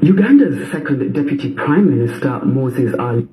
Uganda's second deputy prime minister, Moses Ali.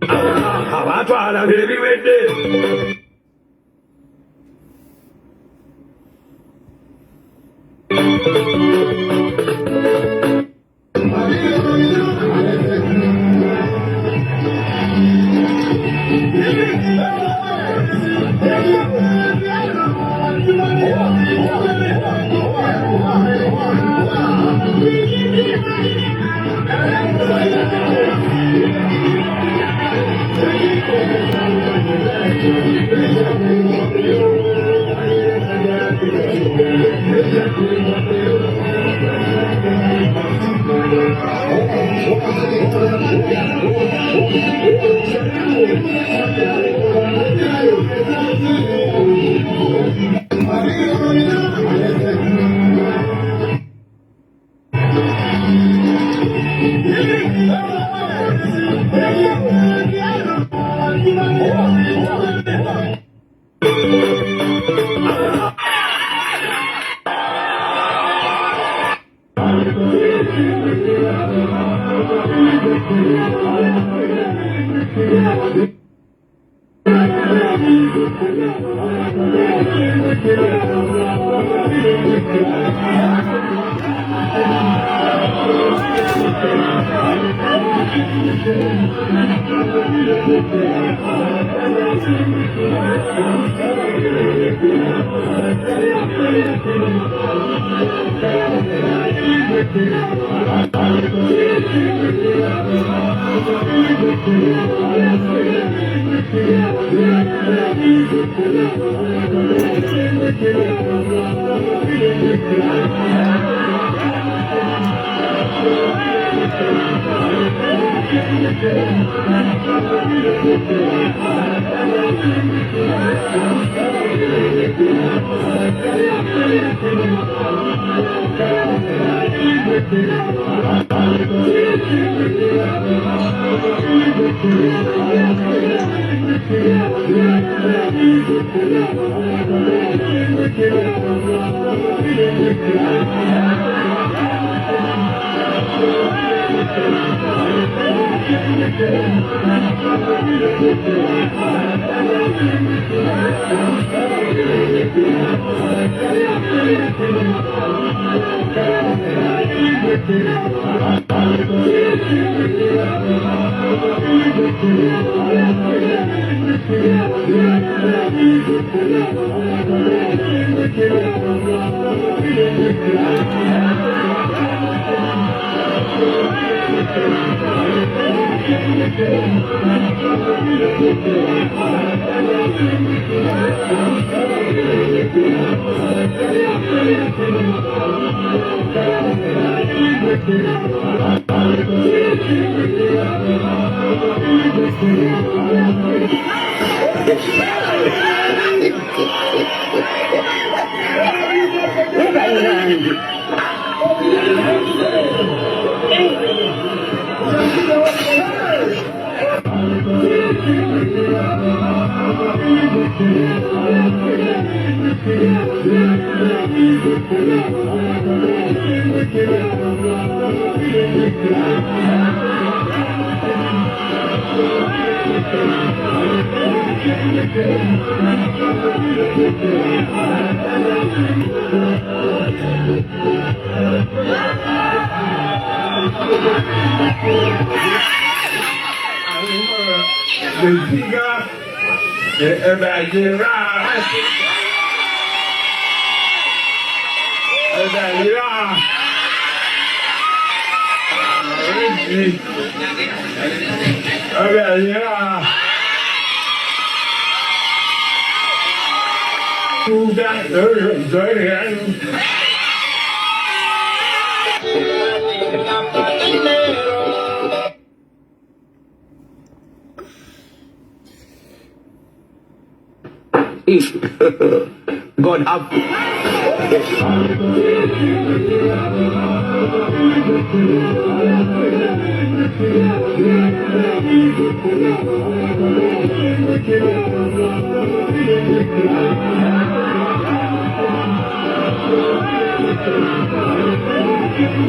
God have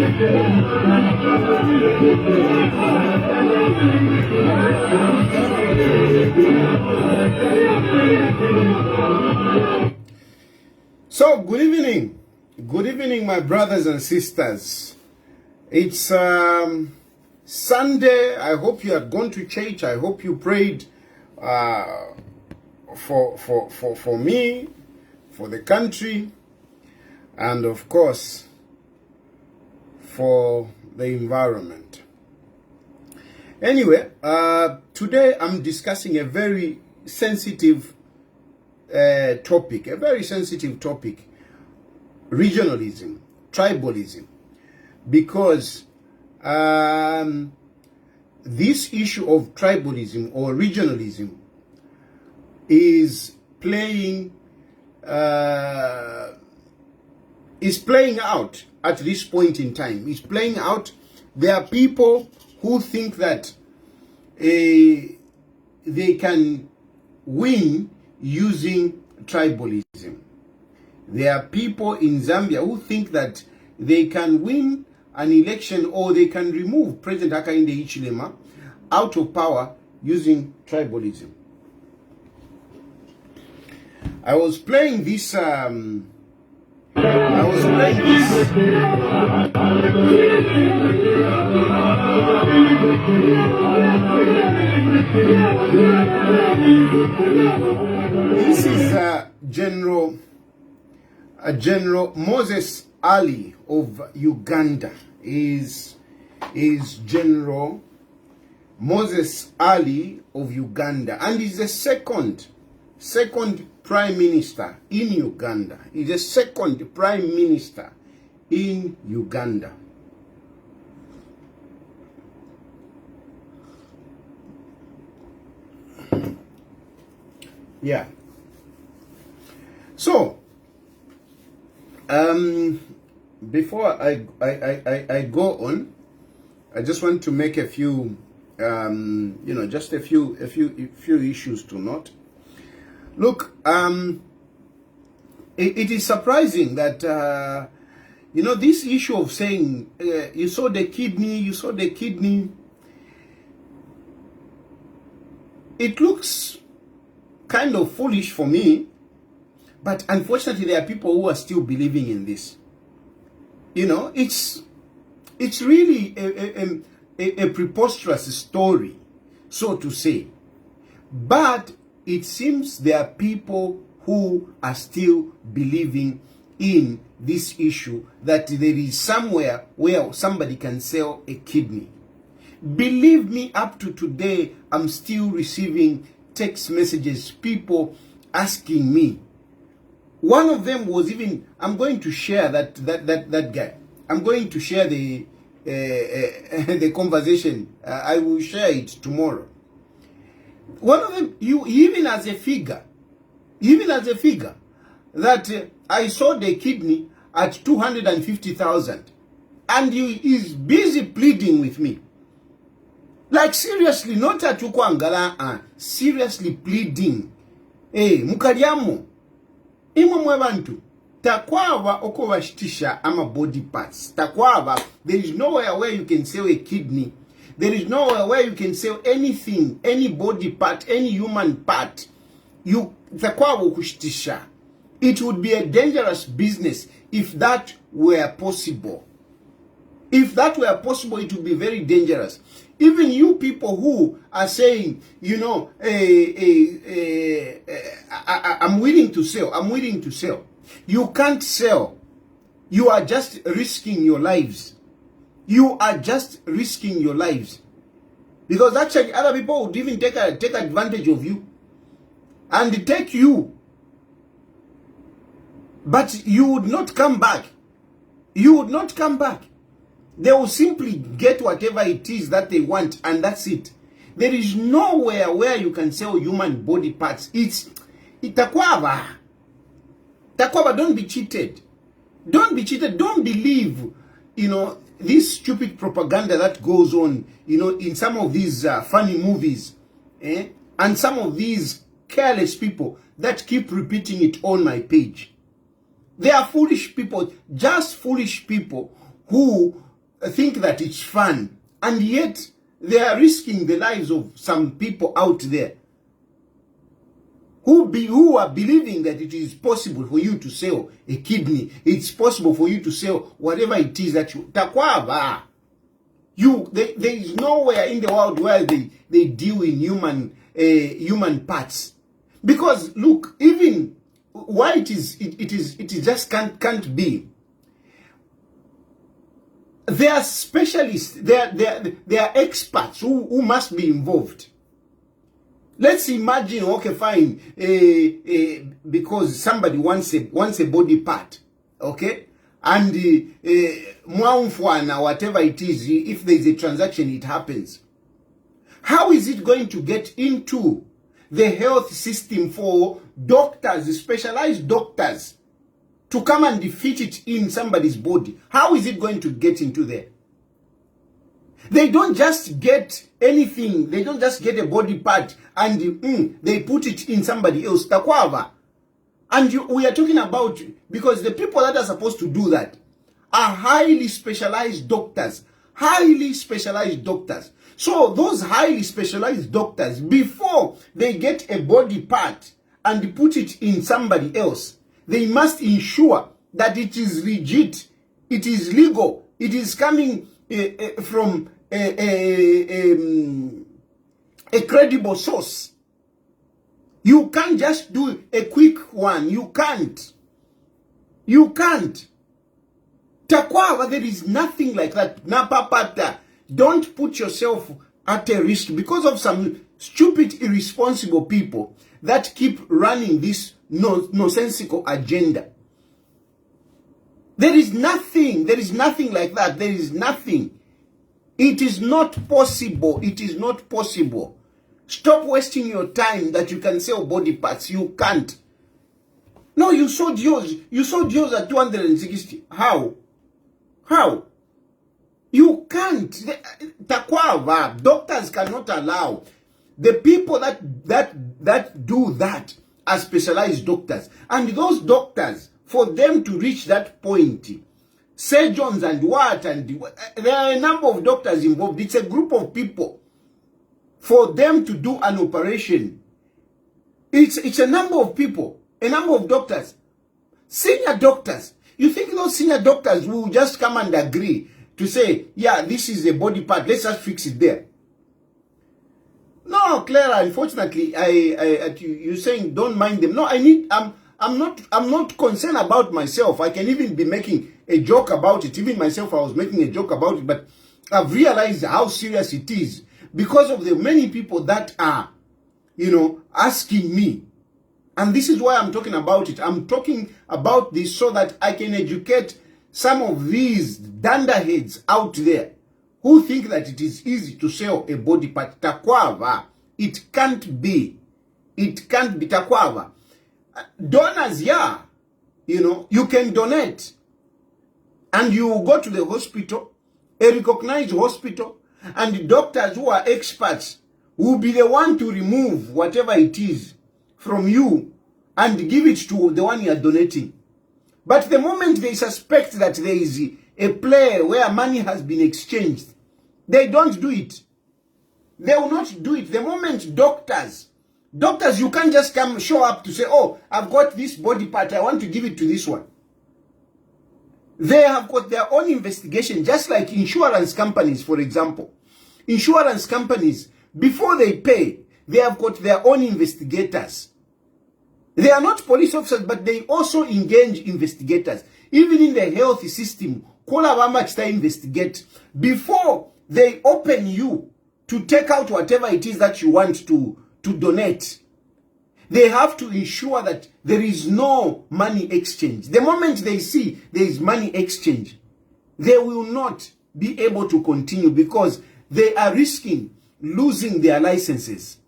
So, good evening. Good evening, my brothers and sisters. It's Sunday. I hope you had gone to church. I hope you prayed for me, for the country, and of course, for the environment. Anyway, today I'm discussing a very sensitive topic, regionalism, tribalism, because this issue of tribalism or regionalism is playing out at this point in time. It's playing out. There are people who think that they can win using tribalism. There are people in Zambia who think that they can win an election or they can remove President Hakainde Hichilema out of power using tribalism. I was playing this This is General Moses Ali of Uganda. Is General Moses Ali of Uganda, and he's the second prime minister in Uganda. He's the second prime minister in Uganda. Yeah. So, before I go on, I just want to make a few, just a few issues to note. Look, it is surprising that this issue of saying you saw the kidney, it looks kind of foolish for me, but unfortunately there are people who are still believing in this. It's really a preposterous story, so to say, but it seems there are people who are still believing in this issue, that there is somewhere where somebody can sell a kidney. Believe me, up to today, I'm still receiving text messages, people asking me. One of them was even, I'm going to share that guy. I'm going to share the conversation. I will share it tomorrow. One of them, even as a figure, that I saw the kidney at 250,000, and he is busy pleading with me. Like seriously, not at Ukwangala, seriously pleading. Mukariamu, imwe bantu, takwava okobashitisha ama body parts. Takwava, there is nowhere where you can sell a kidney. There is nowhere where you can sell anything, any body part, any human part. Takwava kushitisha. It would be a dangerous business if that were possible. If that were possible, it would be very dangerous. Even you people who are saying, I'm willing to sell. You can't sell. You are just risking your lives. Because actually other people would even take advantage of you and take you. But you would not come back. They will simply get whatever it is that they want, and that's it. There is nowhere where you can sell human body parts. It's takwava. Takwava, don't be cheated. Don't believe, this stupid propaganda that goes on, in some of these funny movies, and some of these careless people that keep repeating it on my page. They are foolish people, just foolish people who think that it's fun, and yet they are risking the lives of some people out there who are believing that it is possible for you to sell a kidney. It's possible for you to sell whatever it is that you takwava. There is nowhere in the world where they deal in human parts. Because look, even why it is just can't be. They are specialists, they are experts who must be involved. Let's imagine, okay, fine, because somebody wants a body part, okay, and whatever it is, if there is a transaction, it happens. How is it going to get into the health system for doctors, specialized doctors, to come and defeat it in somebody's body? How is it going to get into there? They don't just get anything. They don't just get a body part and they put it in somebody else. Takwava. And we are talking about, because the people that are supposed to do that are highly specialized doctors. Highly specialized doctors. So those highly specialized doctors, before they get a body part and put it in somebody else, they must ensure that it is legit, it is legal, it is coming from a credible source. You can't just do a quick one. You can't. Takwava, there is nothing like that. Napapata. Don't put yourself at a risk because of some stupid, irresponsible people that keep running this nonsensical agenda. There is nothing like that. There is nothing. It is not possible. It is not possible. Stop wasting your time that you can sell body parts. You can't. No, you sold yours. You sold yours at 260. How? You can't. Takwava. Doctors cannot allow. The people that do that are specialized doctors. And those doctors, for them to reach that point, surgeons and there are a number of doctors involved. It's a group of people. For them to do an operation, it's a number of people, a number of doctors, senior doctors. You think those senior doctors will just come and agree to say, yeah, this is a body part, let's just fix it there? No, Clara, unfortunately, you're saying don't mind them. No, I'm not concerned about myself. I can even be making a joke about it. Even myself, I was making a joke about it, but I've realized how serious it is because of the many people that are, asking me. And this is why I'm talking about it. I'm talking about this so that I can educate some of these dunderheads out there who think that it is easy to sell a body part. Takwava. It can't be. It can't be. Takwava. Donors, yeah. You can donate. And you go to the hospital, a recognized hospital, and doctors who are experts will be the one to remove whatever it is from you and give it to the one you are donating. But the moment they suspect that there is a play where money has been exchanged, they don't do it. They will not do it. The moment doctors, you can't just come show up to say, oh, I've got this body part, I want to give it to this one. They have got their own investigation, just like insurance companies, for example. Insurance companies, before they pay, they have got their own investigators. They are not police officers, but they also engage investigators. Even in the health system, call how much they investigate. Before they open you to take out whatever it is that you want to donate, they have to ensure that there is no money exchange. The moment they see there is money exchange, they will not be able to continue because they are risking losing their licenses.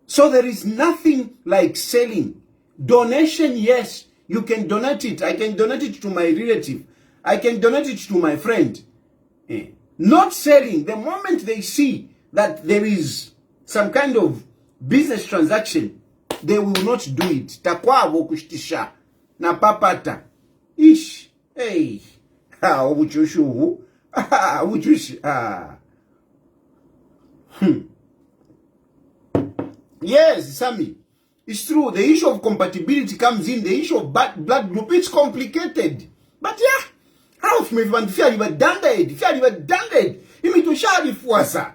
So there is nothing like selling. Donation, yes, you can donate it. I can donate it to my relative. I can donate it to my friend. Not selling. The moment they see that there is some kind of business transaction, they will not do it. Takwavo na papata. Ish. Hey. Obuchoshuvu. Uchushi. Yes, Sammy. It's true. The issue of compatibility comes in. The issue of blood group, it's complicated. But yeah, how if me fear you were done dead? Fear you were done dead. You mean to share the fuasa?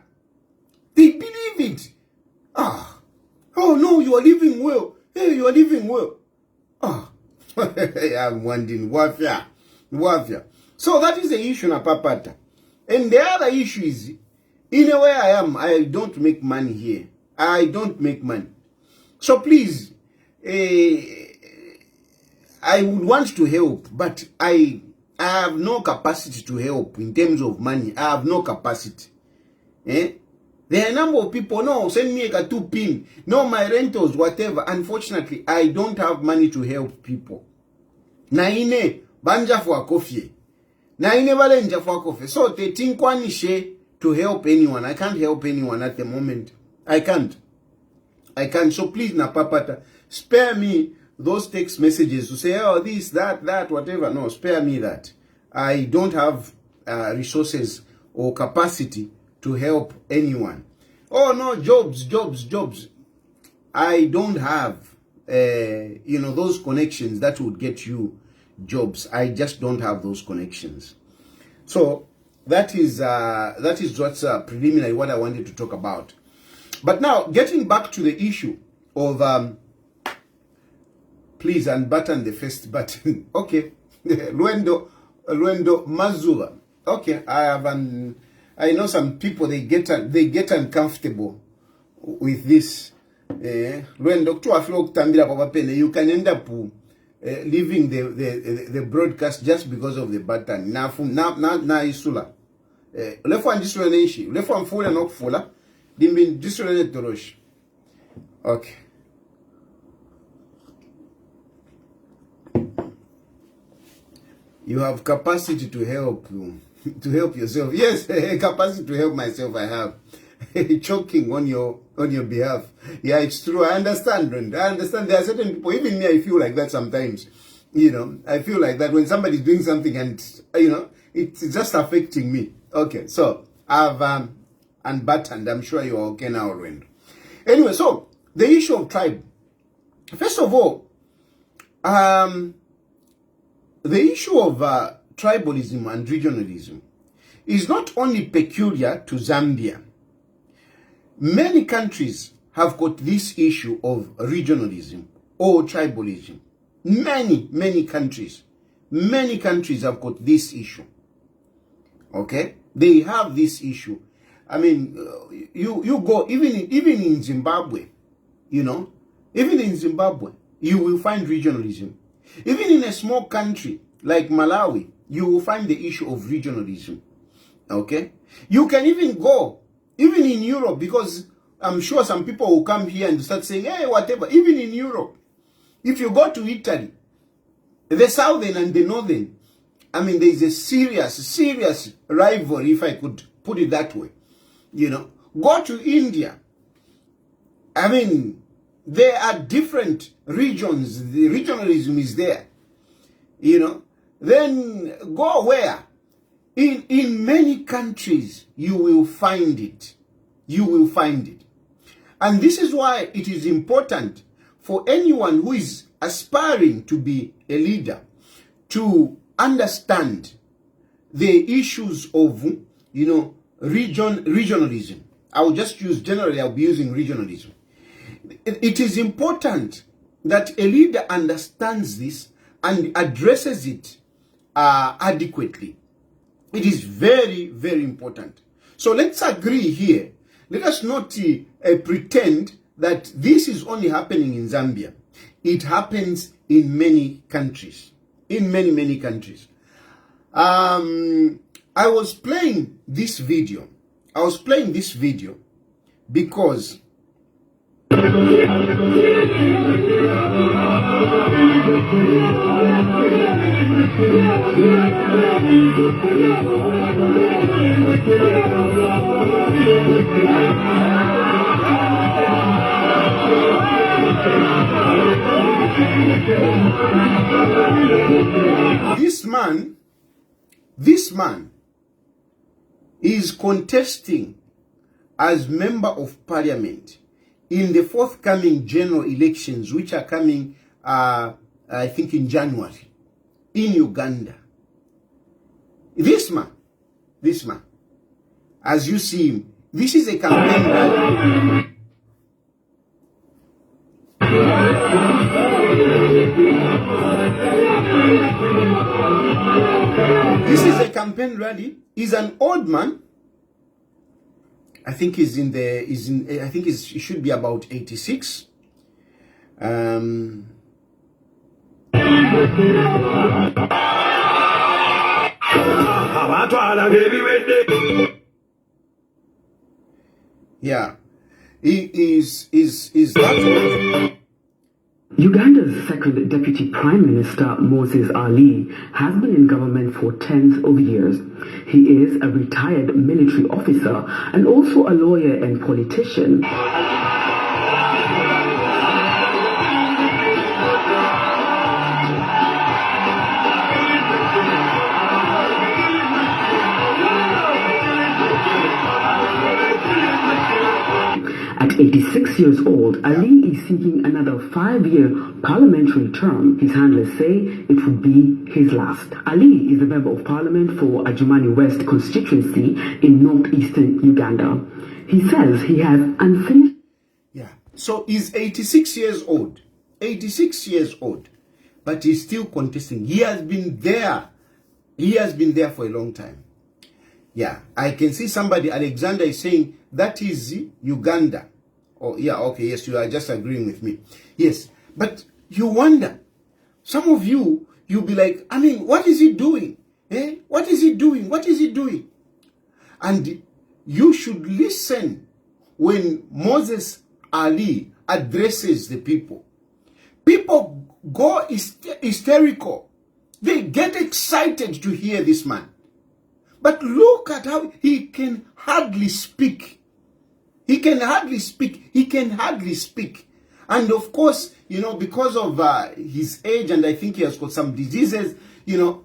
They believe it. Oh no, you are living well. Hey, you are living well. I'm wondering, wafia. So that is the issue na papata. And the other issue is, in a way I don't make money here. I don't make money. So please, I would want to help, but I have no capacity to help in terms of money. I have no capacity. There are a number of people, no, send me a 2 pin. No, my rentals, whatever. Unfortunately, I don't have money to help people. Naine, banja for coffee. Naine balenja for coffee. So, they think one share to help anyone. I can't help anyone at the moment. I can't. So please, Napapata, spare me those text messages to say, oh, this, that, whatever. No, spare me that. I don't have resources or capacity to help anyone. Oh, no, jobs. I don't have, those connections that would get you jobs. I just don't have those connections. So that is what's preliminary, what I wanted to talk about. But now, getting back to the issue of, please unbutton the first button. Okay. Luendo Mazula. Okay, I know some people, they get uncomfortable with this. Luendo, you can end up leaving the broadcast just because of the button. Na isula. Lefo andisula neishi. Lefo amfula na kufula. Dimbin disula ne toroshi. Okay. You have capacity to help yourself. Yes, capacity to help myself I have. Choking on your behalf. Yeah, it's true. I understand, Brenda. I understand. There are certain people, even me, I feel like that sometimes. I feel like that when somebody's doing something and, it's just affecting me. Okay, so I've unbuttoned. I'm sure you're okay now, Brenda. Anyway, so the issue of tribe. First of all, the issue of tribalism and regionalism is not only peculiar to Zambia. Many countries have got this issue of regionalism or tribalism. Many countries have got this issue. Okay? They have this issue. I mean, you go, even in Zimbabwe, even in Zimbabwe, you will find regionalism. Even in a small country like Malawi, you will find the issue of regionalism. Okay? You can even go, even in Europe, because I'm sure some people will come here and start saying, hey, whatever. Even in Europe, if you go to Italy, the southern and the northern, I mean, there is a serious rivalry, if I could put it that way. Go to India. I mean, there are different regions. The regionalism is there. Then go where? In many countries, you will find it. And this is why it is important for anyone who is aspiring to be a leader to understand the issues of, regionalism. I will just use, generally, I'll be using regionalism. It is important that a leader understands this and addresses it adequately. It is very, very important. So let's agree here. Let us not pretend that this is only happening in Zambia. It happens in many countries. In many countries. I was playing this video. Because this man is contesting as member of parliament in the forthcoming general elections, which are coming, I think, in January, in Uganda. This man, as you see him, this is a campaign rally. This is a campaign rally. He's an old man. I think he should be about 86. Yeah, he is that one. Uganda's second deputy prime minister, Moses Ali, has been in government for tens of years. He is a retired military officer and also a lawyer and politician. At 86 years old, Ali is seeking another 5-year parliamentary term. His handlers say it would be his last. Ali is a member of parliament for Adjumani West constituency in northeastern Uganda. He says he has unfinished... Yeah, so he's 86 years old. 86 years old. But he's still contesting. He has been there. He has been there for a long time. Yeah, I can see somebody, Alexander, is saying that is Uganda. Oh, yeah, okay, yes, you are just agreeing with me. Yes, but you wonder, some of you, you'll be like, I mean, what is he doing? Eh? What is he doing? What is he doing? And you should listen when Moses Ali addresses the people. People go hysterical. They get excited to hear this man. But look at how he can hardly speak. He can hardly speak. He can hardly speak. And of course, you know, because of his age, and I think he has got some diseases, you know,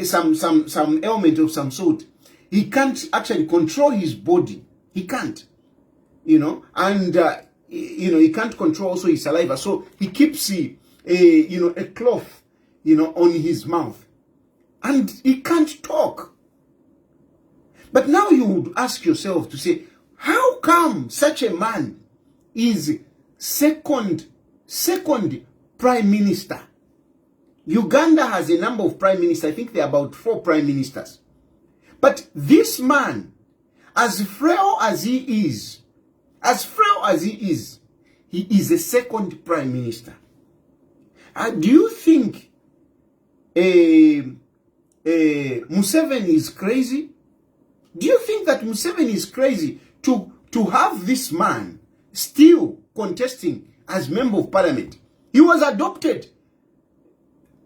some ailment of some sort. He can't actually control his body. He can't, you know, and you know, he can't control also his saliva. So he keeps a cloth, you know, on his mouth, and he can't talk. But now you would ask yourself to say, how come such a man is second prime minister? Uganda has a number of prime ministers. I think there are about 4 prime ministers. But this man, as frail as he is, he is a second prime minister. Do you think Museveni is crazy? Do you think that Museveni is crazy to have this man still contesting as member of parliament? He was adopted.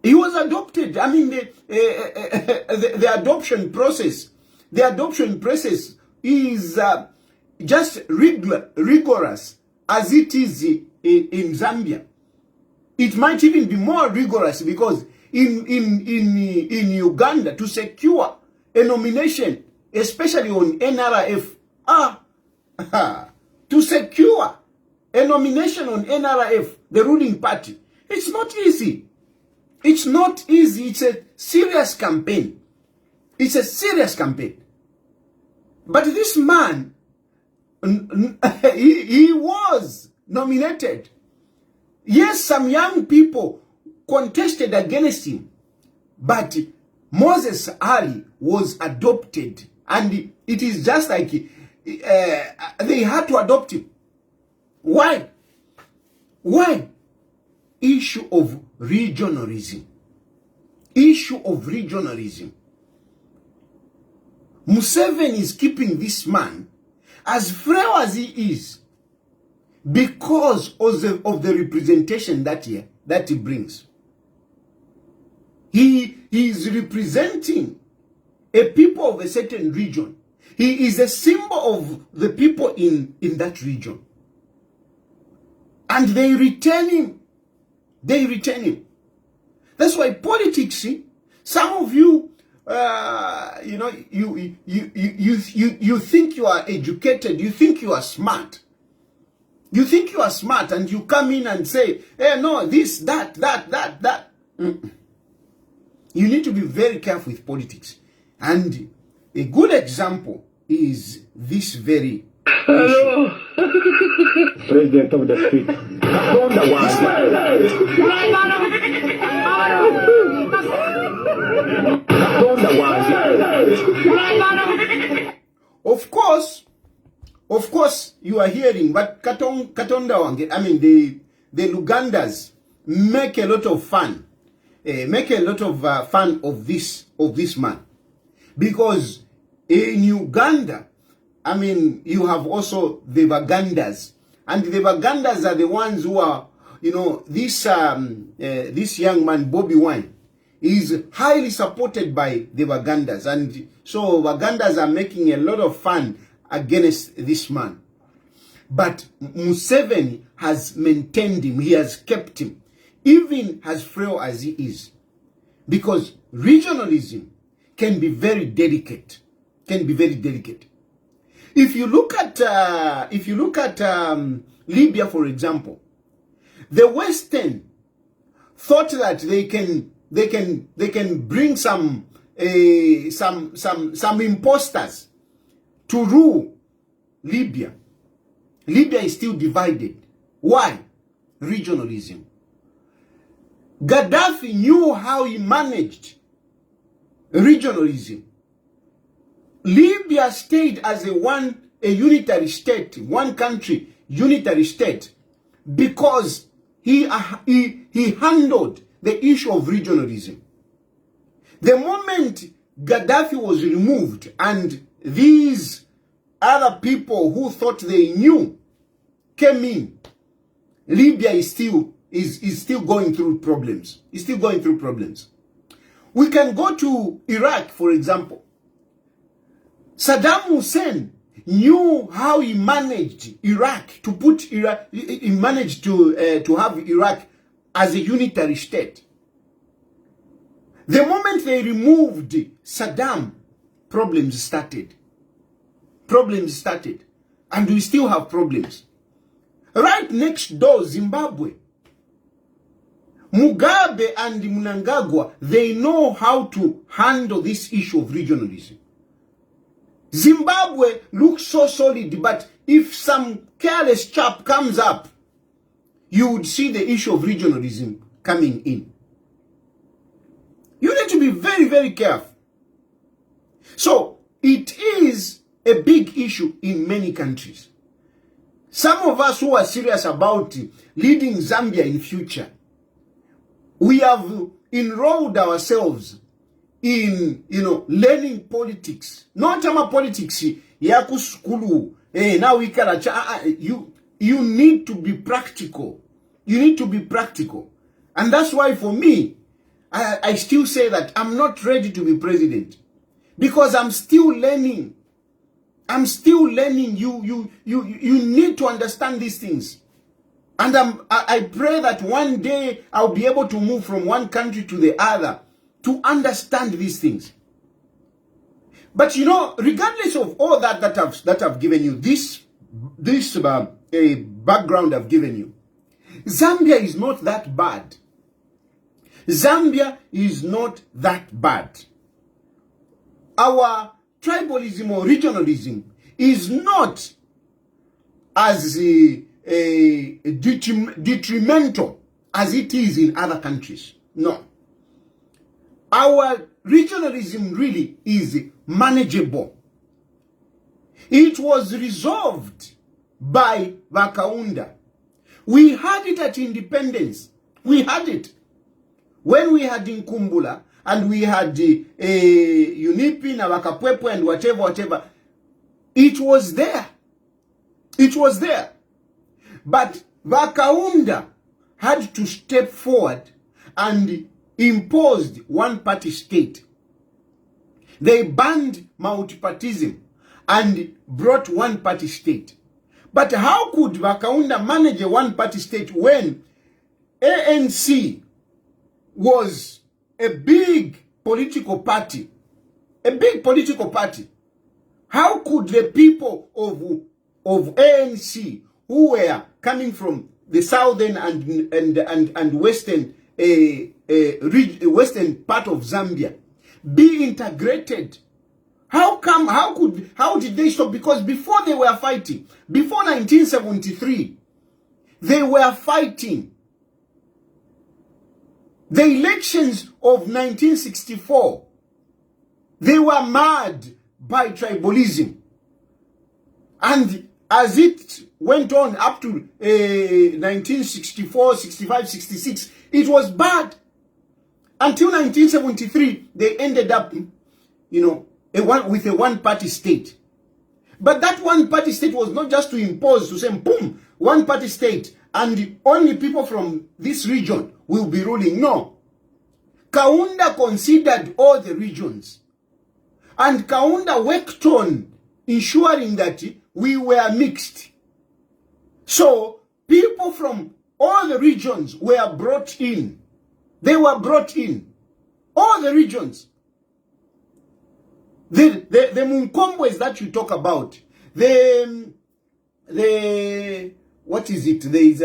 He was adopted. I mean, the adoption process. The adoption process is just rigorous as it is in Zambia. It might even be more rigorous because in Uganda, to secure a nomination, especially on NRF, to secure a nomination on NRF, the ruling party, it's not easy. It's not easy. It's a serious campaign. It's a serious campaign. But this man, he was nominated. Yes, some young people contested against him, but Moses Ali was adopted, and it is just like they had to adopt him. Why? Why? Issue of regionalism. Issue of regionalism. Museveni is keeping this man as frail as he is because of the representation that he brings. He is representing a people of a certain region. He is a symbol of the people in that region. And they retain him. They retain him. That's why politics, see, some of you, you think you are educated, you think you are smart. You think you are smart and you come in and say, hey, no, this, that. Mm-mm. You need to be very careful with politics. And a good example is this very issue. President of the street. Of course, you are hearing, but Katonda wange, I mean, the Lugandas make a lot of fun, fun of this man, because in Uganda, I mean, you have also the Bagandas, and the Bagandas are the ones who are, this young man Bobby Wine is highly supported by the Bagandas, and so Bagandas are making a lot of fun against this man. But Museveni has maintained him, he has kept him, even as frail as he is. Because regionalism can be very delicate, If you look at Libya, for example, the Western thought that they can bring some imposters to rule Libya. Libya is still divided. Why? Regionalism. Gaddafi knew how he managed regionalism. Libya stayed as a unitary state, one country, unitary state, because he handled the issue of regionalism. The moment Gaddafi was removed and these other people who thought they knew came in, Libya is still going through problems. It's still going through problems. We can go to Iraq, for example. Saddam Hussein knew how he managed Iraq, he managed to have Iraq as a unitary state. The moment they removed Saddam, problems started. And we still have problems. Right next door, Zimbabwe. Mugabe and Mnangagwa, they know how to handle this issue of regionalism. Zimbabwe looks so solid, but if some careless chap comes up, you would see the issue of regionalism coming in. You need to be very, very careful. So, it is a big issue in many countries. Some of us who are serious about leading Zambia in future, we have enrolled ourselves in, learning politics. Not ama politics, yaku skulu, now we can, you need to be practical. You need to be practical. And that's why for me, I still say that I'm not ready to be president. Because I'm still learning. I'm still learning. You need to understand these things. And I pray that one day I'll be able to move from one country to the other to understand these things. But regardless of all that I've given you, this background I've given you, Zambia is not that bad. Zambia is not that bad. Our tribalism or regionalism is not as detrimental as it is in other countries. No. Our regionalism really is manageable. It was resolved by Vakaunda. We had it at independence. We had it. When we had Nkumbula and we had Unipi, Navakapwepo and whatever, it was there. It was there. But Vakaunda had to step forward and imposed one-party state. They banned multipartism and brought one-party state. But how could Vakaunda manage a one-party state when ANC was a big political party a big political party. How could the people of ANC who were coming from the southern and western western part of Zambia be integrated? How did they stop? Because before they were fighting, before 1973, they were fighting. The elections of 1964, they were marred by tribalism. And as it went on up to 1964, 65, 66, it was bad. Until 1973, they ended up, with a one-party state. But that one-party state was not just to impose, to say, boom, one-party state, and only people from this region will be ruling. No. Kaunda considered all the regions. And Kaunda worked on ensuring that we were mixed. So, people from all the regions were brought in. They were brought in. All the regions. The Munkombwes that you talk about, what is it? There is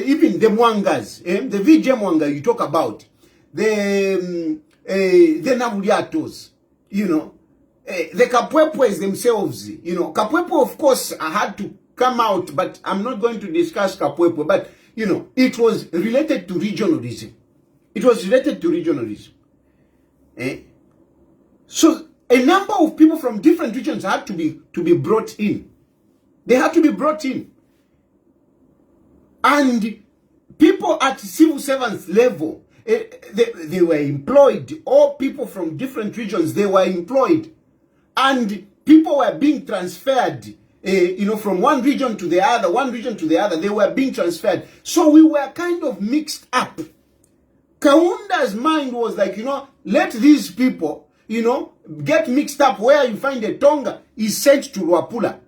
even the Mwangas, the VJ Mwanga you talk about, the Nabuliatos, the Kapwepwes themselves, Kapwepwe of course had to come out, but I'm not going to discuss Kapwepwe, but it was related to regionalism. It was related to regionalism. So a number of people from different regions had to be brought in. They had to be brought in. And people at civil servants level, they were employed. All people from different regions, they were employed. And people were being transferred, from one region to the other, they were being transferred. So we were kind of mixed up. Kaunda's mind was like, let these people, get mixed up. Where you find a Tonga is sent to Luapula.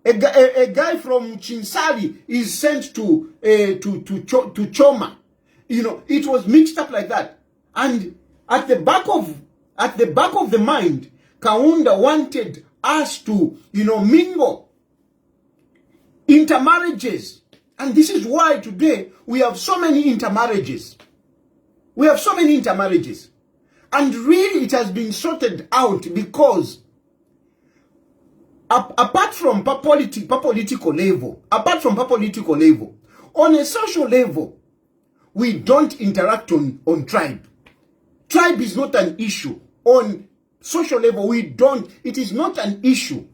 A guy from Chinsali is sent to Choma. It was mixed up like that. And at the back of the mind, Kaunda wanted us to, mingle intermarriages. And this is why today we have so many intermarriages. And really it has been sorted out because apart from political level, on a social level, we don't interact on tribe. Tribe is not an issue. On social level, it is not an issue.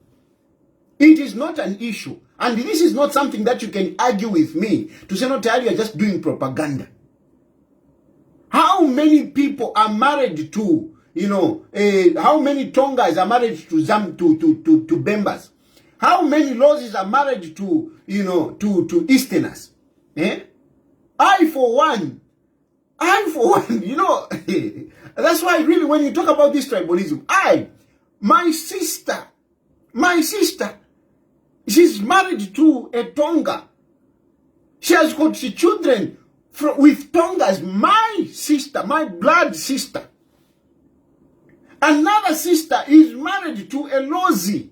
It is not an issue. And this is not something that you can argue with me to say, no, Tayali, you're just doing propaganda. How many people are married to, how many Tongas are married to Bembas? How many Lozis are married to, to Easterners? I for one, that's why really when you talk about this tribalism, my sister, she's married to a Tonga. She has got children with Tongas. My sister, my blood sister. Another sister is married to a Lozi.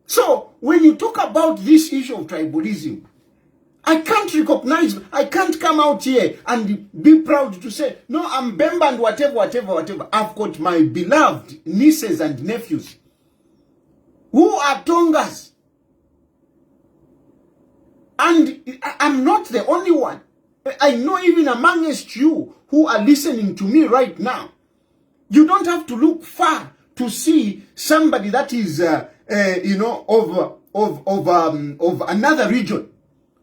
So when you talk about this issue of tribalism, I can't come out here and be proud to say, no, I'm Bemba and whatever. I've got my beloved nieces and nephews who are Tongas. And I'm not the only one. I know even amongst you who are listening to me right now, you don't have to look far to see somebody that is, of another region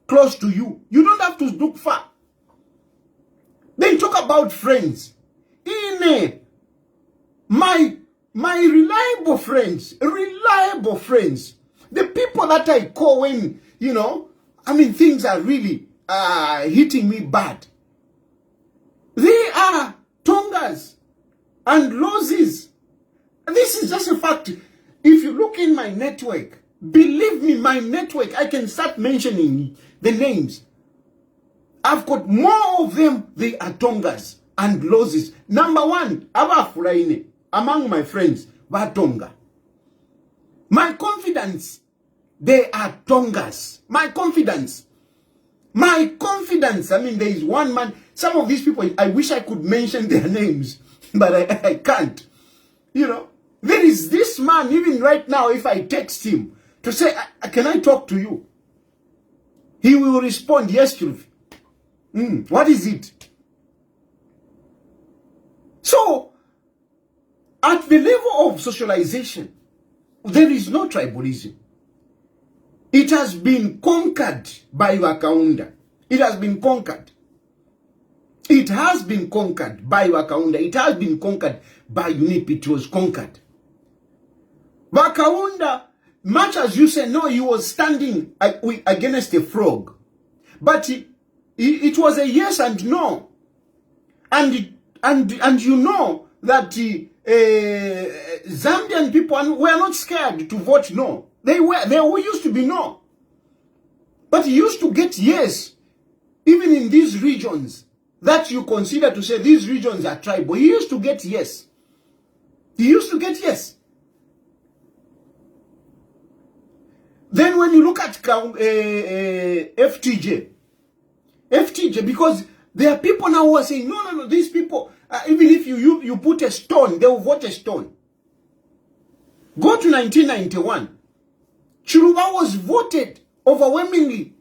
close to you. You don't have to look far. Then talk about friends. My reliable friends, the people that I call when, things are really hitting me bad. They are Tongas and Lozis. This is just a fact. If you look in my network, believe me, my network, I can start mentioning the names. I've got more of them, they are Tongas. and losses. Number one, abafulaine among my friends, Batonga. My confidence, they are Tongas. My confidence. I mean, there is one man. Some of these people, I wish I could mention their names, but I can't. You know, there is this man, even right now, if I text him to say, can I talk to you? He will respond, yes, Chilufya. What is it? So, at the level of socialization, there is no tribalism. It has been conquered by Wakaunda. It has been conquered. It has been conquered by Wakaunda. It has been conquered by UNIP. It was conquered. Wakaunda, much as you say, no, he was standing against a frog. But it was a yes and no. And you know that Zambian people were not scared to vote no. They used to be no. But he used to get yes. Even in these regions that you consider to say these regions are tribal, he used to get yes. He used to get yes. Then when you look at FTJ, because there are people now who are saying, no, these people, even if you put a stone, they will vote a stone. Go to 1991. Chiluba was voted overwhelmingly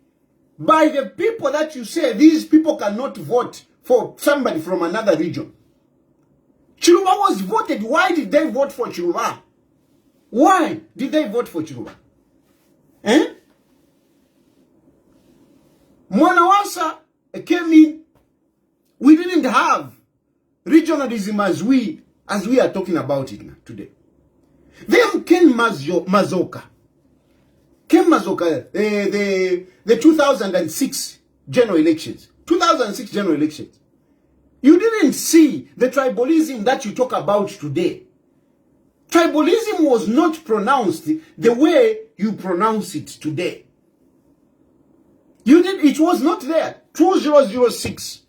by the people that you say these people cannot vote for somebody from another region. Chiluba was voted. Why did they vote for Chiluba? Why did they vote for Chiluba? Mwanawasa came in. We didn't have regionalism as we are talking about it now today. Then came Mazoka. The 2006 general elections. 2006 general elections. You didn't see the tribalism that you talk about today. Tribalism was not pronounced the way you pronounce it today. It was not there. 2006.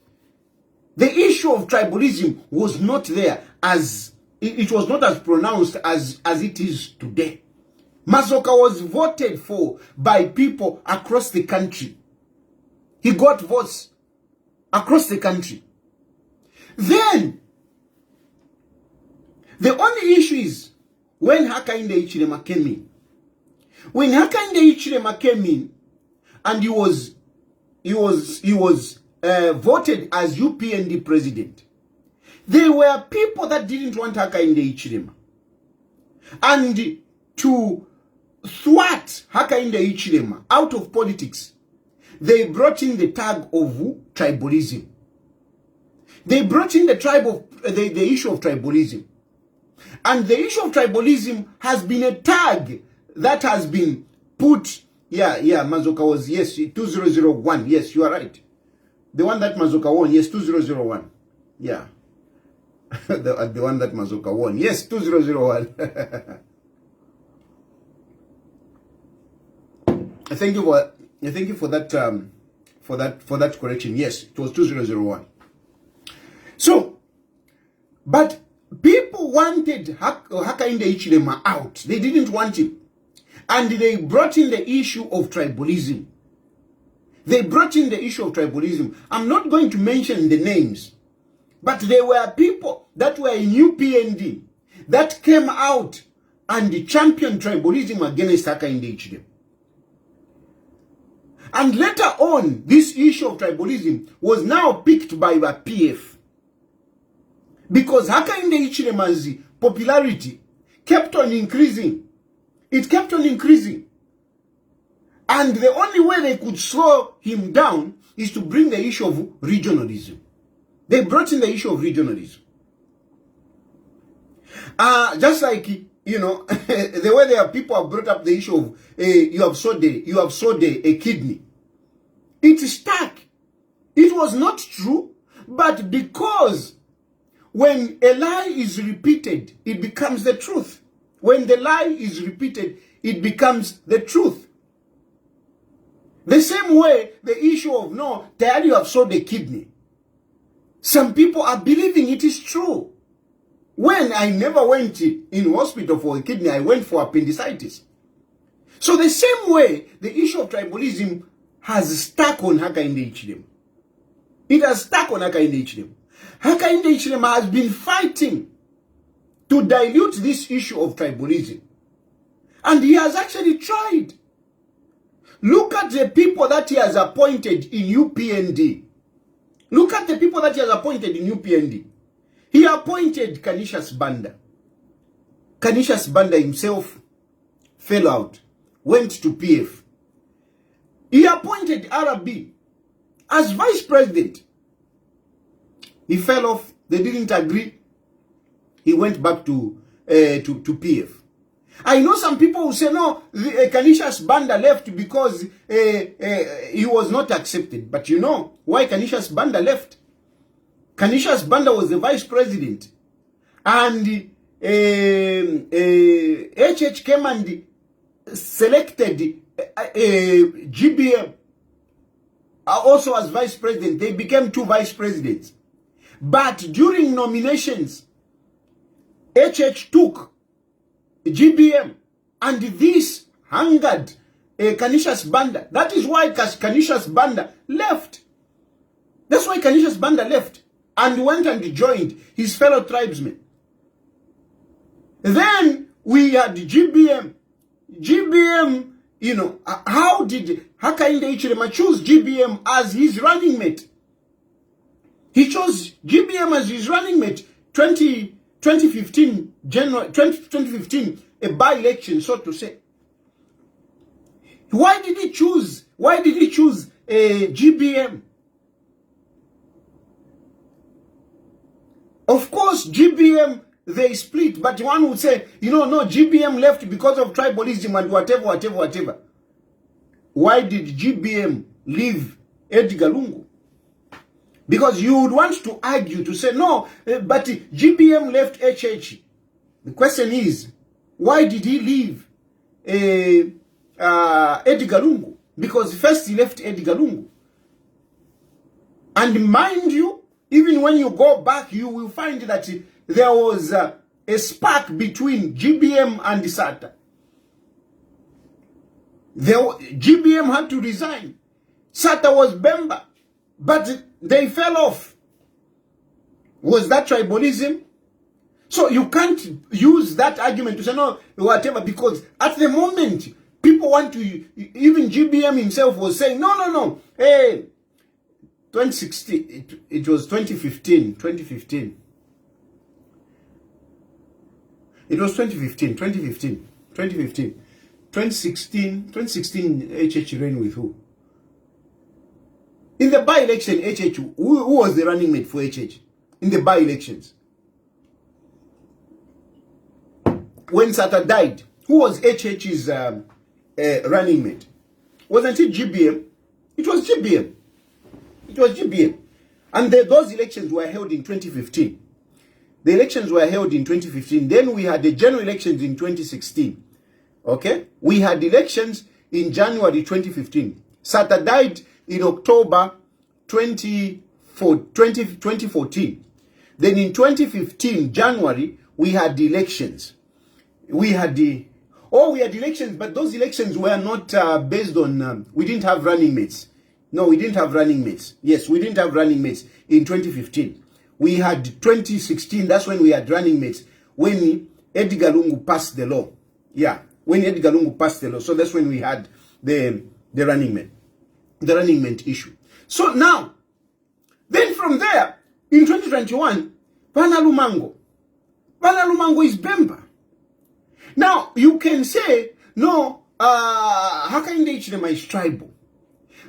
The issue of tribalism was not there, as it was not as pronounced as it is today. Mazoka was voted for by people across the country. He got votes across the country. Then, the only issue is when Hakainde Hichilema came in. When Hakainde Hichilema came in, and he was voted as UPND president, there were people that didn't want Hakainde Hichilema. And to thwart Hakainde Hichilema out of politics, they brought in the tag of tribalism. They brought in the issue of tribalism. And the issue of tribalism has been a tag that has been put. Mazoka was, yes, 2001. Yes, you are right. The one that Mazoka won, yes, 2001. Yeah. the one that Mazoka won, yes, 2001. Thank you for that correction. Yes, it was 2001. So, but people wanted Hakainde Hichilema out. They didn't want him. And they brought in the issue of tribalism. I'm not going to mention the names, but there were people that were in UPND that came out and championed tribalism against Hakainde Hichilema. And later on, this issue of tribalism was now picked by the PF. Because Hakainde Hichilema's popularity kept on increasing. It kept on increasing. And the only way they could slow him down is to bring the issue of regionalism. They brought in the issue of regionalism. Just like, the way there are people have brought up the issue of you have sold a kidney. It stuck. It was not true, but because when a lie is repeated, it becomes the truth. When the lie is repeated, it becomes the truth. The same way the issue of Tayali, you have sold a kidney. Some people are believing it is true. When I never went in hospital for a kidney, I went for appendicitis. So the same way, the issue of tribalism has stuck on Hakainde Hichilema. It has stuck on Hakainde Hichilema. Hakainde Hichilema has been fighting to dilute this issue of tribalism. And he has actually tried. Look at the people that he has appointed in UPND. Look at the people that he has appointed in UPND. He appointed Canisius Banda. Canisius Banda himself fell out, went to PF. He appointed RB as vice president. He fell off. They didn't agree. He went back to PF. I know some people who say, no, Canisius Banda left because he was not accepted. But you know why Canisius Banda left? Canisius Banda was the vice president. And HH came and selected GBM also as vice president. They became 2 vice presidents. But during nominations, HH took GBM, and this angered Canisius Banda. That is why Canisius Banda left. That's why Canisius Banda left and went and joined his fellow tribesmen. Then we had GBM. GBM, you know, how did Hakainde Hichilema choose GBM as his running mate? He chose GBM as his running mate 2015, January 2015, a by-election, so to say. Why did he choose GBM? Of course, GBM, they split, but one would say, you know, no, GBM left because of tribalism and whatever. Why did GBM leave Edgar Lungu? Because you would want to argue to say, no, but GBM left HH. The question is, why did he leave Edgar Lungu? Because first he left Edgar Lungu. And mind you, even when you go back, you will find that there was a spark between GBM and SATA. GBM had to resign. SATA was Bemba. But they fell off. Was that tribalism? So you can't use that argument to say, no, whatever, because at the moment, people want to, even GBM himself was saying, no, hey, 2016, it was 2015. It was 2015. 2016, HH ran with who? In the by-election, HH, who was the running mate for HH? In the by-elections. When Sata died, who was HH's running mate? Wasn't it GBM? It was GBM. And those elections were held in 2015. The elections were held in 2015. Then we had the general elections in 2016. Okay? We had elections in January 2015. Sata died in October 2014. Then in 2015, January, we had the elections. We had elections, but those elections were not based on, we didn't have running mates. No, we didn't have running mates. Yes, we didn't have running mates in 2015. We had 2016, that's when we had running mates, when Edgar Lungu passed the law. Yeah, when Edgar Lungu passed the law. So that's when we had the running mate. The running mate issue. So now, then from there, in 2021, Pana Lumango is Bemba. Now, you can say, no, Hakainde Hichilema is tribal.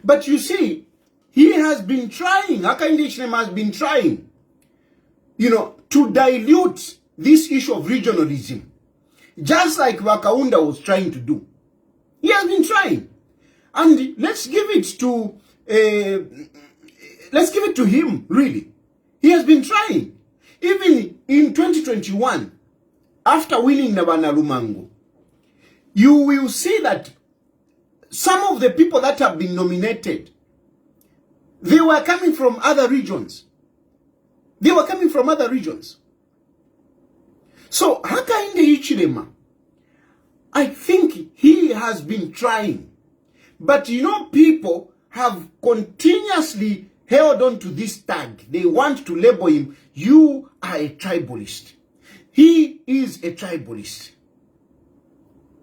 But you see, he has been trying, Hakainde Hichilema has been trying, you know, to dilute this issue of regionalism. Just like Wakaunda was trying to do. He has been trying. And let's give it to him, really. He has been trying. Even in 2021, after winning Nabana Lumango, you will see that some of the people that have been nominated, they were coming from other regions. They were coming from other regions. So Hakainde Hichilema, I think he has been trying. But you know, people have continuously held on to this tag. They want to label him, you are a tribalist. He is a tribalist.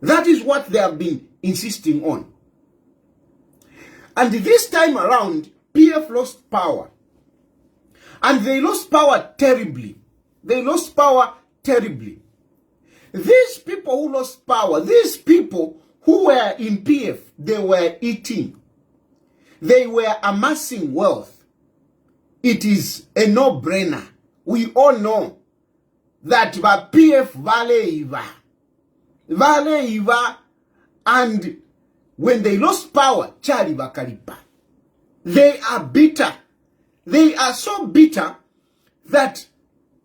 That is what they have been insisting on. And this time around, PF lost power. And they lost power terribly. They lost power terribly. These people who lost power, these people who were in PF, they were eating. They were amassing wealth. It is a no-brainer. We all know that PF vale iva, and when they lost power, chali bakalipa. They are bitter. They are so bitter that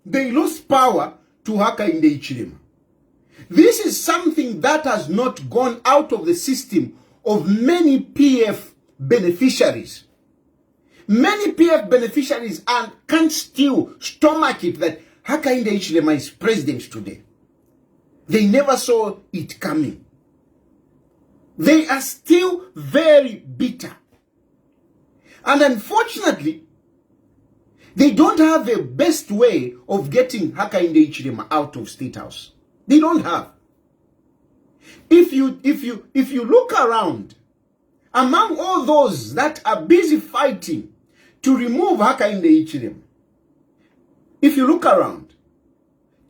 they lost power to Hakainde Hichilema. This is something that has not gone out of the system of many PF beneficiaries. Many PF beneficiaries can't still stomach it that Hakainde Hichilema is president today. They never saw it coming. They are still very bitter. And unfortunately, they don't have the best way of getting Hakainde Hichilema out of State House. They don't have. If you look around, among all those that are busy fighting to remove Hakainde Hichilema, if you look around,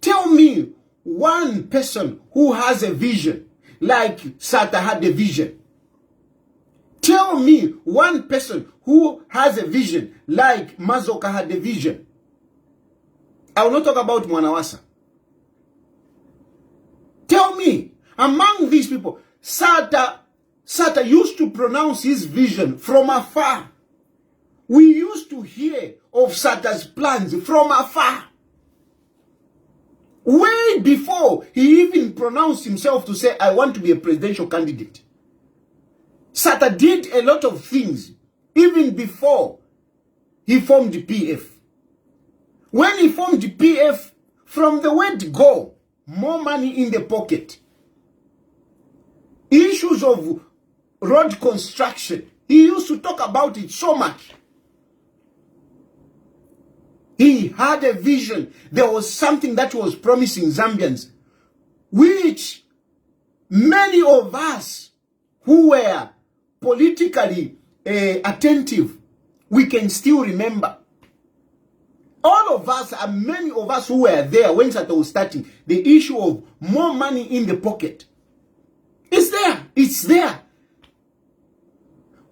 tell me one person who has a vision like Sata had a vision. Tell me one person who has a vision like Mazoka had a vision. I will not talk about Mwanawasa. Tell me, among these people, Sata used to pronounce his vision from afar. We used to hear of Sata's plans from afar. Way before he even pronounced himself to say, I want to be a presidential candidate. Sata did a lot of things even before he formed the PF. When he formed the PF, from the word go, more money in the pocket. Issues of road construction, he used to talk about it so much. He had a vision. There was something that was promising Zambians, which many of us who were politically attentive, we can still remember. All of us, and many of us who were there when Sata was starting, the issue of more money in the pocket. It's there. It's there.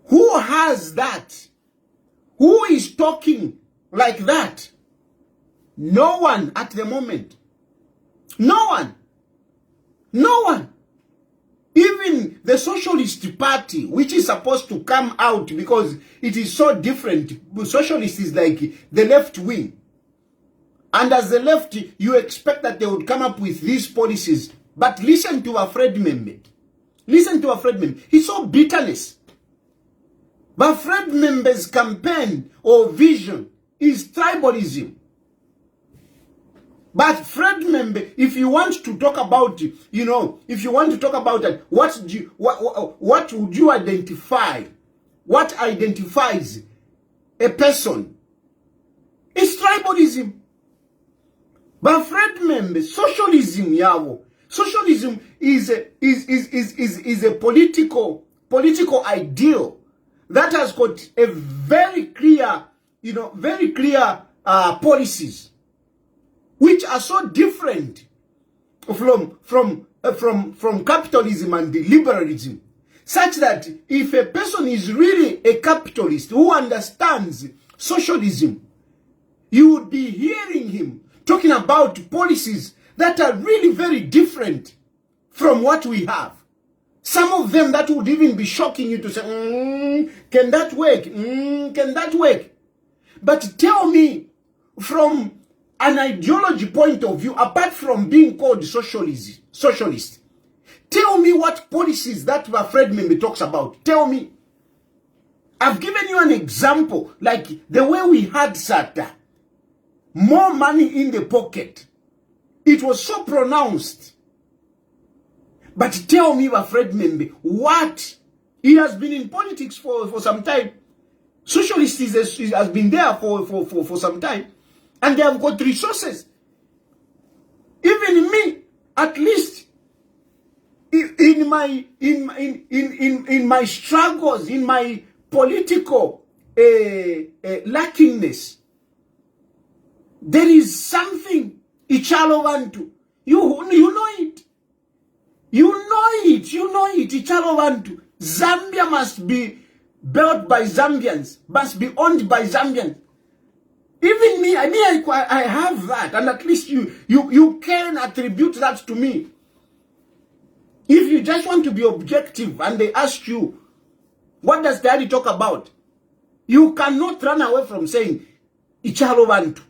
Who has that? Who is talking like that? No one at the moment. No one. No one. Even the Socialist Party, which is supposed to come out because it is so different. Socialist is like the left wing. And as the left, you expect that they would come up with these policies. But listen to Fred Membe. Listen to Fred Membe. He saw bitterness. But Fred Membe's campaign or vision is tribalism. But Fred Membe, if you want to talk about, you know, if you want to talk about that, what would you identify? What identifies a person? It's tribalism. But Fred Membe, socialism, yavo. Socialism is a political ideal that has got a very clear, you know, very clear policies, which are so different from capitalism and liberalism, such that if a person is really a capitalist who understands socialism, you would be hearing him talking about policies that are really very different from what we have. Some of them that would even be shocking you to say, can that work? Can that work? But tell me, from an ideology point of view, apart from being called socialist, tell me what policies that Fred Membe talks about. Tell me. I've given you an example, like the way we had Sata. more money in the pocket. It was so pronounced. But tell me, Fred Membe, what? He has been in politics for some time. Socialist has been there for some time. And they have got resources. Even me, at least in my struggles, in my political lackingness, there is something Ichalo Bantu. You know it. You know it. Ichalo Bantu. Zambia must be built by Zambians, must be owned by Zambians. Even me, I have that, and at least you can attribute that to me. If you just want to be objective and they ask you, what does Daddy talk about? You cannot run away from saying Ichalo Bantu.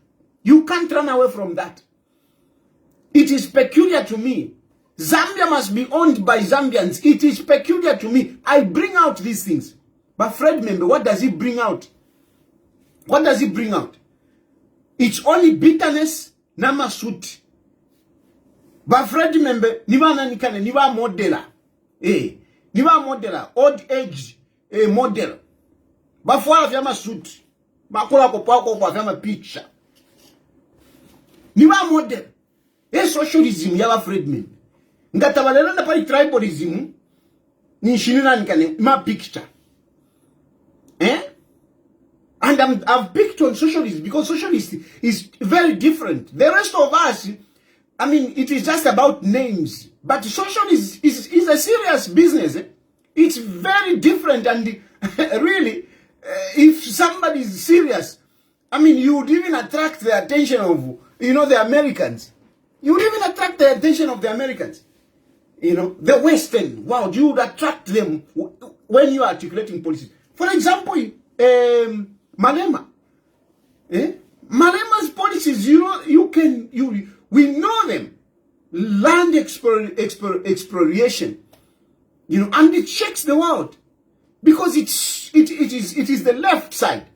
You can't run away from that. It is peculiar to me. Zambia must be owned by Zambians. It is peculiar to me. I bring out these things. But Fred Membe, what does he bring out? What does he bring out? It's only bitterness, namasut. But Fred Membe, niba nanikane, niba modela. Niba modela, old age model. But for all of suit, bakula kopako kwa vyama picture. Niba model. Socialism yaba Fred Membe. Ngatabalela na pali tribalism, ni shinina nikane, ma picture. And I've picked on socialism because socialism is very different. The rest of us, I mean, it is just about names. But socialism is a serious business. It's very different, and really, if somebody is serious, I mean, you would even attract the attention of, the Americans. You would even attract the attention of the Americans. The Western world, you would attract them when you are articulating policies. For example, Malema. Malema's policies, we know them. Land expropriation, and it shakes the world because it is the left side.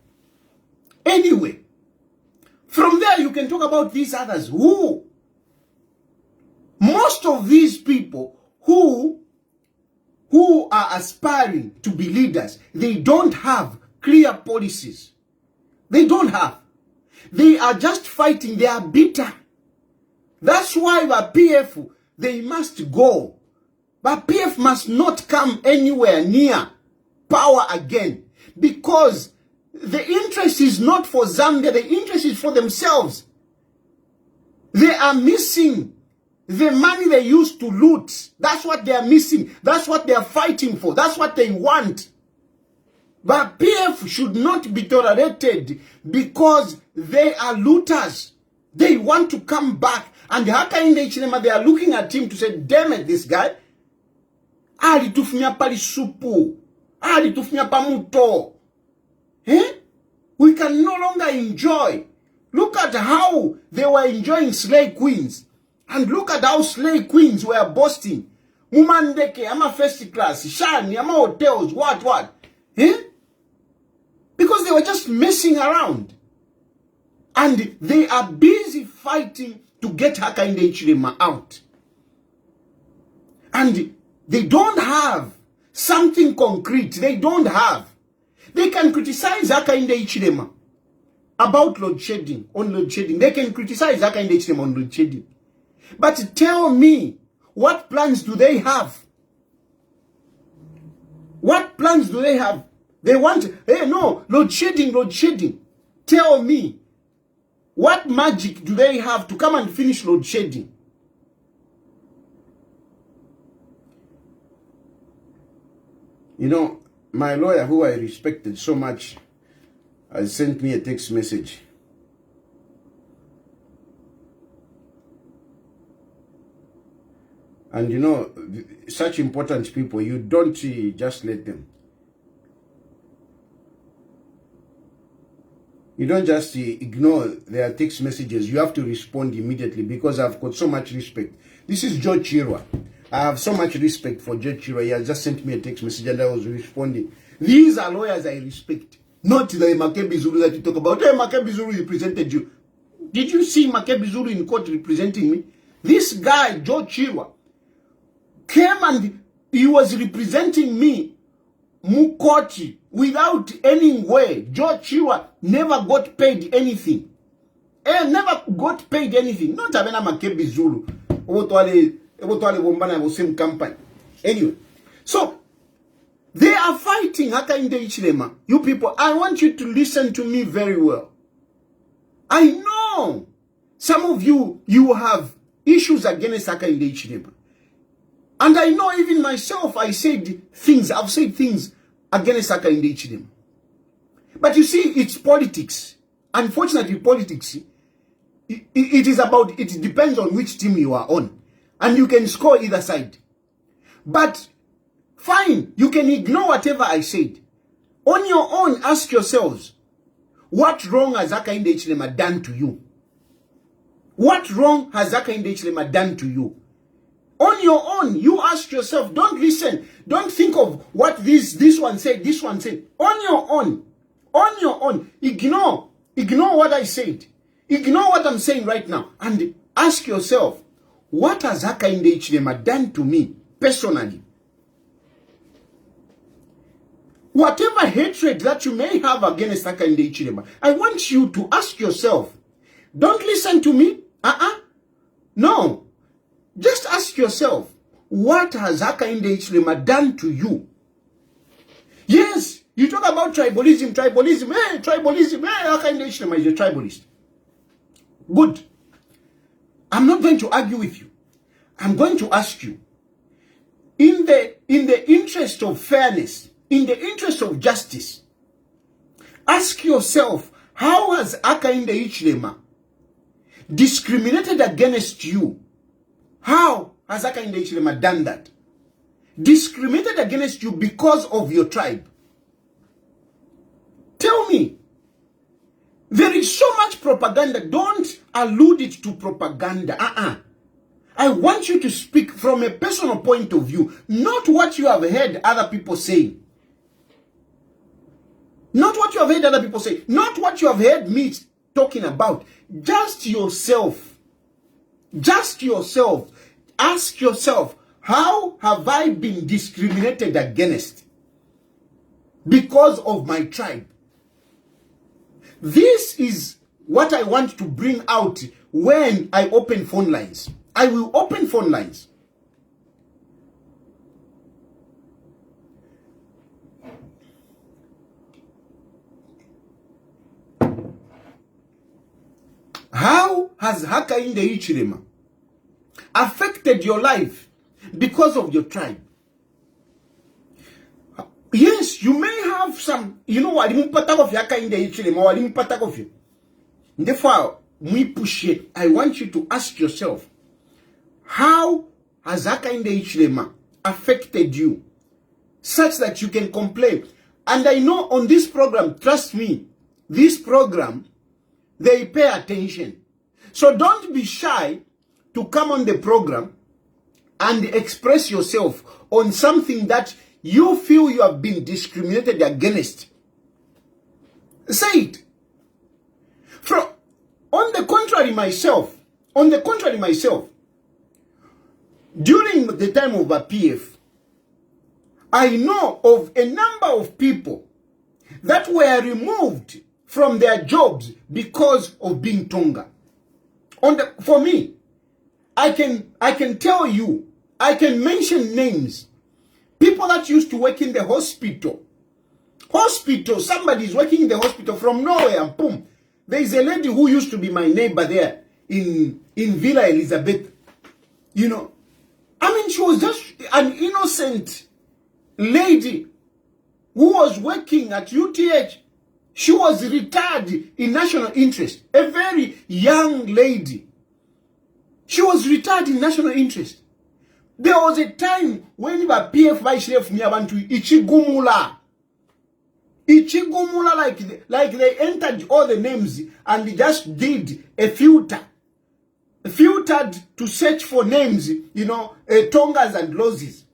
Anyway, from there you can talk about these others most of these people who are aspiring to be leaders, they don't have clear policies. They don't have. They are just fighting. They are bitter. That's why the PF, they must go. But PF must not come anywhere near power again. Because the interest is not for Zambia. The interest is for themselves. They are missing the money they used to loot. That's what they are missing. That's what they are fighting for. That's what they want. But PF should not be tolerated because they are looters. They want to come back. And Haka in the Chinema, they are looking at him to say, damn it, this guy. Ali tufumia pali supu. Ali tufumia pamuto. We can no longer enjoy. Look at how they were enjoying slave queens. And look at how slave queens were boasting. Mumandeke, ama first class, shani, ama hotels, what? Because they were just messing around. And they are busy fighting to get Hakainde Hichilema out. And they don't have something concrete. They don't have. They can criticize Hakainde Hichilema about load shedding, on load shedding. They can criticize Hakainde Hichilema on load shedding. But tell me, what plans do they have? What plans do they have? They want, no, load shedding. Tell me, what magic do they have to come and finish load shedding? My lawyer, who I respected so much, has sent me a text message. And such important people, you don't just let them. You don't just ignore their text messages. You have to respond immediately because I've got so much respect. This is George Chirwa. I have so much respect for George Chirwa. He has just sent me a text message and I was responding. These are lawyers I respect. Not the Makebi Zulu that you talk about. Hey, Makebi Zulu represented you. Did you see Makebi Zulu in court representing me? This guy, Joe Chirwa, came and he was representing me, Mukoti, without any way. Joe Chirwa never got paid anything. Never got paid anything. Not even Makebi Zulu. Same company. Anyway, so they are fighting Hakainde Hichilema. You people, I want you to listen to me very well. I know some of you have issues against Hakainde Hichilema. And I know even myself, I've said things against Hakainde Hichilema. But you see, it's politics. Unfortunately, politics, it depends on which team you are on. And you can score either side. But fine, you can ignore whatever I said. On your own, ask yourselves, what wrong has Hakainde Hichilema done to you? What wrong has Hakainde Hichilema done to you? On your own, you ask yourself, don't listen. Don't think of what this one said, this one said. On your own, ignore what I said. Ignore what I'm saying right now. And ask yourself, what has Hakainde Hichilema done to me personally? Whatever hatred that you may have against Hakainde Hichilema, I want you to ask yourself. Don't listen to me. No. Just ask yourself, what has Hakainde Hichilema done to you? Yes, you talk about tribalism. Hey, Hakainde Hichilema is a tribalist. Good. I'm not going to argue with you. I'm going to ask you, in the interest of fairness, in the interest of justice, ask yourself, how has Hakainde Hichilema discriminated against you? How has Hakainde Hichilema done that? Discriminated against you because of your tribe. Tell me. There is so much propaganda. Don't allude it to propaganda. I want you to speak from a personal point of view, not what you have heard other people saying. Not what you have heard other people say. Not what you have heard me talking about. Just yourself. Just yourself. Ask yourself, how have I been discriminated against because of my tribe? This is what I want to bring out when I open phone lines. I will open phone lines. How has Hakainde Hichilema affected your life because of your tribe? Yes, you may have some, walimpata kofi Hakainde Hichilema, walimpata kofi. Therefore, I want you to ask yourself, how has Hakainde Hichilema affected you such that you can complain? And I know on this program, trust me, this program, they pay attention. So don't be shy to come on the program and express yourself on something that you feel you have been discriminated against. Say it. On the contrary, myself, during the time of a PF, I know of a number of people that were removed from their jobs because of being Tonga. For me, I can tell you, I can mention names. People that used to work in the hospital. Somebody is working in the hospital from nowhere, and boom. There is a lady who used to be my neighbor there in Villa Elizabeth. She was just an innocent lady who was working at UTH. She was retired in national interest. A very young lady. She was retired in national interest. There was a time when the PF vice left me about to Ichigumula. Like they entered all the names and they just did a filtered to search for names, Tongas and Losses.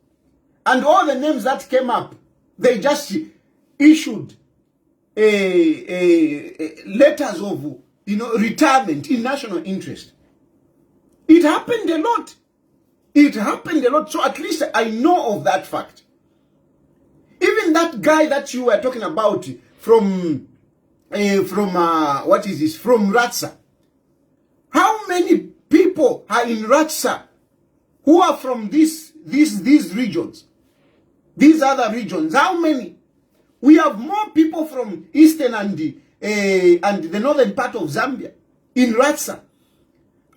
And all the names that came up, they just issued letters of retirement in national interest. It happened a lot. It happened a lot. So at least I know of that fact. Even that guy that you were talking about from Ratsa. How many people are in Ratsa who are from these regions? These other regions, how many? We have more people from eastern and the northern part of Zambia in Ratsa.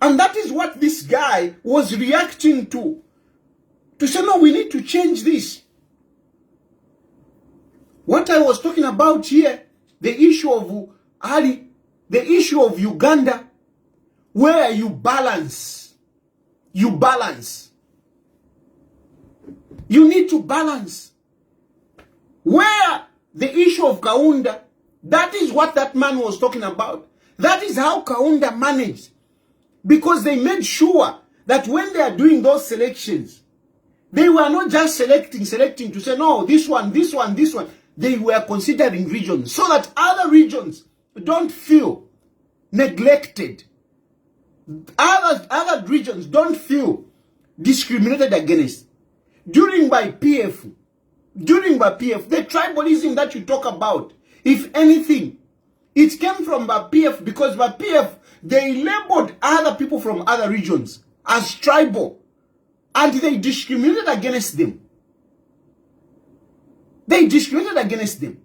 And that is what this guy was reacting to say, no, we need to change this. What I was talking about here, the issue of Uganda, where you balance. You need to balance. Where the issue of Kaunda, that is what that man was talking about. That is how Kaunda managed. Because they made sure that when they are doing those selections, they were not just selecting to say, no, this one. They were considering regions so that other regions don't feel neglected. Other regions don't feel discriminated against. During by PF, the tribalism that you talk about, if anything, it came from PF because by PF, they labeled other people from other regions as tribal and they discriminated against them. They discriminated against them.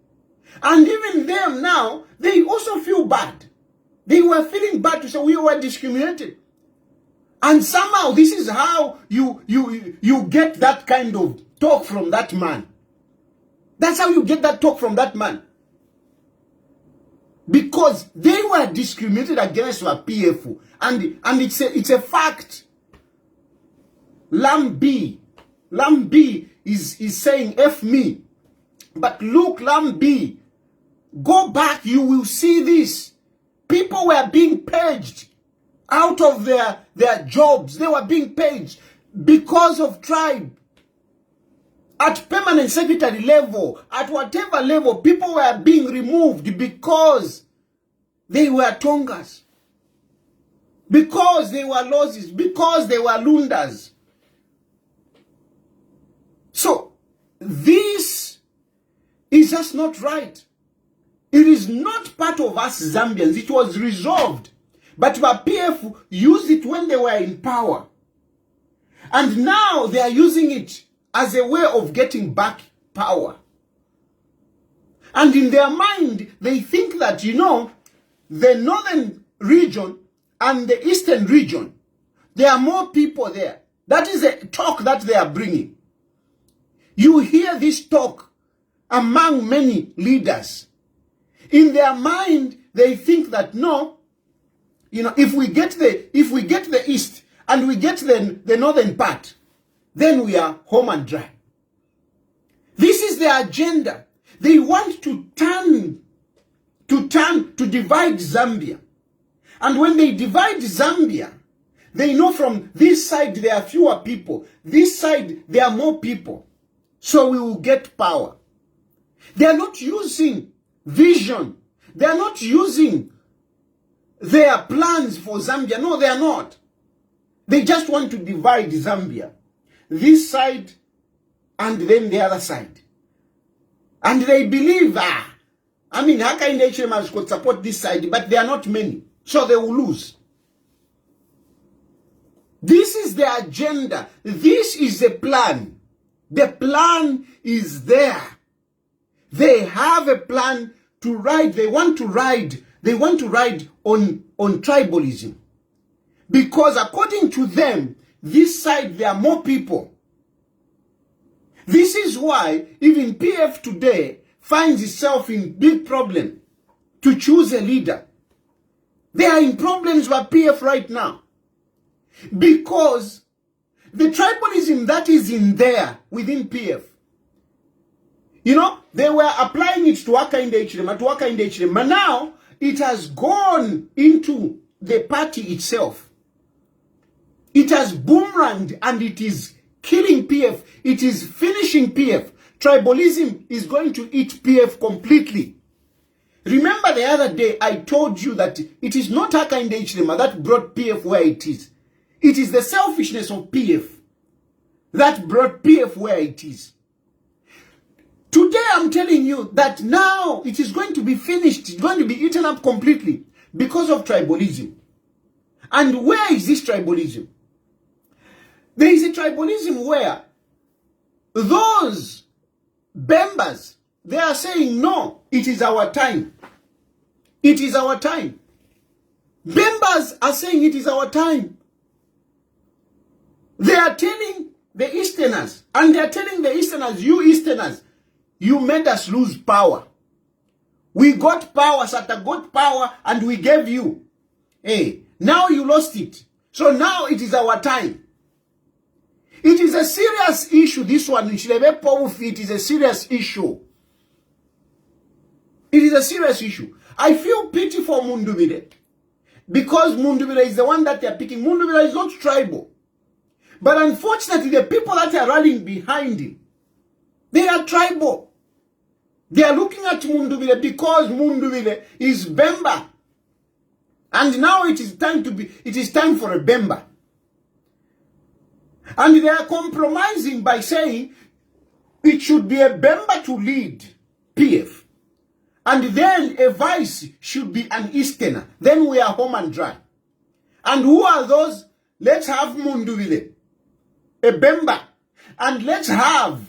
And even them now, they also feel bad. They were feeling bad to say we were discriminated. And somehow this is how you get that kind of talk from that man. That's how you get that talk from that man. Because they were discriminated against by PF. And it's a fact. Lambi is saying F me. But look, Lambi, go back, you will see this. People were being paged out of their jobs. They were being paged because of tribe. At permanent secretary level, at whatever level, people were being removed because they were Tongas. Because they were losses. Because they were Lundas. So, this is just not right. It is not part of us Zambians. It was resolved. But PF used it when they were in power. And now they are using it as a way of getting back power. And in their mind, they think that, the northern region and the eastern region, there are more people there. That is a talk that they are bringing. You hear this talk among many leaders. In their mind, they think that no, if we get the east and we get the northern part, then we are home and dry. This is their agenda. They want to divide Zambia. And when they divide Zambia, they know from this side there are fewer people. This side there are more people. So we will get power. They are not using vision. They are not using their plans for Zambia. No, they are not. They just want to divide Zambia. This side and then the other side. And they believe, Hakainde Hichilema could support this side, but they are not many. So they will lose. This is their agenda. This is the plan. The plan is there. They have a plan to ride. They want to ride on tribalism. Because according to them, this side there are more people. This is why even PF today finds itself in big problem to choose a leader. They are in problems with PF right now. Because the tribalism that is in there within PF, they were applying it to Hakainde Hichilema, but now it has gone into the party itself. It has boomeranged and it is killing PF. It is finishing PF. Tribalism is going to eat PF completely. Remember the other day I told you that it is not Hakainde Hichilema that brought PF where it is. It is the selfishness of PF that brought PF where it is. Today I'm telling you that now it is going to be finished. It's going to be eaten up completely because of tribalism. And where is this tribalism? There is a tribalism where those Bembas, they are saying, no, it is our time. It is our time. Bembas are saying it is our time. They are telling the Easterners, and they are telling the Easterners, you Easterners, you made us lose power. We got power, Sata got power, and we gave you. Hey, now you lost it. So now it is our time. It is a serious issue, this one. It is a serious issue. It is a serious issue. I feel pity for Mundubile. Because Mundubile is the one that they are picking. Mundubile is not tribal. But unfortunately, the people that are rallying behind him, they are tribal. They are looking at Mundubile because Mundubile is Bemba. And now it is time for a Bemba. And they are compromising by saying it should be a Bemba to lead PF. And then a vice should be an Easterner. Then we are home and dry. And who are those? Let's have Mundubile, a Bemba. And let's have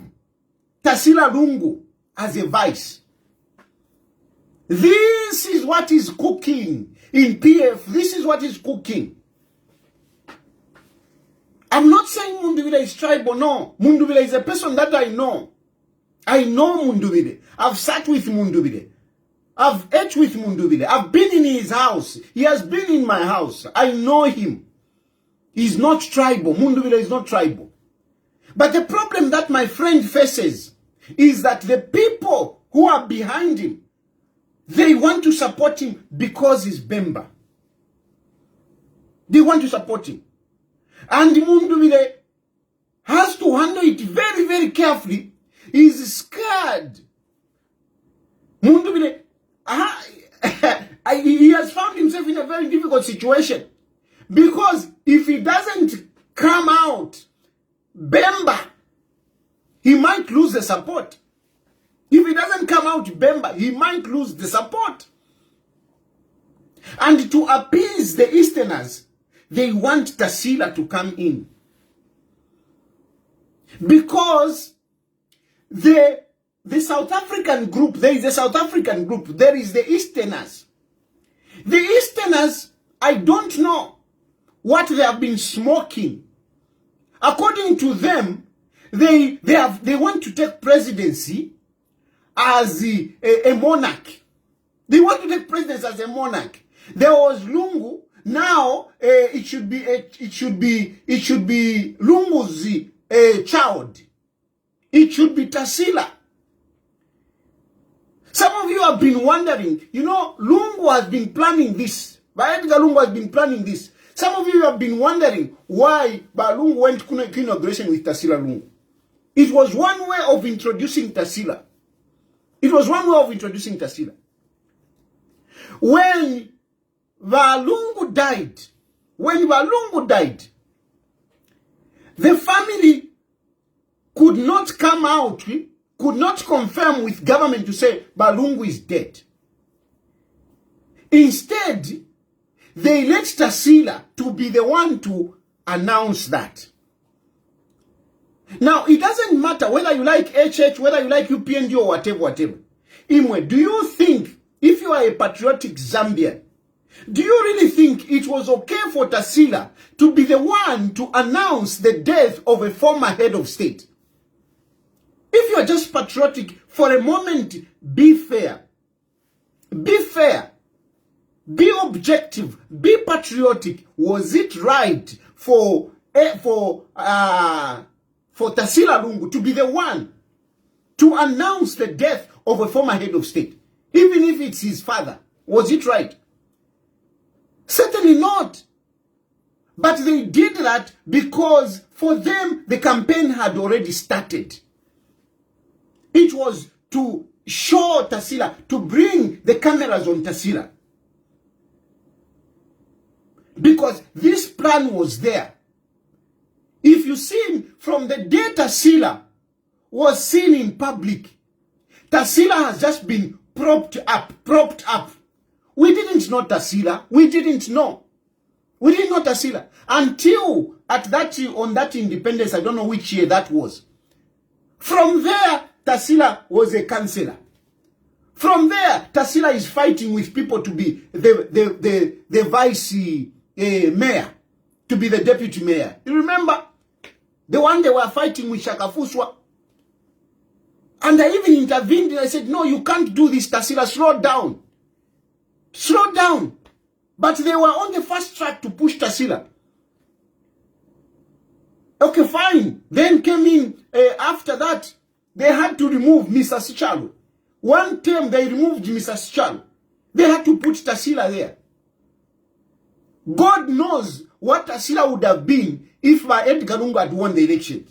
Tasila Lungu as a vice. This is what is cooking in PF. This is what is cooking. I'm not saying Mundubile is tribal, no. Mundubile is a person that I know. I know Mundubile. I've sat with Mundubile. I've ate with Mundubile. I've been in his house. He has been in my house. I know him. He's not tribal. Mundubile is not tribal. But the problem that my friend faces is that the people who are behind him, they want to support him because he's Bemba. They want to support him. And Mundubile has to handle it very, very carefully. He's scared. Mundubile, he has found himself in a very difficult situation. Because if he doesn't come out Bemba, he might lose the support. If he doesn't come out Bemba, he might lose the support. And to appease the Easterners, they want Tasila to come in. Because the South African group, there is a South African group, there is the Easterners. The Easterners, I don't know what they have been smoking. According to them, they want to take presidency as a monarch. They want to take presidency as a monarch. There was Lungu. Now it should be Lungu's child. It should be Tasila. Some of you have been wondering, you know, Lungu has been planning this. Lungu has been planning this. Some of you have been wondering why Balungu went to inauguration with Tasila Lungu. It was one way of introducing Tasila. It was one way of introducing Tasila. When Balungu died, the family could not come out, could not confirm with government to say Balungu is dead. Instead, they let Tasila to be the one to announce that. Now, it doesn't matter whether you like HH, whether you like UPND or whatever. Imwe, do you think, if you are a patriotic Zambian, do you really think it was okay for Tasila to be the one to announce the death of a former head of state? If you are just patriotic, for a moment, be fair. Be fair. Be objective. Be patriotic. Was it right for Tasila Lungu to be the one to announce the death of a former head of state? Even if it's his father. Was it right? Certainly not. But they did that because for them, the campaign had already started. It was to show Tasila, to bring the cameras on Tasila. Because this plan was there. If you see from the day Tasila was seen in public, Tasila has just been propped up. We didn't know Tasila. We didn't know. We didn't know Tasila. Until on that independence, I don't know which year that was. From there, Tasila was a councillor. From there, Tasila is fighting with people to be the vice mayor, to be the deputy mayor. You remember? The one they were fighting with Shakafuswa. And I even intervened and I said, no, you can't do this, Tasila, slow down. Slow down. But they were on the fast track to push Tasila. Okay, fine. Then came in, after that, they had to remove Mr. Sichalo. One term, they removed Mr. Sichalo. They had to put Tasila there. God knows what Tasila would have been if Edgar Lungu had won the election.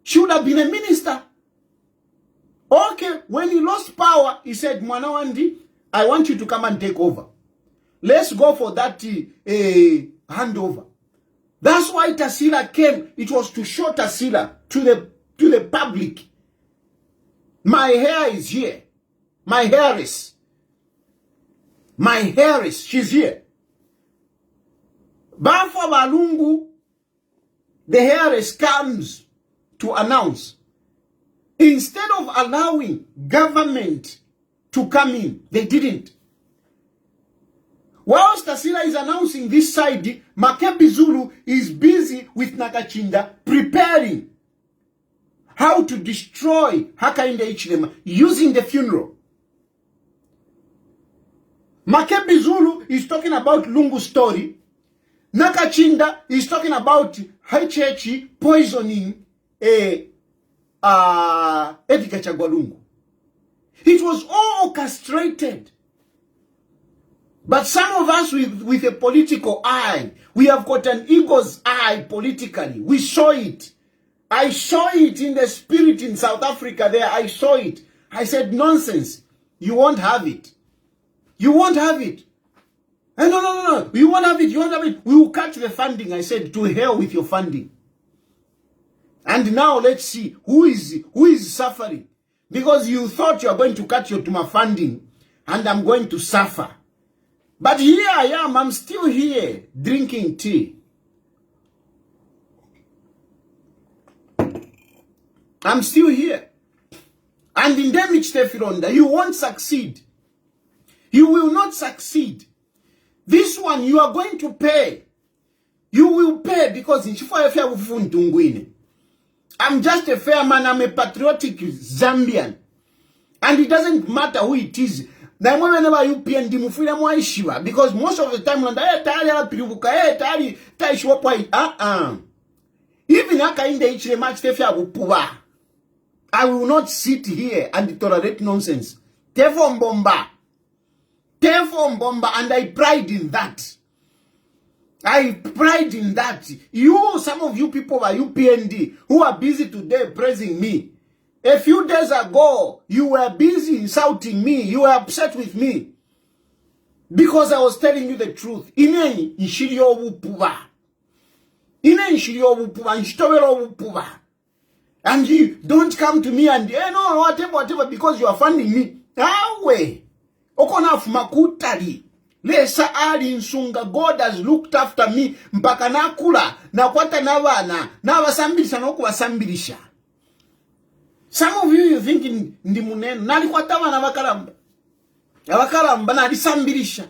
She would have been a minister. Okay, when he lost power, he said, Mwanawandi, I want you to come and take over. Let's go for that handover. That's why Tasila came. It was to show Tasila to the public. My hair is here. My heiress. My heiress, she's here. Bafo Balungu, the heiress comes to announce. Instead of allowing government to come in, they didn't. Whilst Tasila is announcing this side, Makebi Zulu is busy with Nakachinda preparing how to destroy Hakainde Hichilema using the funeral. Makebi Zulu is talking about Lungu's story. Nakachinda is talking about Hichechi poisoning Edgar Chagwalungu. It was all orchestrated. But some of us with a political eye, we have got an eagle's eye politically. We saw it. I saw it in the spirit in South Africa there. I saw it. I said, nonsense. You won't have it. You won't have it. No. You won't have it. You won't have it. We will cut the funding. I said, to hell with your funding. And now let's see who is suffering. Because you thought you are going to cut your Tuma funding and I'm going to suffer. But here I am, I'm still here drinking tea. I'm still here. And in damage Tefironda, you won't succeed. You will not succeed. This one you are going to pay. You will pay because I'm just a fair man, I'm a patriotic Zambian. And it doesn't matter who it is. Because most of the time even I will not sit here and tolerate nonsense. Tefon bomba, and I pride in that. I pride in that. You, some of you people are UPND who are busy today praising me. A few days ago, you were busy insulting me. You were upset with me. Because I was telling you the truth. And you don't come to me and, no, whatever, because you are funding me. Awe. Okonaf makutari. Lesa ali nsunga. God has looked after me. Mpaka nakula. Na kwata nawana. Na wasambilisha na wasambilisha. Some of you thinking ndimuneno. Nalikwatawa na wakaramba. Na wakaramba na alisambilisha.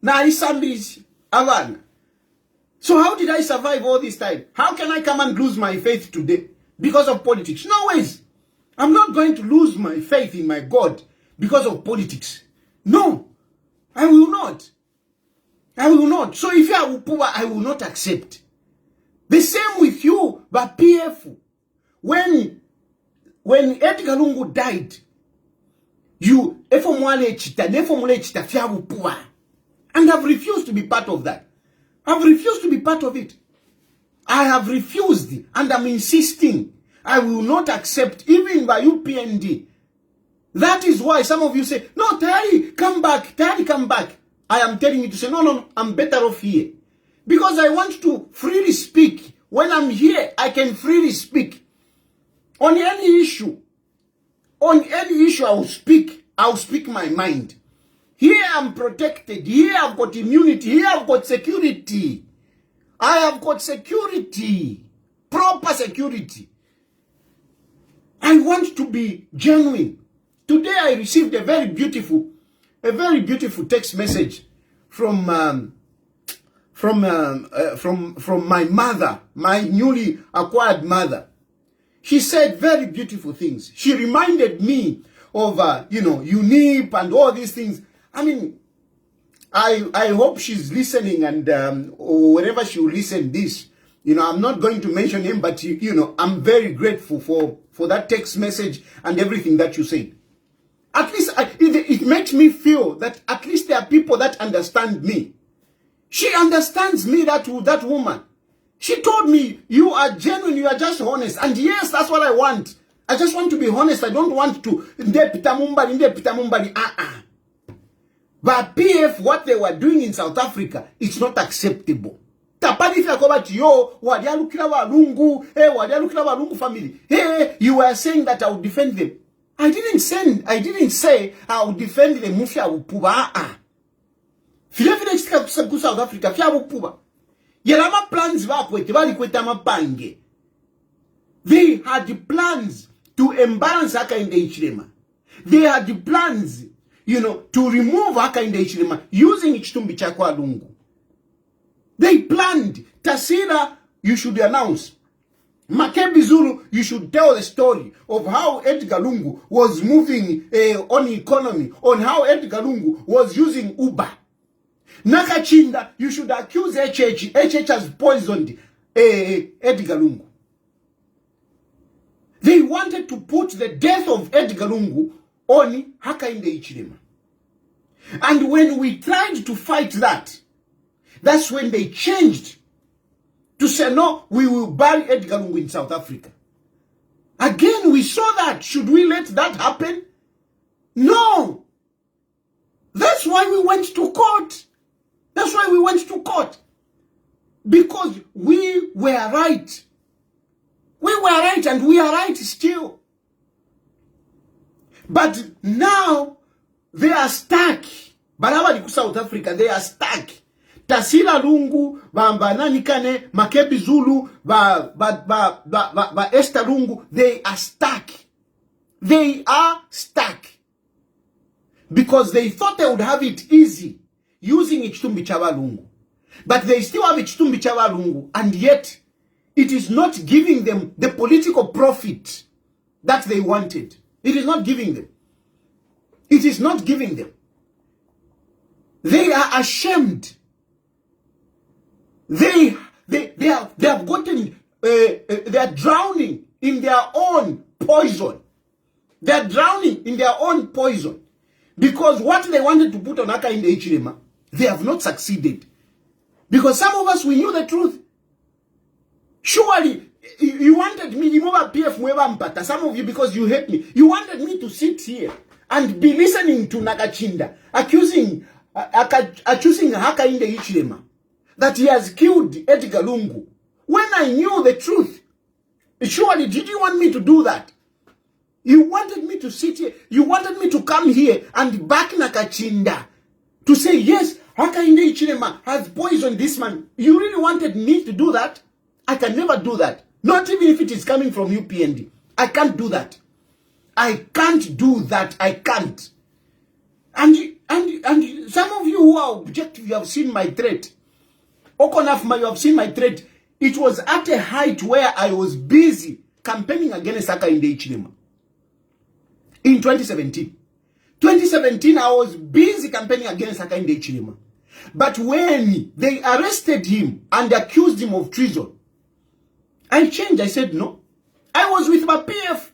Na alisambilisha. Avana. So how did I survive all this time? How can I come and lose my faith today? Because of politics? No ways. I'm not going to lose my faith in my God because of politics. No. I will not. I will not. So if you are Upuwa, I will not accept. The same with you, but PF. When Edgar Lungu died, you and I've refused to be part of that. I've refused to be part of it. I have refused and I'm insisting. I will not accept, even by UPND, That is why some of you say, no, Tayali, come back. Tayali, come back. I am telling you to say, no, I'm better off here. Because I want to freely speak. When I'm here, I can freely speak. On any issue, I will speak. I'll speak my mind. Here I'm protected. Here I've got immunity. Here I've got security. I have got security. Proper security. I want to be genuine. Today I received a very beautiful text message from my mother, my newly acquired mother. She said very beautiful things. She reminded me of UNIP and all these things. I mean, I hope she's listening, and or wherever she will listen this. I'm not going to mention him, but I'm very grateful for that text message and everything that you said. At least it makes me feel that at least there are people that understand me. She understands me, that woman. She told me, you are genuine, you are just honest. And yes, that's what I want. I just want to be honest. I don't want to But PF, what they were doing in South Africa, it's not acceptable. Tapani yo wadialukila walungu family. Hey, you were saying that I would defend them. I didn't say I would defend the mufia wupuba. File South Africa fia wupuba. Yelama plans kweta mapange. They had plans to embalance Hakainde Hichilema. They had plans, to remove Hakainde Hichilema using Chitumbi Chakwa Lungu. They planned. Tasira, you should announce. Makebi Zulu, you should tell the story of how Edgar Lungu was moving on economy, on how Edgar Lungu was using Uber. Nakachinda, you should accuse HH. HH has poisoned Edgar Lungu. They wanted to put the death of Edgar Lungu on Hakainde Hichilema. And when we tried to fight that, that's when they changed to say, no, we will bury Edgar Lungu in South Africa. Again, we saw that. Should we let that happen? No. That's why we went to court. That's why we went to court. Because we were right. We were right, and we are right still. But now, they are stuck. Barabara South Africa, they are stuck. Tasila Lungu, Nanikane, Makebi Zulu, Esther Lungu, they are stuck. They are stuck. Because they thought they would have it easy using Ichitumbi Chaba Lungu. But they still have Ichitumbi Chaba Lungu, and yet it is not giving them the political profit that they wanted. It is not giving them. It is not giving them. They are ashamed. They have gotten, they are drowning in their own poison. They are drowning in their own poison. Because what they wanted to put on Hakainde Hichilema, they have not succeeded. Because some of us, we knew the truth. Surely, you wanted me, some of you, because you hate me, you wanted me to sit here and be listening to Nakachinda, accusing Hakainde Hichilema that he has killed Edgar Lungu. When I knew the truth, surely did you want me to do that? You wanted me to sit here, you wanted me to come here and back Nakachinda to say, yes, Hakainde Hichilema has poisoned this man. You really wanted me to do that? I can never do that. Not even if it is coming from UPND. I can't do that. I can't do that. I can't. And some of you who are objective, you have seen my threat. Okonafma, you have seen my threat. It was at a height where I was busy campaigning against Hakainde Hichilema. In 2017. 2017, I was busy campaigning against Hakainde Hichilema. But when they arrested him and accused him of treason, I changed. I said no. I was with my PF.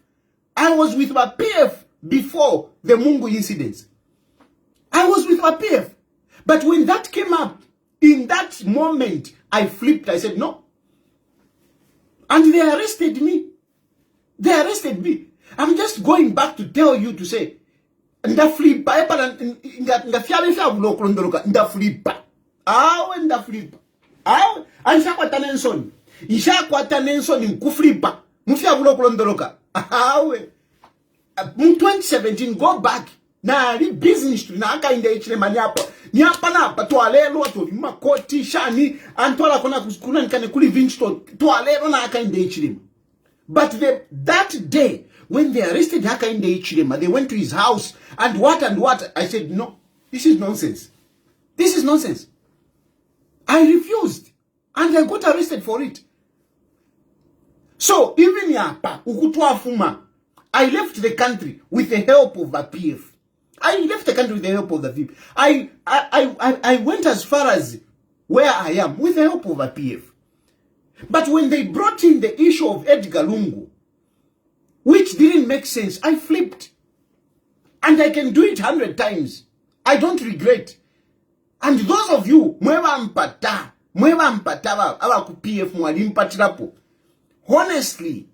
I was with my PF before the Mungu incidents. I was with my PF. But when that came up, in that moment, I flipped. I said no. And they arrested me. They arrested me. I'm just going back to tell you to say, ndaflipa epala ngafyabe fyabulo okulondoloka ndaflipa awe ndaflipa awe anshakwata nensoni ishakwata nensoni nkuflipa mufyabulo okulondoloka awe mu 2017 go back na li business na akainde ichilema nyapa napa twalelo atoli makoti shani antwala kuna nikane kuli vinchto twalelo na akainde ichilema. But that day when they arrested Hakainde Ichilema, they went to his house and what. I said, no, this is nonsense. This is nonsense. I refused and I got arrested for it. So even Yapa, Ukutwafuma, I left the country with the help of the PF. I left the country with the help of the PF. I went as far as where I am with the help of the PF. But when they brought in the issue of Edgar Lungu, which didn't make sense, I flipped. And I can do it 100 times. I don't regret. And those of you, honestly,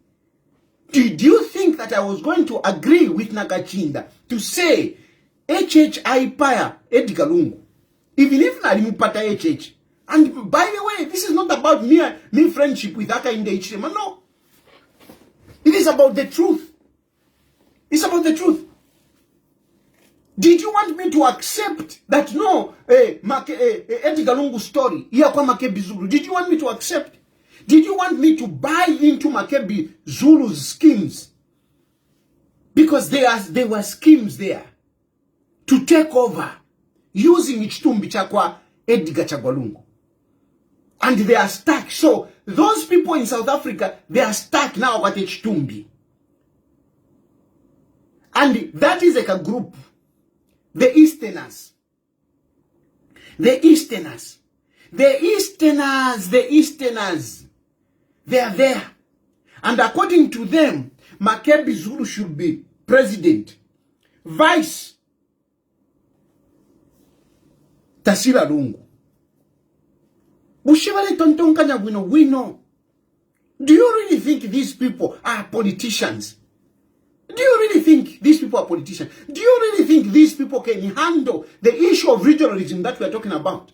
did you think that I was going to agree with Nakachinda to say HHI Paya Edgar Lungu? Even if Nalimpata HH. And by the way, this is not about me friendship with Hakainde Hichilema. No. It is about the truth. It's about the truth. Did you want me to accept that no, Edgar Lungu story, Makebi Zulu? Did you want me to accept? Did you want me to buy into Makebi Zulu's schemes? Because there were schemes there to take over using Ichitumbi Chakwa Edgar Chagwalungu. And they are stuck. So those people in South Africa, they are stuck now at Ichitumbi. And that is like a group. The Easterners. The Easterners. The Easterners. The Easterners. They are there. And according to them, Makebi Zulu should be president. Vice Tasila Lungu. We know. Do you really think these people are politicians? Do you really think these people are politicians? Do you really think these people can handle the issue of regionalism that we are talking about?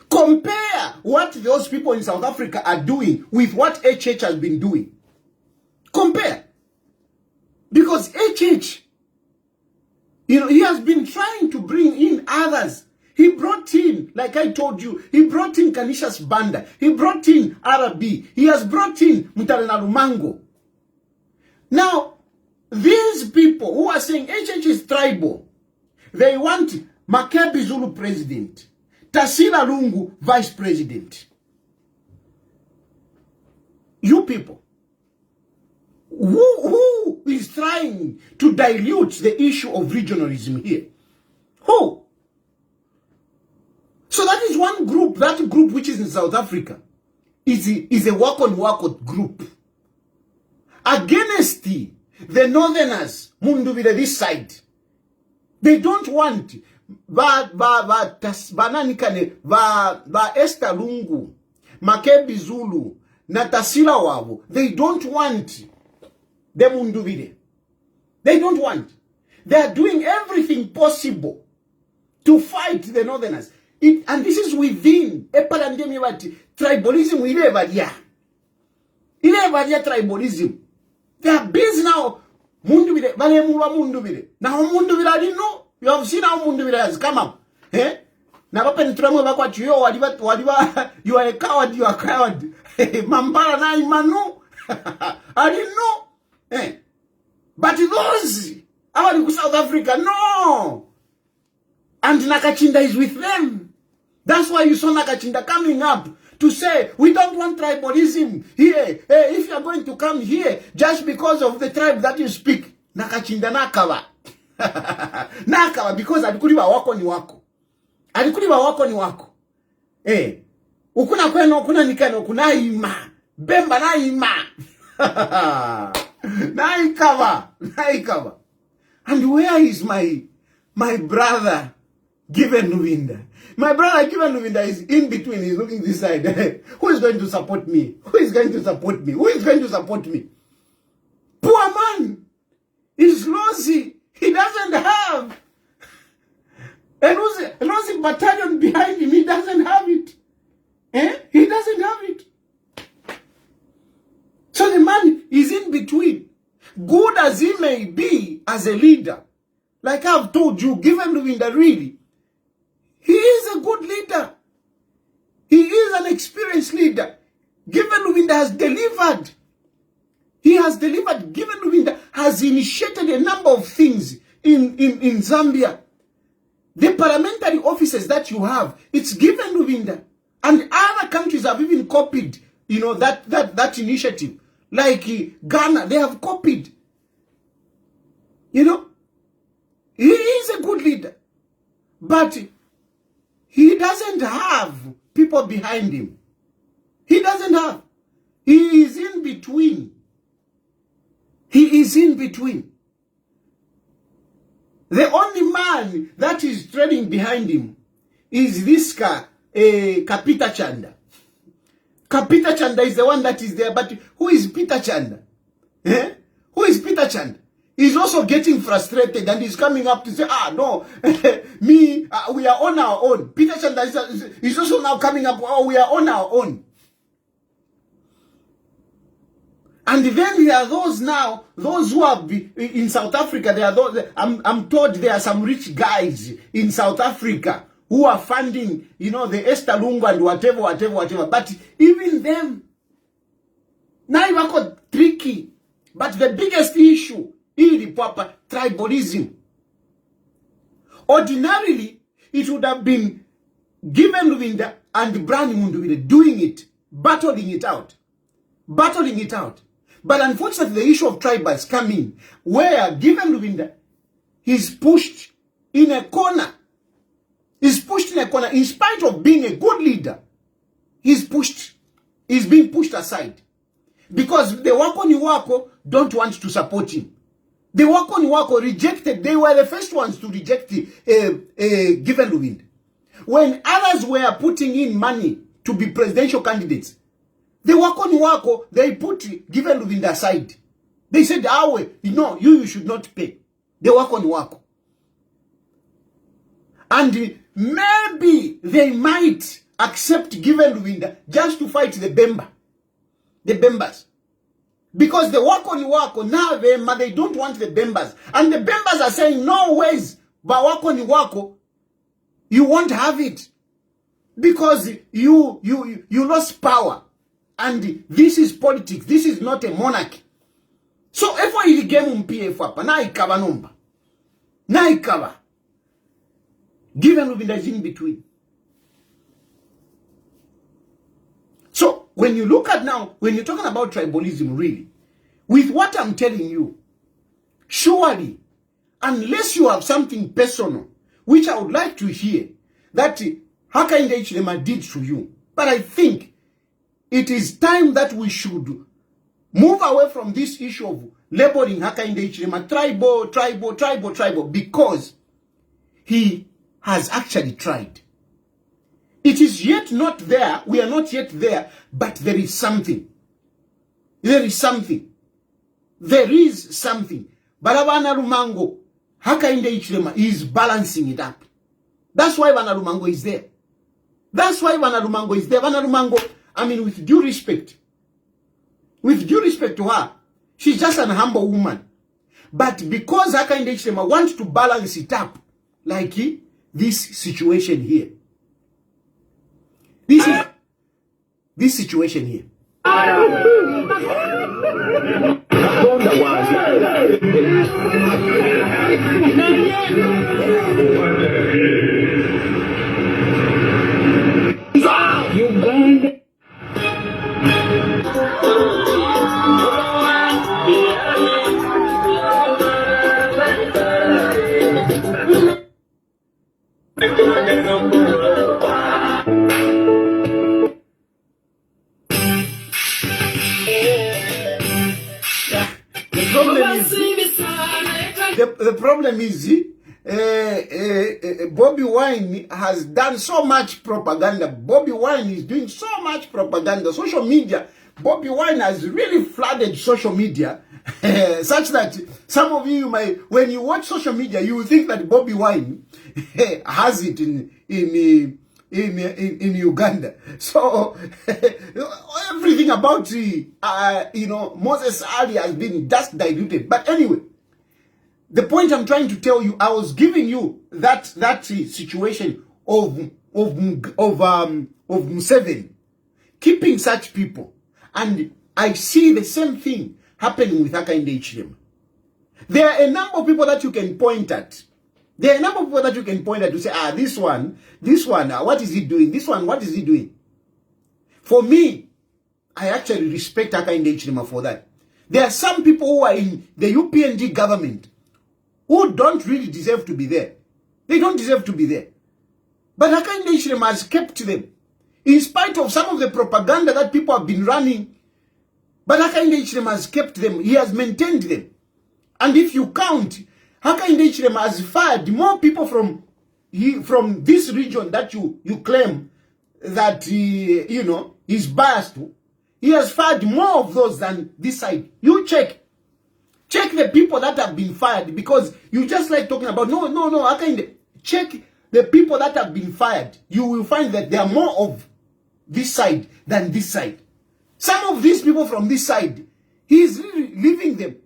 Compare what those people in South Africa are doing with what HH has been doing. Compare. Because HH, he has been trying to bring in others. He brought in, like I told you, he brought in Kanishas Banda. He brought in Arabi. He has brought in Mutarena Lumango. Now, these people who are saying HH is tribal, they want Makebi Zulu president, Tasila Lungu vice president. You people, who is trying to dilute the issue of regionalism here? Who? So that is one group. That group which is in South Africa is a work-on-work group. Against the Northerners, Munduvile this side. They don't want ba Esther Lungu, Makebi Zulu, Natasila Wabo. They don't want the Munduvile. They don't want. They are doing everything possible to fight the Northerners. And this is within tribalism. Tribalism. They are busy now. Munduvile, Munduvile. Now Munduvile, I didn't know. You have seen how Munduvile has come up. Eh? Now you are a coward, you are a coward. Mambara na imanu. I didn't know. Eh? But those are South Africa, no. And Nakachinda is with them. That's why you saw Nakachinda coming up to say, we don't want tribalism here. If you are going to come here just because of the tribe that you speak, Nakachinda nakawa. Nakawa, because alikuliwa wako ni wako. Alikuliwa wako ni wako. Ukuna kweno, ukuna nikano, kuna ima. Bemba na ima. Naikawa. And where is my brother, Given Nuvinda? My brother Given Nuvinda is in between. He's looking this side. Who is going to support me? Who is going to support me? Who is going to support me? Poor man. is Lozi. He doesn't have a Lozi battalion behind him. He doesn't have it. He doesn't have it. So the man is in between. Good as he may be as a leader, like I've told you, given Luvinda really, he is a good leader. He is an experienced leader. Given Luvinda has delivered. He has delivered. Given Luvinda has initiated a number of things in Zambia. The parliamentary offices that you have, it's given Luvinda. And other countries have even copied, you know, that initiative. Like Ghana, they have copied. You know, he is a good leader. But he doesn't have people behind him. He doesn't have. He is in between. He is in between. The only man that is trailing behind him is this guy, Kapita Chanda. Kapita Chanda is the one that is there, but who is Peter Chanda? Who is Peter Chanda? He's also getting frustrated and he's coming up to say, no, we are on our own. Peter Chanda is also now coming up, we are on our own. And then there are those now, those who are in South Africa, there are those, I'm told there are some rich guys in South Africa who are funding, you know, the Esther Lungu and whatever. But even them, now you are called tricky. But the biggest issue is the proper tribalism. Ordinarily, it would have been given Luvinda and Brani Munduwile doing it, battling it out. But unfortunately, the issue of tribals come in, where given Luvinda, he's pushed in a corner. He's pushed in a corner. In spite of being a good leader, he's being pushed aside. Because the Wakoniwako don't want to support him. The Wakoniwako rejected, they were the first ones to reject given Luvinda. When others were putting in money to be presidential candidates, the Wakoniwako, they put given Luvinda aside. They said, no, you should not pay. The Wakoniwako. And maybe they might accept given Luvinda just to fight the Bembas. Because the Wakoniwako, now they don't want the Bembas. And the Bembas are saying, no ways, but Wakoniwako, you won't have it. Because you lost power. And this is politics. This is not a monarchy. So if I game PF na ikaba number. Na ikaba. Given Luvinda is in between. So when you look at now, when you're talking about tribalism really, with what I'm telling you, surely, unless you have something personal, which I would like to hear, that Hakainde Hichilema did to you, but I think it is time that we should move away from this issue of labeling Hakainde Hichilema tribal, because he has actually tried. It is yet not there. We are not yet there, but there is something. There is something. There is something. Barabana Rumango, Hakainde Hichilema is balancing it up. That's why Bana Rumango is there. That's why Bana Rumango is there. Bana Rumango, I mean, with due respect to her, she's just an humble woman. But because Hakainde Hichilema wants to balance it up, like this situation here. This situation here. The problem is Bobby Wine has done so much propaganda. Bobby Wine is doing so much propaganda. Social media. Bobby Wine has really flooded social media Such that some of you might, when you watch social media, you will think that Bobby Wine has it in Uganda. So everything about Moses Ali has been just diluted. But anyway, the point I'm trying to tell you, I was giving you that situation of Museveni keeping such people, and I see the same thing happening with Hakainde Hichilema. There are a number of people that you can point at. There are a number of people that you can point at to say, this one, what is he doing? This one, what is he doing? For me, I actually respect Hakainde Hichilema for that. There are some people who are in the UPND government who don't really deserve to be there. They don't deserve to be there. But Hakainde Hichilema has kept them. In spite of some of the propaganda that people have been running, but Hakainde Hichilema has kept them. He has maintained them. And if you count, Hakainde Hichilema has fired more people from this region that you claim that he's biased to. He has fired more of those than this side. You check the people that have been fired, because you just like talking about no, Hakainde. Check the people that have been fired. You will find that there are more of this side than this side. Some of these people from this side, he is really leaving them.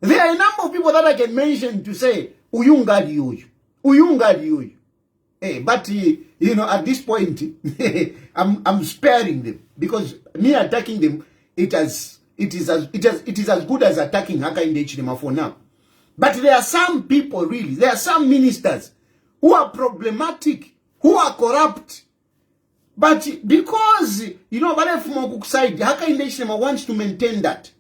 There are a number of people that I can mention to say, Uyungadi yuyu. Hey, but at this point, I'm sparing them, because me attacking them, it is as good as attacking Hakainde Hichilema for now. But there are some people, really, there are some ministers who are problematic, who are corrupt. But because, Balefumokuk side, Hakainde Hichilema wants to maintain that.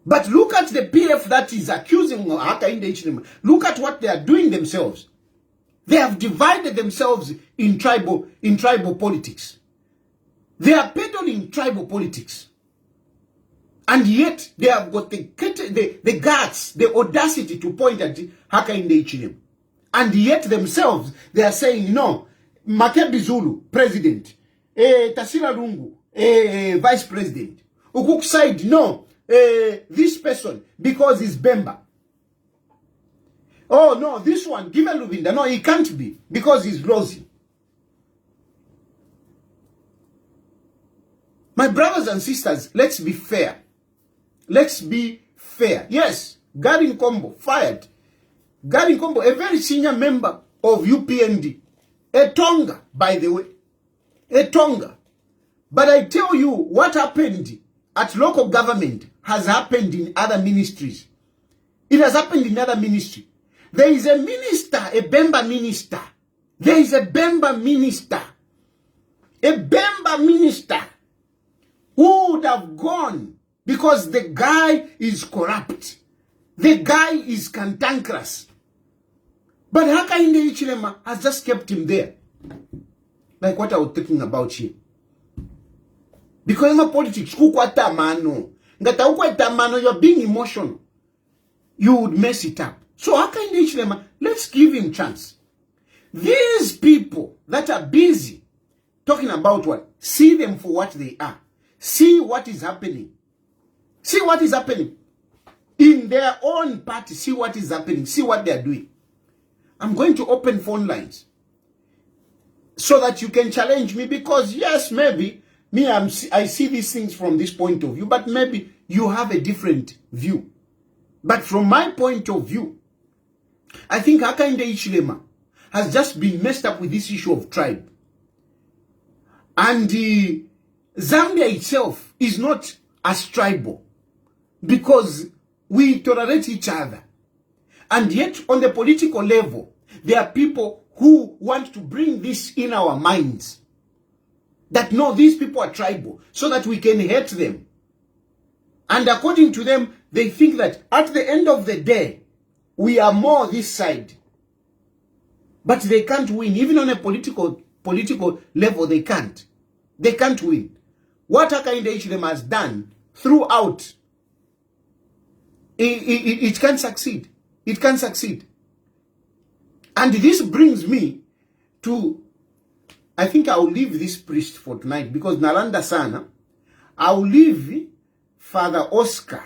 But look at the PF that is accusing Hakainde Hichilema. Look at what they are doing themselves. They have divided themselves in tribal politics. They are peddling tribal politics. And yet they have got the guts, the audacity to point at Hakainde Hichilema. And yet themselves, they are saying, no, Makebi Zulu, president. Tasila Lungu, vice president. Ukuk side, no, this person, because he's Bemba. Oh, no, this one, Given Lubinda, no, he can't be, because he's Rosie. My brothers and sisters, let's be fair. Let's be fair. Yes, Garin Kombo, fired. Garin Kombo, a very senior member of UPND. A Tonga, by the way. A Tonga. But I tell you, what happened at local government has happened in other ministries. It has happened in other ministry. There is a minister, a Bemba minister. There is a Bemba minister. A Bemba minister who would have gone because the guy is corrupt. The guy is cantankerous. But Hakainde Hichilema has just kept him there. Like what I was talking about here. Because in politics, you're being emotional. You would mess it up. So Hakainde Hichilema, let's give him chance. These people that are busy talking about what? See them for what they are. See what is happening. See what is happening. In their own party, see what is happening. See what they are doing. I'm going to open phone lines so that you can challenge me, because yes, maybe I see these things from this point of view, but maybe you have a different view. But from my point of view, I think Hakainde Hichilema has just been messed up with this issue of tribe. And Zambia itself is not as tribal, because we tolerate each other. And yet, on the political level, there are people who want to bring this in our minds. That no, these people are tribal, so that we can hate them. And according to them, they think that at the end of the day, we are more this side. But they can't win. Even on a political level, they can't. They can't win. What Hakainde Hichilema has done throughout, it can't succeed. It can't succeed. And this brings me to, I think I'll leave this priest for tonight, because Nalanda Sana, I'll leave Father Oscar,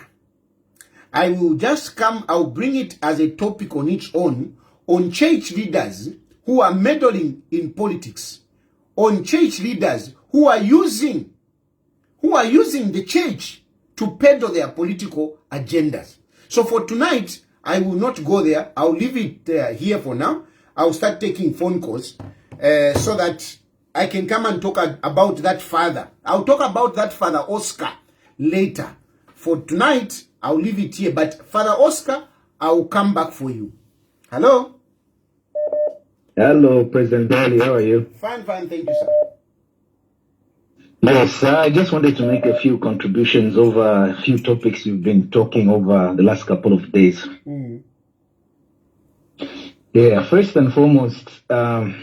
I will just come, I'll bring it as a topic on its own, on church leaders who are meddling in politics, on church leaders who are using the church to peddle their political agendas. So for tonight, I will not go there. I'll leave it here for now. I'll start taking phone calls so that I can come and talk about that father. I'll talk about that Father Oscar later. For tonight, I'll leave it here. But Father Oscar, I will come back for you. Hello? Hello, President Tayali. How are you? Fine, thank you, sir. Yes, I just wanted to make a few contributions over a few topics you've been talking over the last couple of days. Yeah, first and foremost, the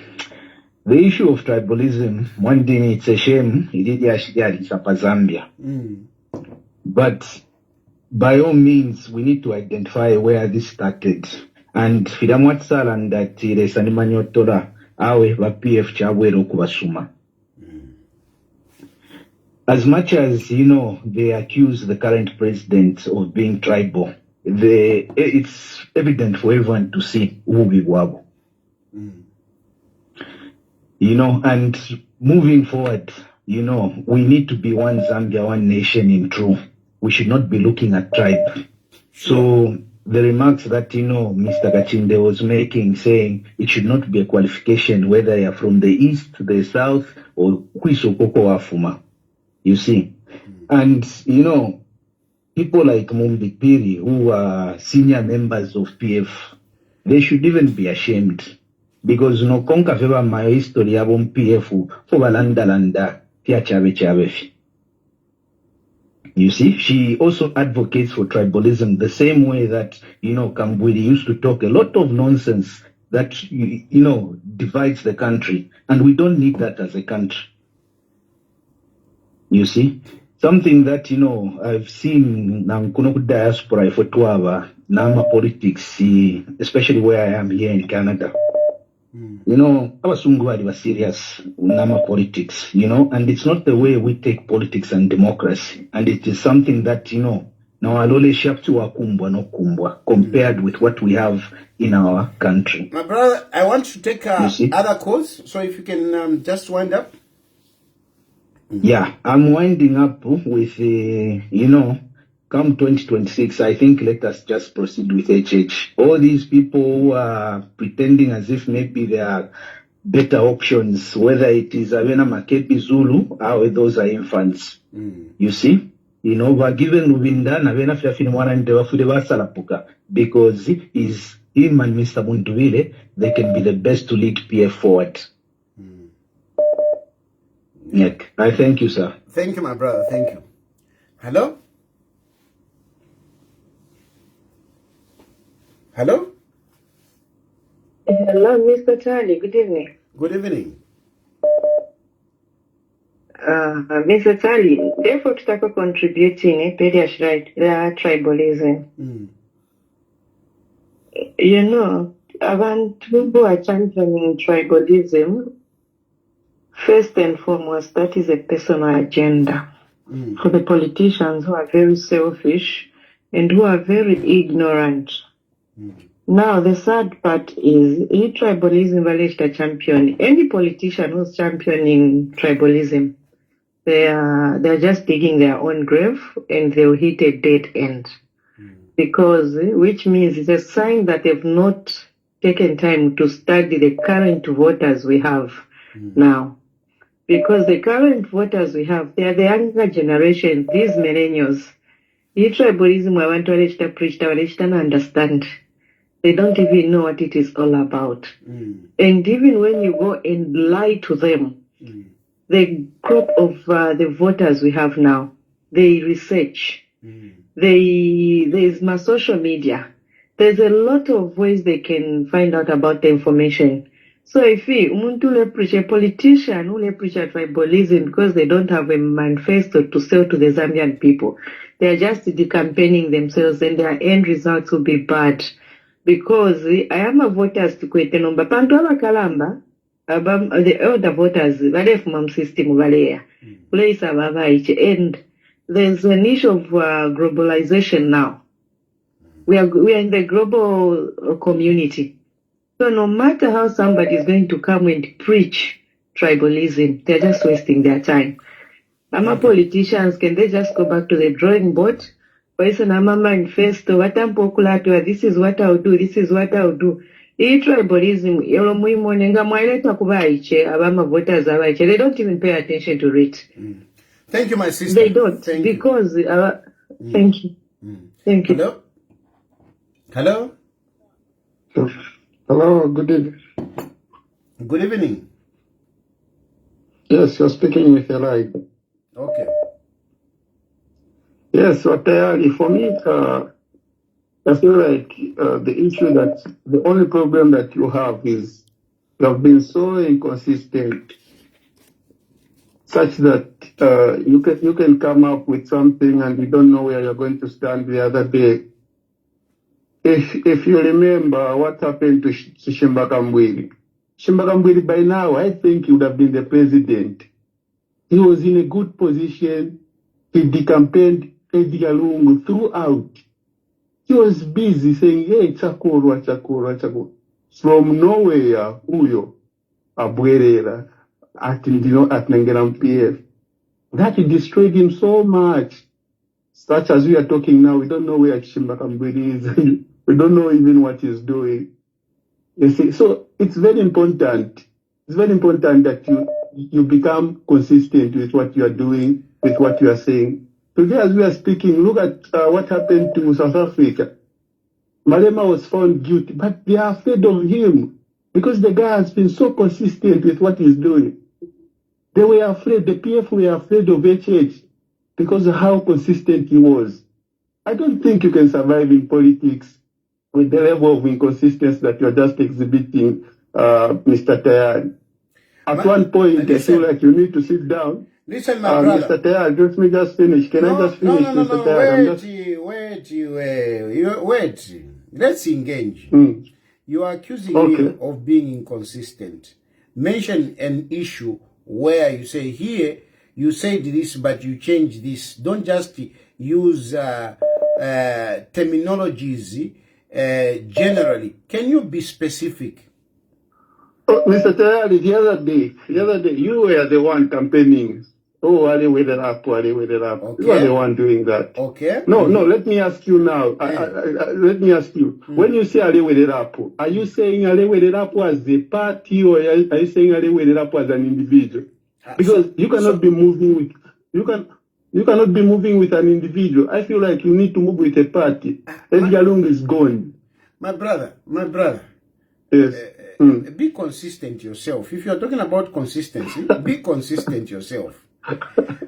issue of tribalism, one thing, it's a shame, it did Zambia. But by all means, we need to identify where this started. And Fidamwatsal and that Resanimanyotora, awe va PF Chawero Kubasuma. As much as, they accuse the current president of being tribal, it's evident for everyone to see who we were. And moving forward, we need to be one Zambia, one nation in truth. We should not be looking at tribe. So the remarks that, Mr. Kachinde was making, saying it should not be a qualification whether you're from the east, the south, or Kwisokoko Wafuma. You see, and people like Mumbi Piri, who are senior members of PF, they should even be ashamed because konka feva my history abon PF for landa tia chave. You see, she also advocates for tribalism the same way that Kambwili used to talk a lot of nonsense that divides the country, and we don't need that as a country. You see, something that, I've seen now diaspora for 2 hours, Nama politics, especially where I am here in Canada. Our Sungwadi was serious, Nama politics, and it's not the way we take politics and democracy. And it is something that, now alole shaptu wa kumbwa no kumbwa compared with what we have in our country. My brother, I want to take other calls, so if you can just wind up. Yeah, I'm winding up with, come 2026, I think let us just proceed with HH. All these people who are pretending as if maybe there are better options, whether it is Avena Makepi Zulu, or those are infants. You see? We're given Rubinda, Avena Fiafinwana and Devafudeva Salapuka, because him and Mr. Munduvile, they can be the best to lead PF forward. Nick, I thank you, sir. Thank you, my brother. Thank you. Hello? Hello? Hello, Mr. Tayali. Good evening. Good evening. Mr. Tayali, therefore, tutaka contributing, Pediash right, the tribalism. Abantu who are championing tribalism, first and foremost, that is a personal agenda for the politicians who are very selfish and who are very ignorant. Now, the sad part is, tribalism values the champion. Any politician who's championing tribalism, they're just digging their own grave and they'll hit a dead end. Because, which means it's a sign that they've not taken time to study the current voters we have now. Because the current voters we have, they are the younger generation, these millennials. Tribalism, I want to preach, they don't understand. They don't even know what it is all about. And even when you go and lie to them, the group of the voters we have now, they research. There's my social media. There's a lot of ways they can find out about the information. So if umuntu preach a politician who preach a tribalism because they don't have a manifesto to sell to the Zambian people, they are just campaigning themselves and their end results will be bad. Because I am a voters to kwete nomba pantu abakalamba the elder voters vale from system vale place ababa and there's an issue of globalization now. We are in the global community. So no matter how somebody is going to come and preach tribalism, they're just wasting their time. Politicians, can they just go back to the drawing board? This is what I'll do, this is what I'll do. Tribalism, voters, they don't even pay attention to it. Thank you, my sister. They don't, because thank you. Thank you. Hello? Hello? Hello, good evening. Good evening. Yes, you're speaking with Eli. Okay. Yes, Tayali, for me, I feel like the issue that the only problem that you have is you have been so inconsistent, such that you can come up with something and you don't know where you're going to stand the other day. If you remember what happened to Shimbakambwili, Shimbakambwili by now, I think he would have been the president. He was in a good position. He decampaigned Edgar Lungu throughout. He was busy saying, hey, Chakurwa, Chakurwa, Chakurwa. From nowhere, Uyo, Abwerera, at Nengeram PF. That destroyed him so much. Such as we are talking now, we don't know where Shimbakambwili is. We don't know even what he's doing. You see, so it's very important. It's very important that you become consistent with what you are doing, with what you are saying. Today, as we are speaking, look at what happened to South Africa. Malema was found guilty, but they are afraid of him because the guy has been so consistent with what he's doing. They were afraid, the PF were afraid of HH because of how consistent he was. I don't think you can survive in politics with the level of inconsistency that you're just exhibiting, Mr. Tayali. At one point, I feel like you need to sit down. Listen, my brother. Mr. Tayali, let me just finish. Can I just finish, Mr. Tayali? Wait. Let's engage. You are accusing me of being inconsistent. Mention an issue where you say, here, you said this, but you changed this. Don't just use terminologies generally. Can you be specific? Oh, Mr. Tayali, the other day, you were the one campaigning. Oh, are they with it up? Are they with it up? Okay. You are the one doing that. Okay. No, let me ask you now. Let me ask you. When you say are they with it up, are you saying are they with it up as a party, or are you saying are they with it up as an individual? Because you cannot be moving with you cannot be moving with an individual. I feel like you need to move with a party. Edgar Lungu is gone. My brother. Yes. Be consistent yourself. If you're talking about consistency, be consistent yourself.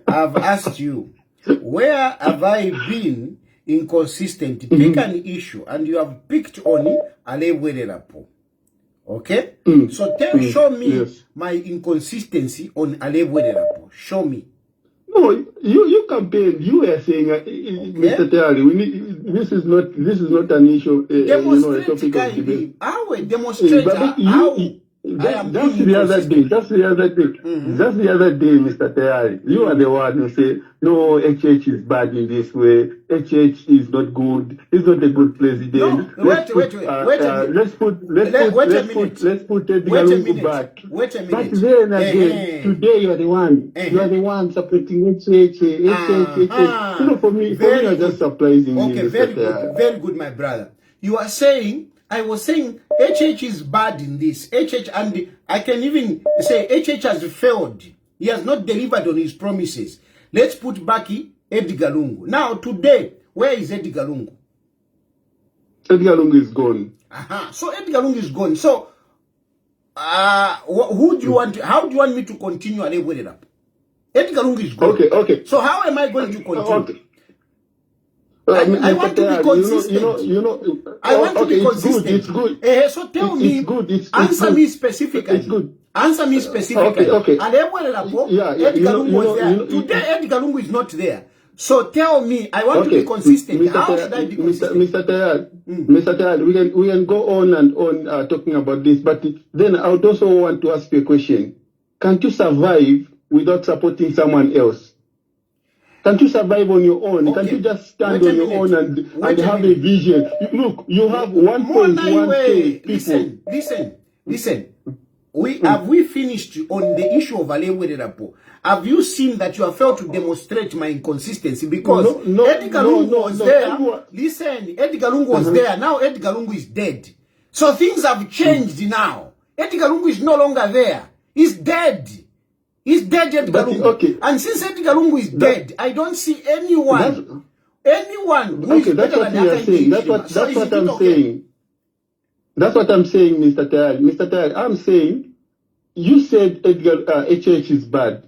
I've asked you, where have I been inconsistent? Pick an issue, and you have picked on Alewelelapo. Okay? So show me my inconsistency on Alewelelapo. Show me. No, you campaigned. You were saying, Mr. Tayali, this is not an issue. A topic of debate. How a demonstrator? Just the other day, Mr. Tayali, you are the one who say, no, HH is bad in this way. HH is not good. He's not a good president. No, wait a minute. Let's put Edgar Lungu back. Wait a minute. But then again, today you are the one. You are the one supporting HH. For me, you're just surprising me. Okay, very good, my brother. You are saying, I was saying HH is bad in this. HH, and I can even say HH has failed. He has not delivered on his promises. Let's put back Edgar Lungu. Now, today, where is Edgar Lungu? Edgar Lungu is gone. So Edgar Lungu is gone. So, who do you want? How do you want me to continue? Edgar Lungu is gone. Okay. So how am I going to continue? Okay. I want to be consistent. I want to be consistent. It's good. So tell me, answer me specifically. It's good. Answer me specifically. Okay. Edgar Lungu was there. Today, Edgar Lungu is not there. So tell me, I want to be consistent. How should I be consistent? Mr. Tayali, we can go on and on talking about this, but then I would also want to ask you a question. Can't you survive without supporting someone else? Can't you survive on your own? Okay. Can't you just stand Wait a on your minute. own and Wait a have a minute. vision? Look, you have More than 1.1k people. Listen. Have we finished on the issue of Alewelelapo? Have you seen that you have failed to demonstrate my inconsistency? Because Edgar Lungu was there. Listen, Edgar Lungu was there. Now Edgar Lungu is dead. So things have changed now. Edgar Lungu is no longer there. He's dead. He's dead, Edgar Lungu. Okay. And since Edgar Lungu is dead, I don't see anyone who is that's better what than you are saying. That's what I'm saying. That's what I'm saying, Mr. Tayali. Mr. Tayali, I'm saying, you said HH is bad.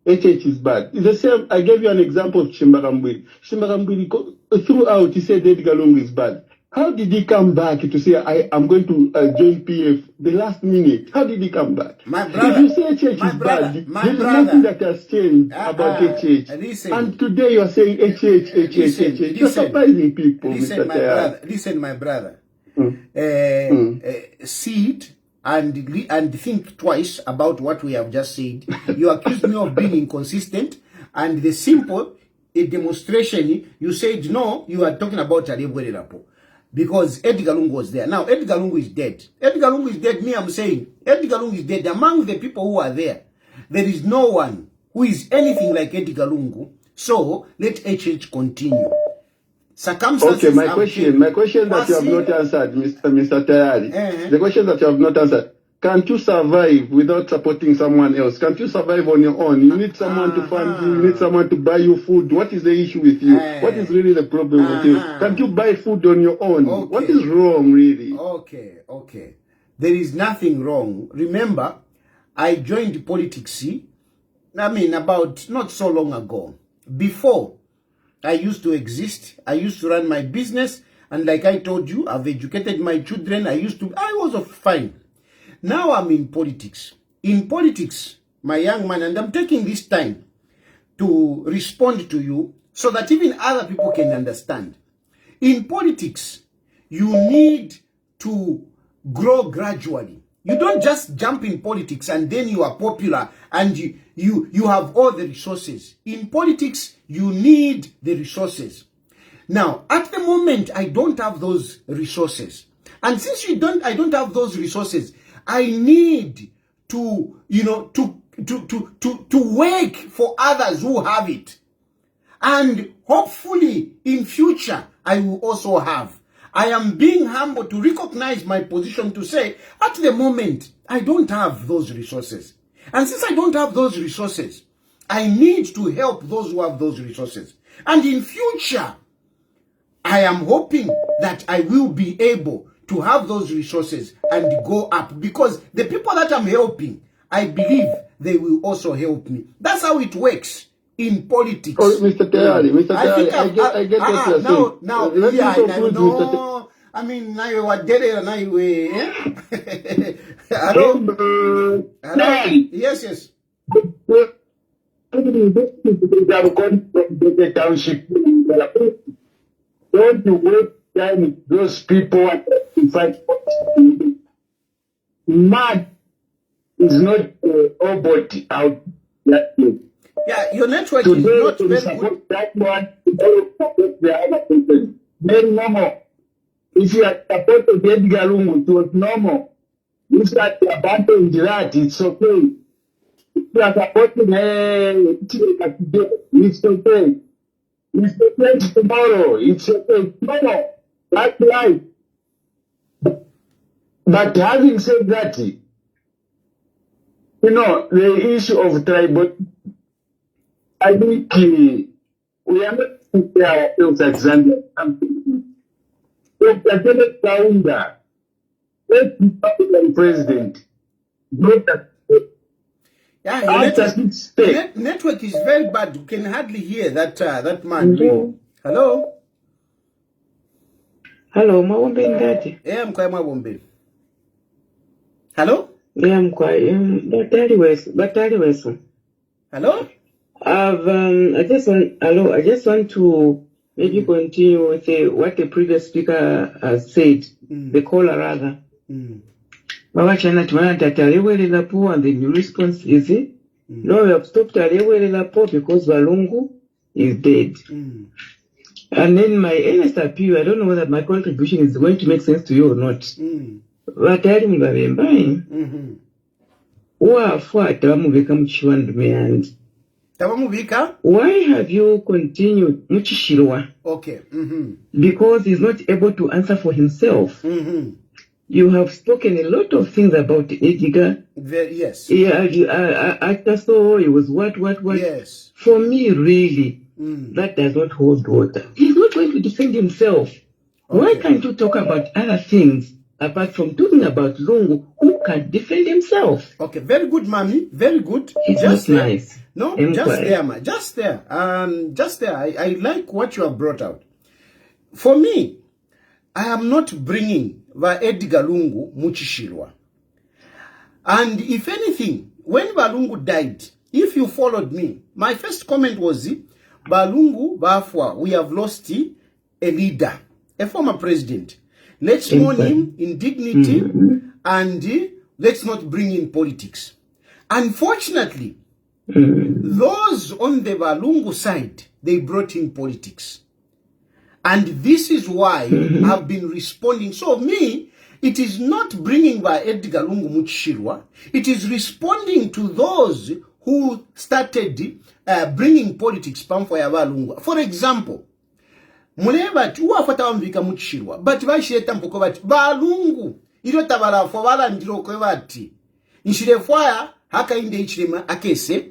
HH is bad. It's the same. I gave you an example of Chimbagambwili. Chimbagambwili, throughout, he said Edgar Lungu is bad. How did he come back to say, I'm going to join PF the last minute? How did he come back? My brother, if you say HH is bad, there is nothing that has changed about HH. Listen, and today you are saying HH. You're surprising people, listen, Mr. Listen, my brother. See it and think twice about what we have just said. You accused me of being inconsistent, and the simple demonstration, you said no, you are talking about Alewelelapo. Because Edgar Lungu was there. Now, Edgar Lungu is dead. Edgar Lungu is dead. Me, I'm saying, Edgar Lungu is dead. Among the people who are there, there is no one who is anything like Edgar Lungu. So, let HH continue. Circumstances. Okay, my question that you have not answered, Mr. Tayali. The question that you have not answered. Can't you survive without supporting someone else? Can't you survive on your own? You need someone to fund you. You need someone to buy you food. What is the issue with you? What is really the problem with you? Can't you buy food on your own? Okay. What is wrong, really? Okay. There is nothing wrong. Remember, I joined politics, about not so long ago. Before I used to exist, I used to run my business, and like I told you, I've educated my children. I was fine. Now I'm in politics. In politics, my young man, and I'm taking this time to respond to you so that even other people can understand. In politics, you need to grow gradually. You don't just jump in politics and then you are popular and you have all the resources. In politics, you need the resources. Now, at the moment, I don't have those resources. And since I don't have those resources, I need to, to work for others who have it. And hopefully in future, I will also have. I am being humble to recognize my position to say, at the moment, I don't have those resources. And since I don't have those resources, I need to help those who have those resources. And in future, I am hoping that I will be able to have those resources and go up, because the people that I'm helping, I believe they will also help me. That's how it works in politics. Oh, Mr. Tayali, I get what you're saying. Now, I mean, now you are dead, now you Hello? Hello? Yes. Don't you waste time with those people and fight. Mad is not nobody out that way. Yeah, your network is not very good. That one, the other person. Very normal. If you are supported Edgar Lungu, it was normal. You start to abandon that, it's okay. If you are supporting it's okay. It's okay tomorrow. It's okay tomorrow. That's life. But having said that, the issue of tribal, I think we are not compare ourselves at Zambia. If the founder, let's be president. Yeah, network is very bad. You can hardly hear that man. Hello? Hello, Mawombe Ndati. Yeah, I'm quite Mawombe. Hello? Yeah, I'm quite Batari West. Hello? I just want to maybe continue with what the previous speaker has said, the caller rather. Mawachana Tumana Alewelelapo, and the new response is no, we have stopped Alewelelapo because Walungu is dead. And then my earnest appeal, I don't know whether my contribution is going to make sense to you or not. But I remember why have you continued Muchishirwa? Okay. Because he's not able to answer for himself. You have spoken a lot of things about Edgar. Yes. Yeah, after so it was what? Yes. For me, really, that does not hold water. He's not going to defend himself. Okay. Why can't you talk about other things apart from talking about Lungu, who can defend himself? Okay, very good, Mommy. Very good. It's just nice. No, just there. I like what you have brought out. For me, I am not bringing Edgar Lungu Muchishirwa. And if anything, when Balungu died, if you followed me, my first comment was, Balungu Bafwa, we have lost a leader, a former president. Let's mourn him in dignity and let's not bring in politics. Unfortunately, those on the Balungu side, they brought in politics. And this is why I've been responding. So me, it is not bringing by Edgar Lungu Muchishirwa. It is responding to those who started bringing politics. For example, muleba uwafata wambika Muchishirwa, but vasheta mpoko bati Balungu ilo tabala fobala ndiro kwe bati nshirefwaya haka inde ichirema akese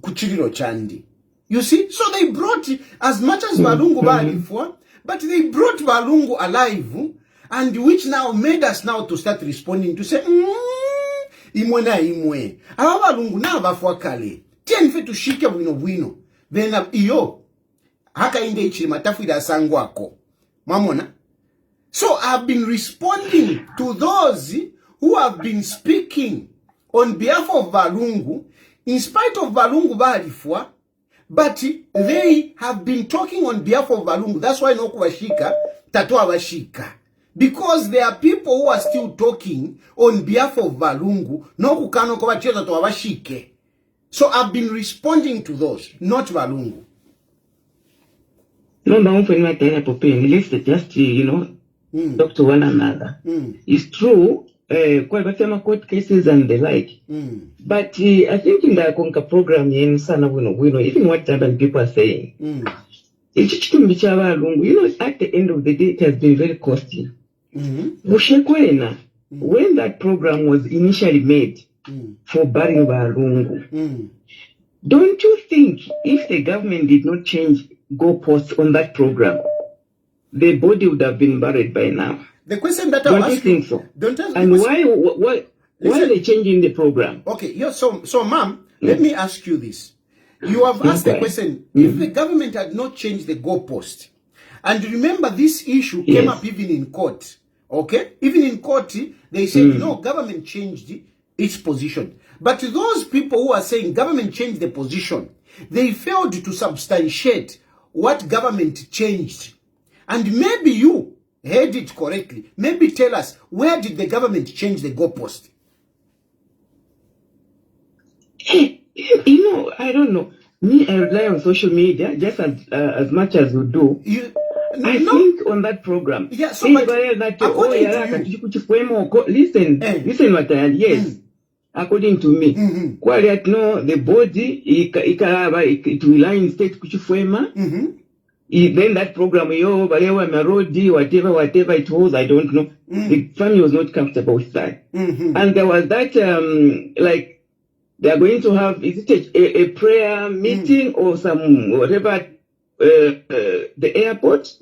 kuchiriro chandi. You see, so they brought, as much as Balungu Balifwa, but they brought Balungu alive, and which now made us now to start responding to say, imwe na imwe. Awa Balungu na bafwa kale. Tienfe tushike wino. Then iyo, haka inde ichiri matafuida sangwako. Mamona? So I've been responding to those who have been speaking on behalf of Balungu, in spite of Balungu Balifwa, but they have been talking on behalf of Balungu. That's why no kuwashika, tatoa washika. Because there are people who are still talking on behalf of Balungu, no kukano kuwachia tatoa washike. So I've been responding to those, not Balungu. No, let's just, talk to one another. It's true, quite court cases and the like. But I think in the Conca program, even what urban people are saying, at the end of the day, it has been very costly. When that program was initially made for burying Balungu, don't you think if the government did not change goalposts on that program, the body would have been buried by now? The question that don't you think so? And why are they changing the program? Okay, so ma'am, let me ask you this. You have asked the question, if the government had not changed the goalpost, and remember this issue came up even in court, okay? Even in court, they said, no, government changed its position. But those people who are saying government changed the position, they failed to substantiate what government changed. And maybe you heard it correctly. Maybe tell us, where did the government change the goalpost? I don't know. Me, I rely on social media just as much as you do. I think on that program. Yeah, so listen, yes. According to me, the body it will lie in state kuchifwema. Then that program, whatever it was, I don't know. The family was not comfortable with that. And there was that, like, they are going to have, is it a prayer meeting or some, whatever, the airport,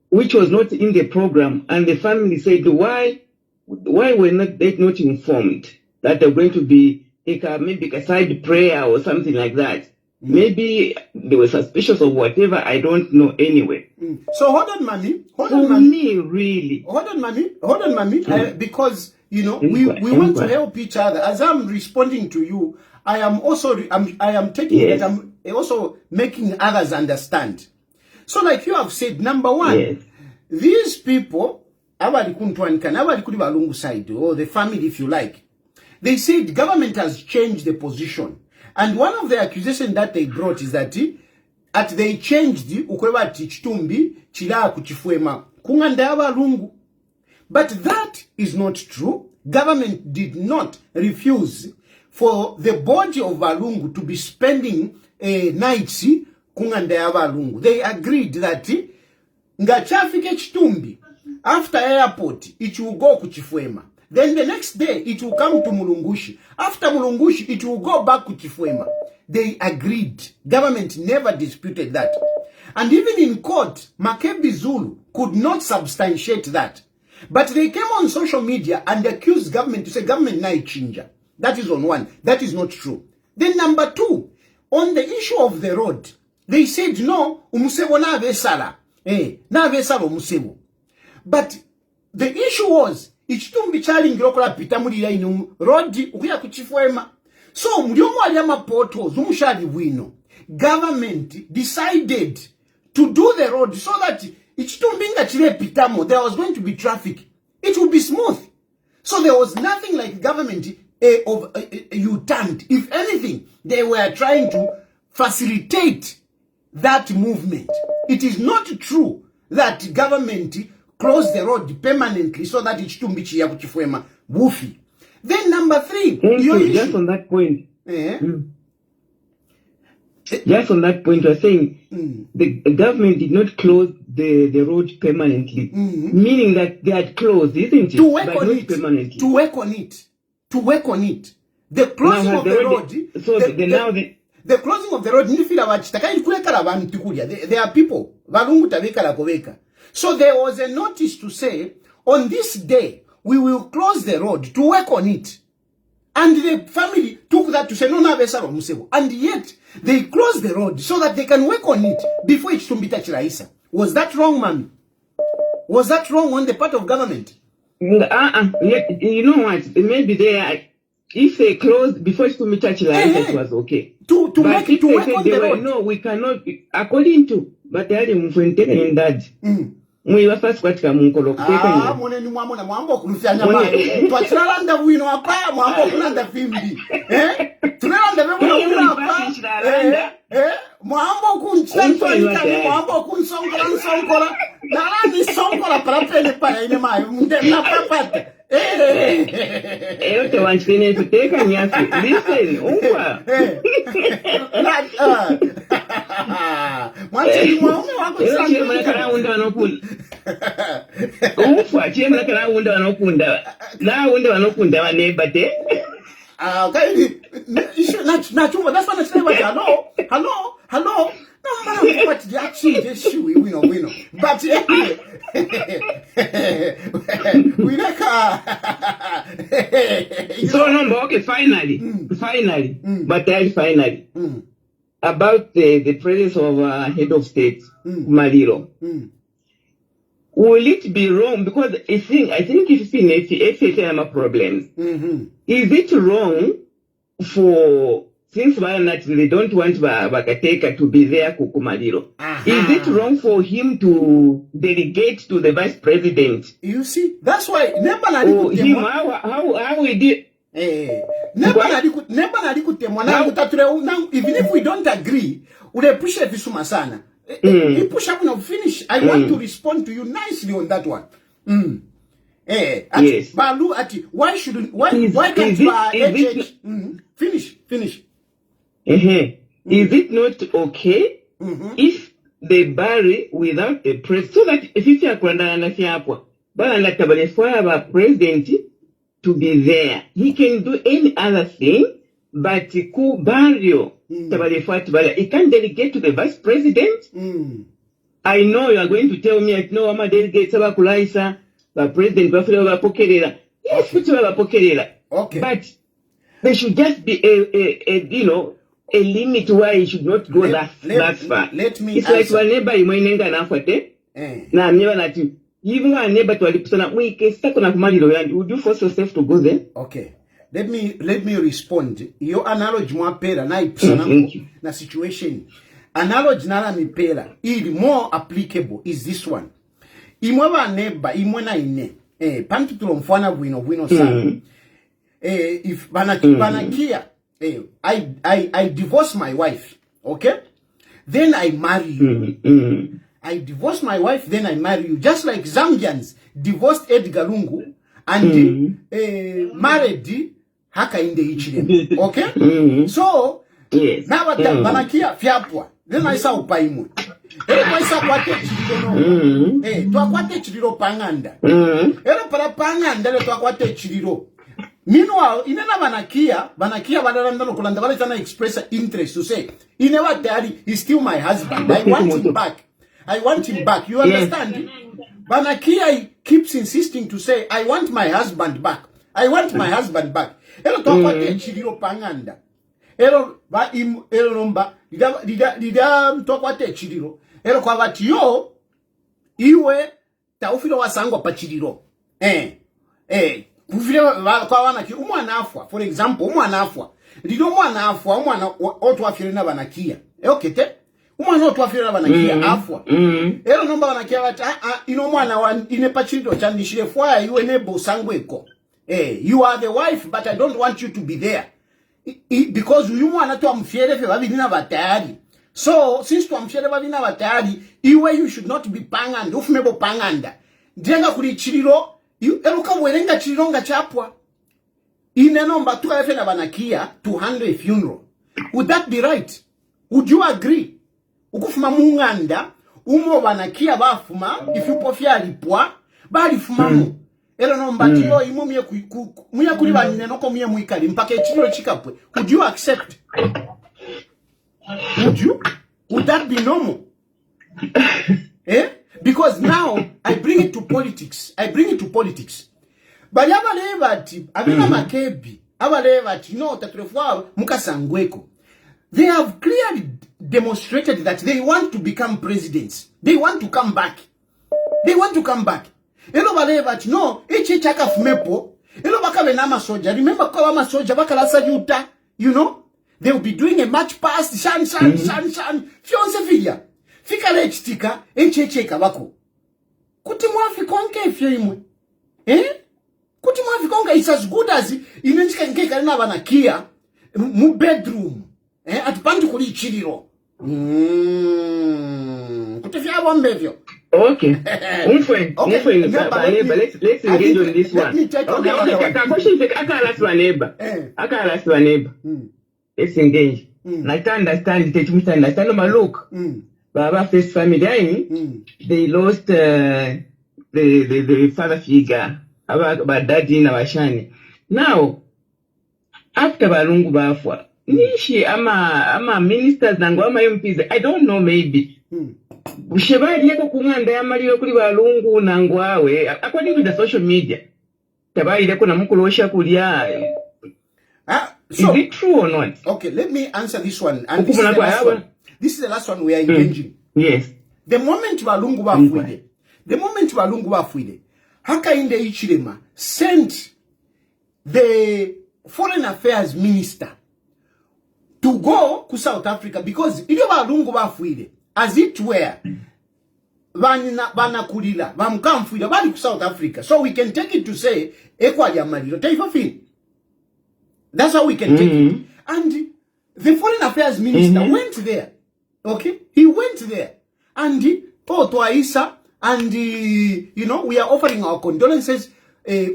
which was not in the program. And the family said, why were they not informed that they're going to be maybe a side prayer or something like that? Maybe they were suspicious of whatever, I don't know anyway. So hold on, mommy. Hold on, mommy. Because, we want to help each other. As I'm responding to you, I am also, I am taking it, I'm also making others understand. So like you have said, number one, these people, Balungu side, or the family if you like, they said government has changed the position. And one of the accusations that they brought is that at they changed ukweba chitumbi chila kuchifwema kunganda abalungu. But that is not true. Government did not refuse for the body of Balungu to be spending nights kunganda abalungu. They agreed that ngachafike chitumbi after airport it will go kuchifwema. Then the next day it will come to Mulungushi. After Mulungushi it will go back to Chifwema. They agreed. Government never disputed that. And even in court, Makebi Zulu could not substantiate that. But they came on social media and accused government to say government na ichinja. That is on one. That is not true. Then number two, on the issue of the road, they said no, umusebo na vesala. Na vesala umusebo. But the issue was ichitumbi chali ngirokola pita mulira ino road ukuya kuchifwema. So mliomu aliyama poto zumushali wino. Government decided to do the road so that ichitumbi nga chile pitamo there was going to be traffic. It would be smooth. So there was nothing like government U-turned. If anything, they were trying to facilitate that movement. It is not true that government close the road permanently so that ichitumbi ya kuchifwema wufi. Then number three, just on that point. Just on that point, you're saying the government did not close the road permanently, meaning that they had closed, isn't it? To work but on not it. Permanently. To work on it. To work on it. The closing of the road. The closing of the road. There are people. So there was a notice to say, on this day, we will close the road to work on it. And the family took that to say, no, no, and yet, they closed the road so that they can work on it before it should be touched. Was that wrong, man? Was that wrong on the part of government? You know what? Maybe if they closed before it should be touched, it was okay. To make it to work on the road. No, we cannot, according to, but they are in that. Mwiwa first kwatika munkolo kuteka mune ni mwambo kulufya nyama twachiralanda wino apaya mwambo kulanda fimbi tunalanda vemo apaya mwambo kunchantwa mwambo kunsonkola nalani sonkola parapele pa ine mai munde na papata te wanchine tuteka nyasi listen ungwa mwanchi mwaume wako sana unda wanokunda ufa chemla kana unda wanokunda na unda wanokunda waneba te kaidi na chuma that's what I say hello no what the action just we know but we like so no okay finally but finally about the presence of head of state Maliro. Will it be wrong? Because I think if it's problems, is it wrong for since they don't want Bakateka to be there Kukumaliro? Is it wrong for him to delegate to the vice president? You see, that's why how we did. Even if we don't agree, we appreciate visuma sana. Push up and finish. I want to respond to you nicely on that one. Yes. Balu why can't finish? Is it not okay if they bury without a president? So that if it's a president to be there, he can do any other thing, but Kubario he can't delegate to the vice president. I know you are going to tell me, no, I'm a delegate, the president, yes, okay. But there should just be a limit where he should not go that far. Let me it's like whenever you na never that you even when neighbor to alipsana would you force yourself to go there? Okay. Let me respond. Your analogy mwapera na ipsana na situation. Analogy nala mipera ili more applicable is this one. Imwewa neighbor imwe na ine. Pantu tulomfwana wino sana. If banakia I divorce my wife, okay? then I marry you. I divorce my wife, then I marry you. Just like Zambians divorced Edgar Lungu and married Hakainde Hichilema. Okay? So, Yes. now what Banakia Fiapwa. Then I saw Paimu. I saw what Chiliro. To what Chiliro Panganda. Para Panganda to what Chiliro. Meanwhile, in another Banakia Banana Kulandavana express interest to say, he never daddy, he's still my husband. I want him back. I want him back. You understand? Yes. Banakia keeps insisting to say, I want my husband back. I want my husband back. Elo to what Chiliro Panganda. Elo ba elo nomba dida mtokwate chiliro elo kwa bati yo iwe taufilo wasango pa chiliro kufile kwa wana ki umwana afwa, for example umwana afwa dido umwana afwa umwana otu afile na banakia okete umwana otu afile na banakia afwa elo nomba banakia bati ino mwana wa ine pa chiliro chandishile fwa iwe nebo sangweko you are the wife but I don't want you to be there. Because you want to amfiere fe babina batari. So since to amfiere babina batari, you should not be panganda, ufumebo panganda. Jenga kuli chiliro, eluka werenga chironga chapwa. Inenomba tuka efe na banakia to handle a funeral. Would that be right? Would you agree? Ukufuma munganda, umo banakia bafuma, ifupofia lipwa, bali fumamu. Elo no mbatio imo muya kuli banine noko muya muikali mpaka chiro chikapwe. Would you accept? Would you? Would that be normal? Because now I bring it to politics. But yabalevati abina makebi abalevati no tatrefwa mukasangweko. They have clearly demonstrated that they want to become presidents. They want to come back. Elo balevati no eche chaka fumepo. Elo bakabe na masoja. Remember kwa masoja bakalasa yuta, you know? They will be doing a march past shan. Fionse villa. Fika le chitika eche kabako. Kuti mwafi konke fio imwe. Kuti mwafi konke is as good as inenchika nkeka na banakia mu bedroom. Atupantu kuli chiliro. Kuti fia bombevyo. Okay. Let's engage on this one. Let's engage. I understand. Look, Baba first family, they lost the father figure about daddy in Awashani. Now, after Balungu Bafwa, Nishi ama ministers nangwama MPs, I don't know, maybe. Ushebali yako kunganda ya malio kuli balungu nangwawe according to the social media tabali yako na mkulosha kulia. So, is it true or not? Okay, let me answer this one. And this is the last one we are engaging. Yes. The moment balungu bafuide Hakainde Hichilema sent the foreign affairs minister to go to South Africa because iyo balungu bafuide as it were, banakulila, bamkamfuida, bali ku South Africa. So we can take it to say, ekwa yamalilo, taifa fin. That's how we can take it. And the foreign affairs minister went there. Okay? He went there. And Twaisa, and you know, we are offering our condolences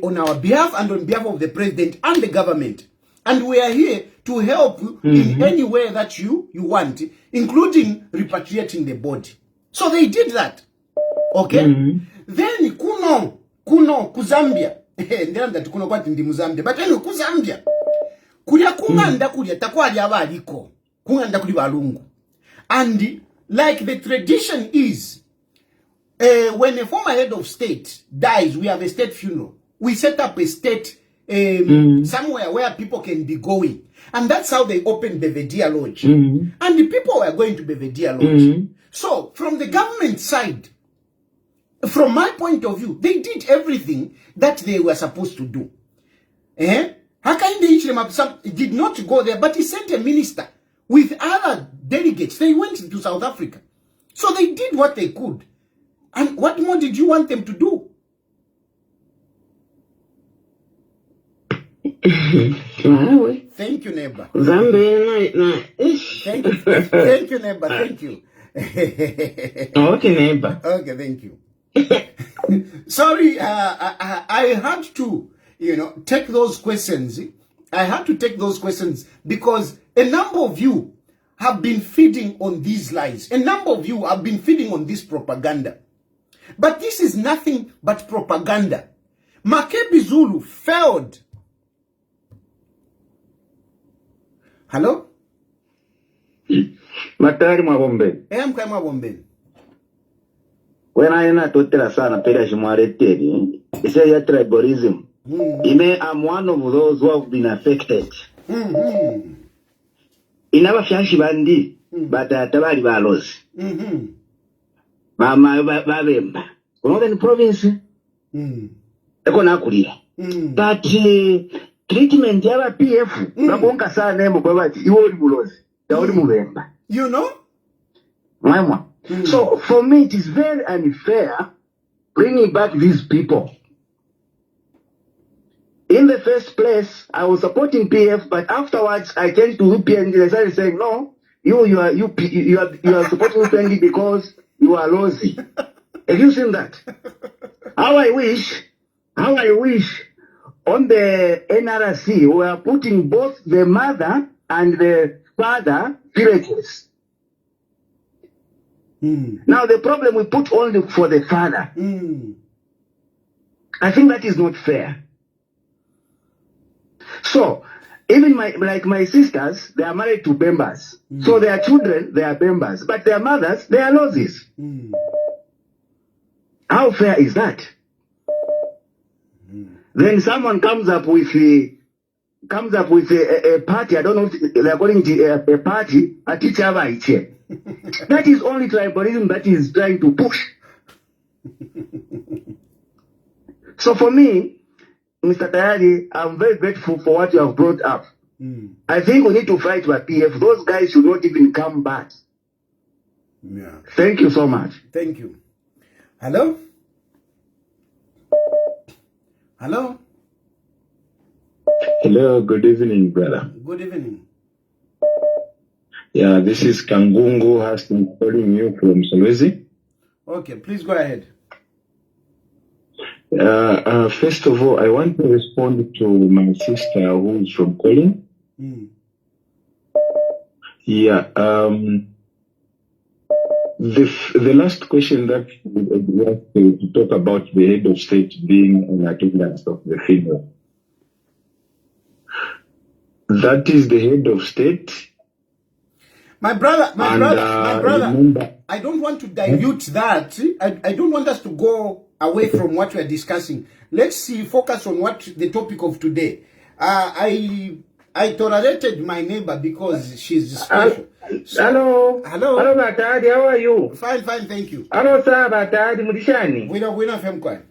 on our behalf and on behalf of the president and the government. And we are here to help in any way that you want, including repatriating the body. So they did that. Okay? Then kuno kuzambia. Ndela that kuno kwati ndi Muzambia. But then kuzambia. Kulia kunganda kulia takwali abaliko. Kunganda kuli balungu. And like the tradition is, when a former head of state dies, we have a state funeral. We set up a state somewhere where people can be going. And that's how they opened Belvedere Lodge. And the people were going to Belvedere Lodge. So, from the government side, from my point of view, they did everything that they were supposed to do. Hakainde Hichilema did not go there, but he sent a minister with other delegates. They went to South Africa. So they did what they could. And what more did you want them to do? Thank you, neighbor. Thank you. Thank you, neighbor. Thank you. Okay, neighbor. Okay, thank you. Sorry, I had to, take those questions. I had to take those questions because a number of you have been feeding on these lies. A number of you have been feeding on this propaganda. But this is nothing but propaganda. Makebi Zulu failed. Hello? Matari Mabombe. Mkwe Mabombe. When I na totela sana pera shimwareteri, it says ya tribalism. I'm one of those who have been affected. Inaba fyashi bandi, but tabali balozi. Mama babemba. Northern province. Eko nakulira. But treatment yaba PF, nakonka sana emo kwa bati, iwo oli bulozi. Yaoli mubemba. You know? Mama. So for me it is very unfair bringing back these people. In the first place, I was supporting PF, but afterwards I came to UPND. They started saying, "No, you are supporting UPND because you are lousy." Have you seen that? How I wish on the NRC we are putting both the mother and the father villages. Now the problem we put only for the father. I think that is not fair. So, even my sisters, they are married to Bembas. So their children, they are Bembas. But their mothers, they are losses. How fair is that? Then someone comes up with a party, I don't know if they're calling it a party, a teacher by chair. That is only tribalism that is trying to push. So for me, Mr. Tayali, I'm very grateful for what you have brought up. I think we need to fight for PF. Those guys should not even come back. Yeah. Thank you so much. Thank you. Hello? Hello? Hello, good evening, brother. Good evening. Yeah, this is Kangungu Hassan calling you from Solwezi. Okay, please go ahead. First of all, I want to respond to my sister who is from calling. Yeah, the last question that we have to talk about the head of state being in attendance of the funeral. That is the head of state. My brother, remember, I don't want to dilute that. I don't want us to go away from what we are discussing. Let's focus on what the topic of today. I tolerated my neighbor because she's special. Hello. Hello, Batadi, how are you? Fine, thank you. Hello, sir, Batadi, Mudishani. Wina femkwa.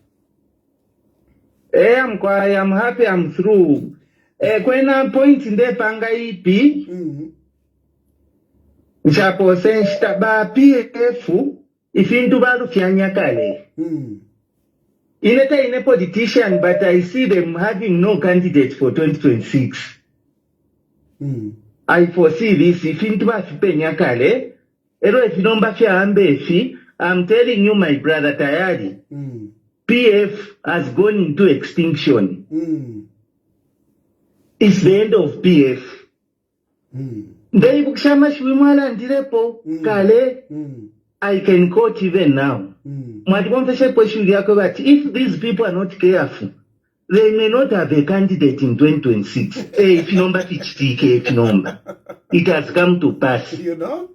I'm quiet, I'm happy, I'm through. Kwena point in the panga ipi. Nchapo senshita ba PF ifintu balu fianya kale. Ineta ine politician, but I see them having no candidate for 2026. I foresee this ifintu ba fipenya kale. Ero ifinomba fia ambefi. I'm telling you, my brother Tayali, PF has gone into extinction. It's the end of PF. Kale, I can quote even now. If these people are not careful, they may not have a candidate in 2026. It has come to pass. You know?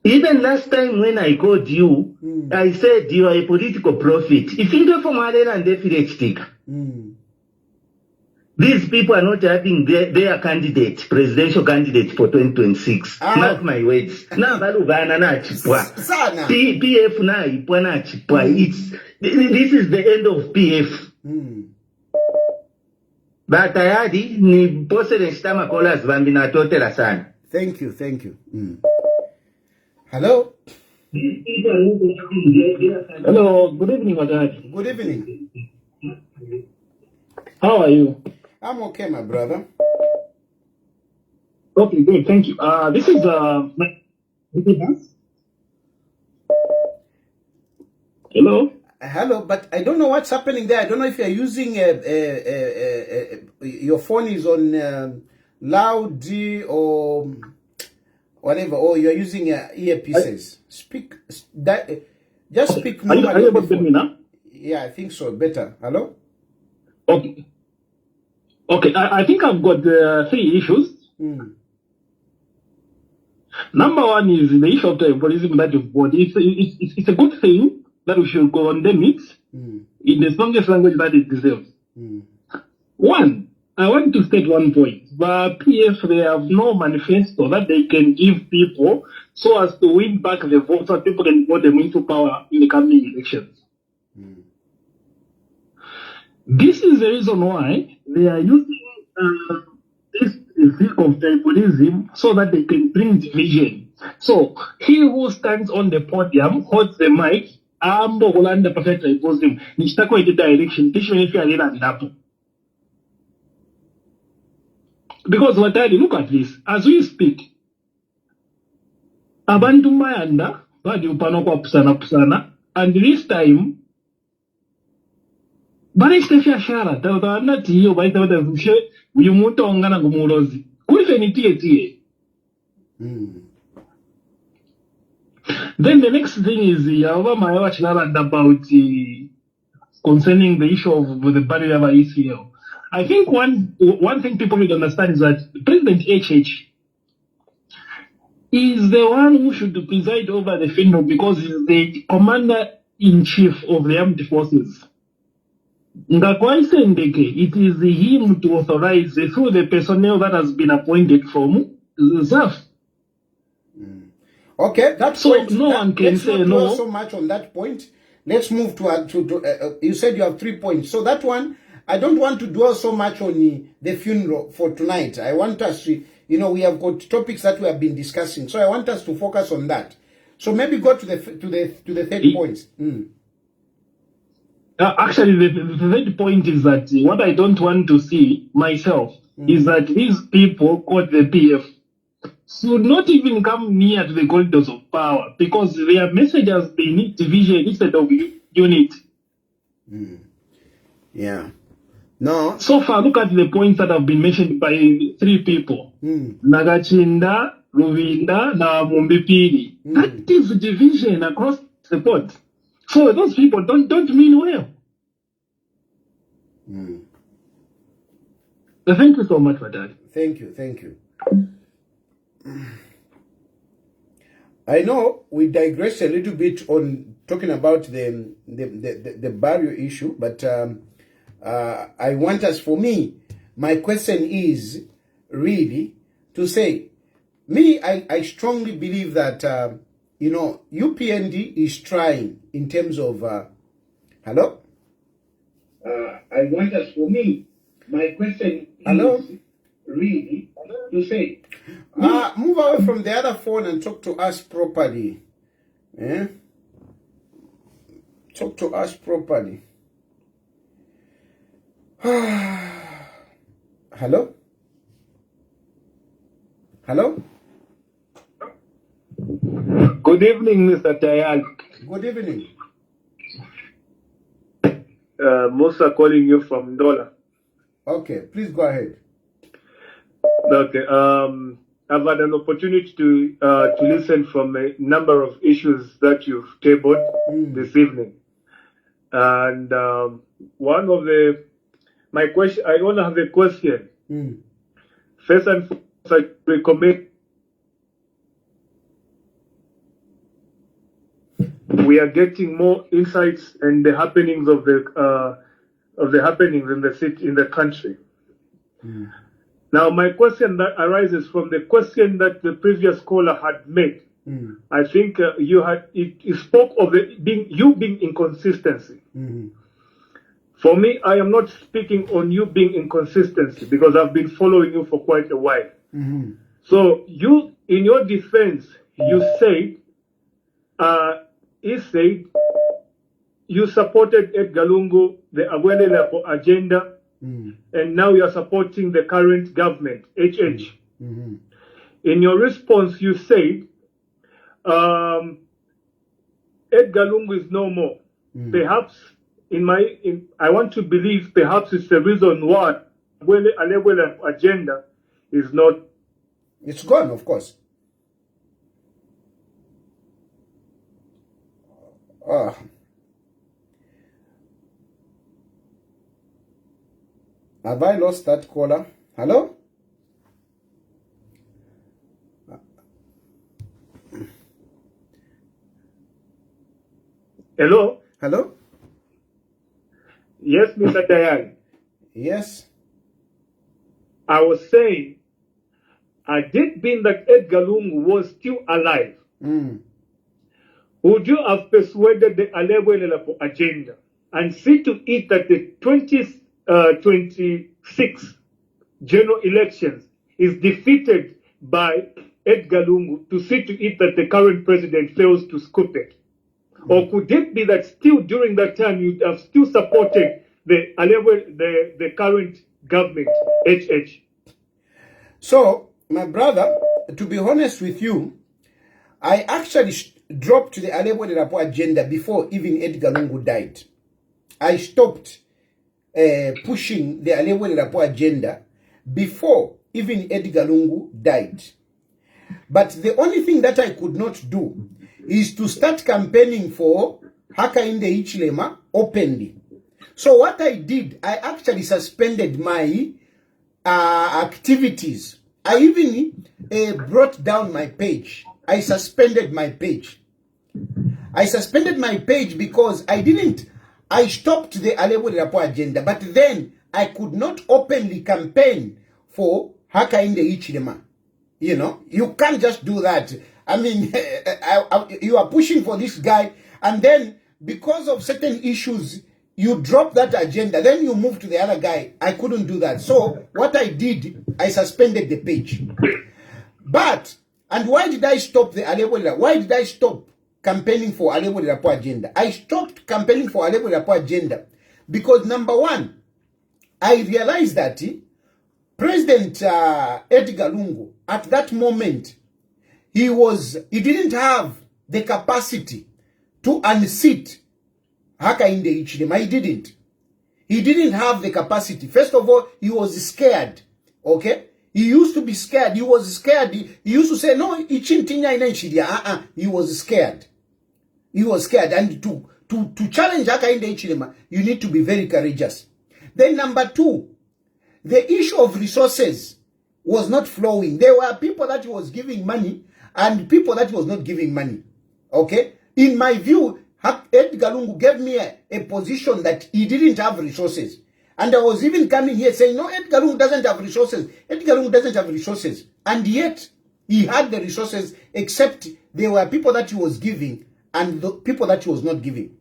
Even last time when I called you, I said you are a political prophet. If you go from Marena and these people are not having their candidate, presidential candidate for 2026. Mark my words. Na balubana na chipwa. PF na ipwa na chipwa. This is the end of PF. But Tayali ni pose nshitama kolas bambina totela sana. Thank you. Hello? Hello, good evening, my dad. Good evening. How are you? I'm okay, my brother. Okay, good. Thank you. This is hello. Hello, but I don't know what's happening there. I don't know if you're using your phone is on loud or whatever, or you're using earpieces. Just speak normally. Are you able to hear me now? Yeah, I think so. Better. Hello? Okay. Okay, I think I've got 3 issues. Number one is the issue of tribalism that you've brought. It's a good thing that we should condemn it in the strongest language that it deserves. One, I want to state one point. The PF, they have no manifesto that they can give people so as to win back the vote so people can vote them into power in the coming elections. This is the reason why they are using this thing of tribalism so that they can bring division. So he who stands on the podium holds the mic. Ambo Holanda perfect tribalism. Nishitako iti direction. Tishimenefi alila ndapo. Because what I look at this, as we speak, abantu mayanda badi upano kwa pusana, and this time bari stefia shara tawana tiyo bai tawata zushe uyu muntu ongana gumulozi kulife ni tie. Then the next thing is Yahova Mayawa Chilaland about concerning the issue of the barrier of ECL. I think one thing people need to understand is that President HH is the one who should preside over the funeral because he's the commander-in-chief of the armed forces. It is him to authorize through the personnel that has been appointed from ZAF. Okay, that's so point. No one can say no. Let's not dwell so much on that point. Let's move to you said you have 3 points. So that one, I don't want to dwell so much on the funeral for tonight. I want us to, we have got topics that we have been discussing. So I want us to focus on that. So maybe go to the third points. Actually, the third point is that what I don't want to see myself is that these people called the PF should not even come near to the corridors of power because their message has been division instead of unity. Yeah. No. So far, look at the points that have been mentioned by 3 people. Nagachinda, Ruvinda, na Mumbipiri. That is division across the board. So those people don't mean well. Thank you so much for that. Thank you. I know we digress a little bit on talking about the barrier issue, but I want us, for me, my question is really to say, I strongly believe that, UPND is trying in terms of, hello? I want us, for me, my question is really to say, move away from the other phone and talk to us properly. Talk to us properly. Hello? Hello? Good evening, Mr. Tayali. Good evening. Musa calling you from Ndola. Okay, please go ahead. Okay. I've had an opportunity to listen from a number of issues that you've tabled this evening, and one of my question, I want to have a question. First and foremost, I recommend we are getting more insights and the happenings of the happenings in the city, in the country. Now, my question that arises from the question that the previous caller had made. I think you spoke of you being inconsistency. For me, I am not speaking on you being inconsistency because I've been following you for quite a while. So you, in your defense, you said, you supported Edgar Lungu, the Agwele agenda, and now you are supporting the current government, HH. in your response, you said, Edgar Lungu is no more. Perhaps, I want to believe perhaps it's the reason why Alebwele agenda is not. It's gone, of course. Have I lost that caller? Hello? Hello? Hello? Yes, Mr. Tayali. Yes. I was saying, had it been that Edgar Lungu was still alive, would you have persuaded the Alebwele agenda and see to it that the 2026 general elections is defeated by Edgar Lungu to see to it that the current president fails to scoop it? Or could it be that still during that time you'd have still supported the current government, HH? So, my brother, to be honest with you, I actually dropped the Alebwele agenda before even Edgar Lungu died. I stopped pushing the Alebwele agenda before even Edgar Lungu died. But the only thing that I could not do is to start campaigning for Hakainde Hichilema openly. So what I did, I actually suspended my activities. I even brought down my page. I suspended my page. I suspended my page because I stopped the Alebwele agenda, but then I could not openly campaign for Hakainde Hichilema. You know, you can't just do that. I mean, you are pushing for this guy, and then because of certain issues, you drop that agenda, then you move to the other guy. I couldn't do that. So what I did, I suspended the page. And why did I stop the Alebwele? Why did I stop campaigning for Alebwele agenda? I stopped campaigning for Alebwele agenda because, number one, I realized that President Edgar Lungu, at that moment, he didn't have the capacity to unseat Hakainde Hichilema. He didn't have the capacity. First of all, he was scared. Okay? He used to be scared. He was scared. He used to say, no, Ichintinya ina. He was scared. He was scared. And to challenge Hakainde Hichilema, you need to be very courageous. Then number two, the issue of resources was not flowing. There were people that was giving money and people that was not giving money. Okay? In my view, Edgar Lungu gave me a position that he didn't have resources. And I was even coming here saying, no, Edgar Lungu doesn't have resources. Edgar Lungu doesn't have resources. And yet, he had the resources, except there were people that he was giving and the people that he was not giving.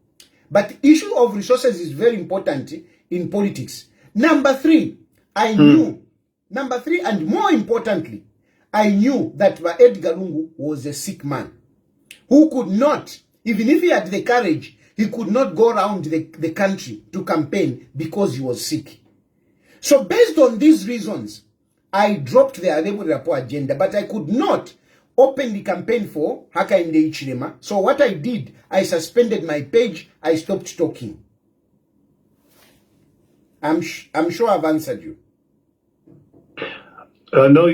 But issue of resources is very important in politics. Number three, and more importantly, I knew that Edgar Lungu was a sick man who could not, even if he had the courage, he could not go around the country to campaign because he was sick. So based on these reasons, I dropped the Alebwele agenda, but I could not openly campaign for Hakainde Hichilema. So what I did, I suspended my page, I stopped talking. I'm sure I've answered you. No,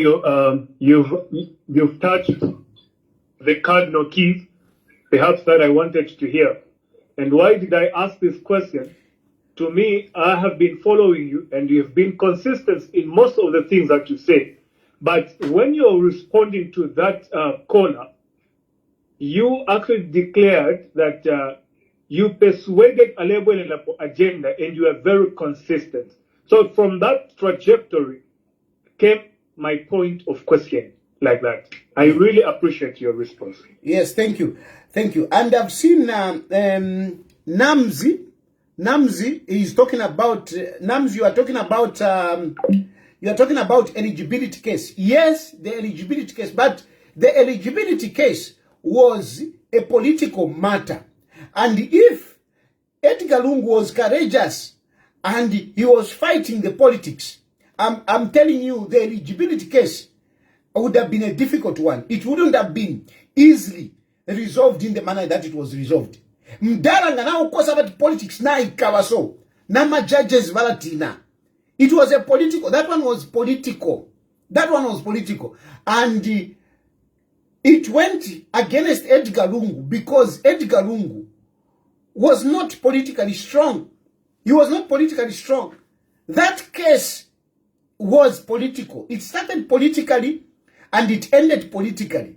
you've touched the cardinal keys, perhaps that I wanted to hear. And why did I ask this question? To me, I have been following you, and you have been consistent in most of the things that you say. But when you're responding to that caller, you actually declared that you persuaded Alebwele agenda, and you are very consistent. So from that trajectory came my point of question like that. I really appreciate your response. Yes, thank you. Thank you. And I've seen Namzi is talking about, Namzi, you are talking about eligibility case. Yes, the eligibility case, but the eligibility case was a political matter. And if Edgar Lungu was courageous and he was fighting the politics, I'm telling you, the eligibility case, would have been a difficult one. It wouldn't have been easily resolved in the manner that it was resolved. Mdaranga na ukosa about politics na ikawa so. Nama judges valatina. It was a political, that one was political. That one was political. And it went against Edgar Lungu because Edgar Lungu was not politically strong. He was not politically strong. That case was political. It started politically and it ended politically.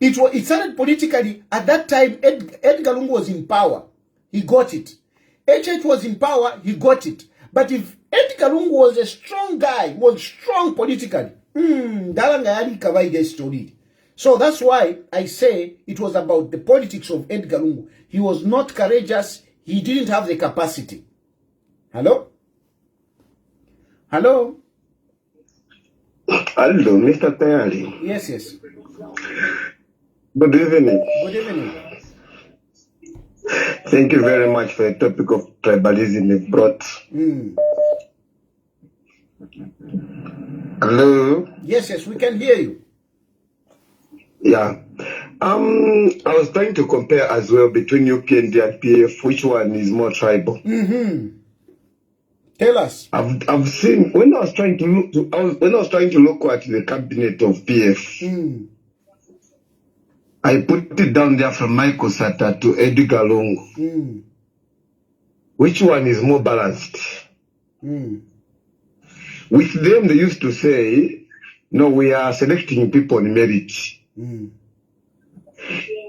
It started politically. At that time, Edgar Lungu was in power. He got it. HH was in power. He got it. But if Edgar Lungu was a strong guy, was strong politically, so that's why I say it was about the politics of Edgar Lungu. He was not courageous. He didn't have the capacity. Hello? Hello? Hello, Mr. Tayali. Yes, yes. Good evening. Good evening. Thank you very much for the topic of tribalism you brought. Hello? Yes, yes, we can hear you. Yeah. I was trying to compare as well between UPND and PF, which one is more tribal. Tell us. I've seen when I was trying to look at the cabinet of PF. I put it down there from Michael Sata to Edgar Lungu. Which one is more balanced? With them, they used to say, no, we are selecting people on merit.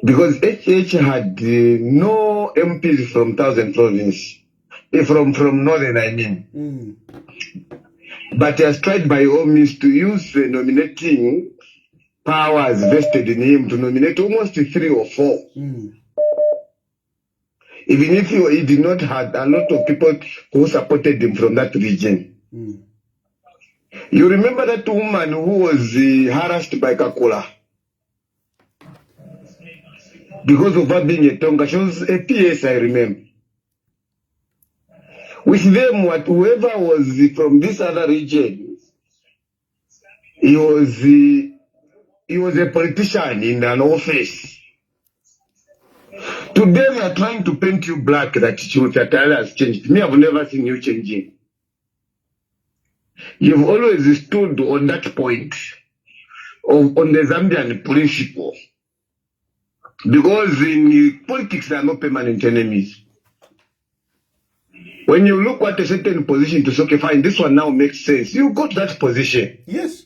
Because HH had no MPs from Thousand Province. From Northern, I mean. But he has tried by all means to use the nominating powers vested in him to nominate almost 3 or 4. Even if he did not have a lot of people who supported him from that region. You remember that woman who was harassed by Kakula? Because of her being a Tonga, she was a PS, I remember. With them, whoever was from this other region, he was a politician in an office. Today they are trying to paint you black that Chilufya Tayali has changed. Me, I've never seen you changing. You've always stood on that point on the Zambian principle. Because in politics, there are no permanent enemies. When you look at a certain position to say, okay, fine, this one now makes sense, you got that position. Yes.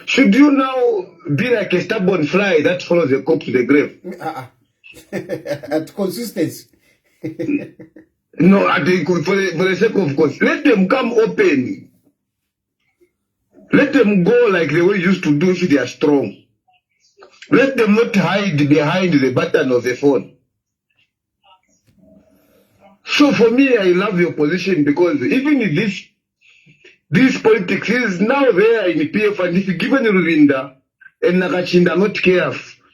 Should you now be like a stubborn fly that follows a corpse to the grave? At consistency. No, for the sake of course. Let them come open. Let them go like the way you used to do if they are strong. Let them not hide behind the button of the phone. So for me, I love your position because even in this politics is now there in the PF, and if you given Rulinda and Nakachinda not careful,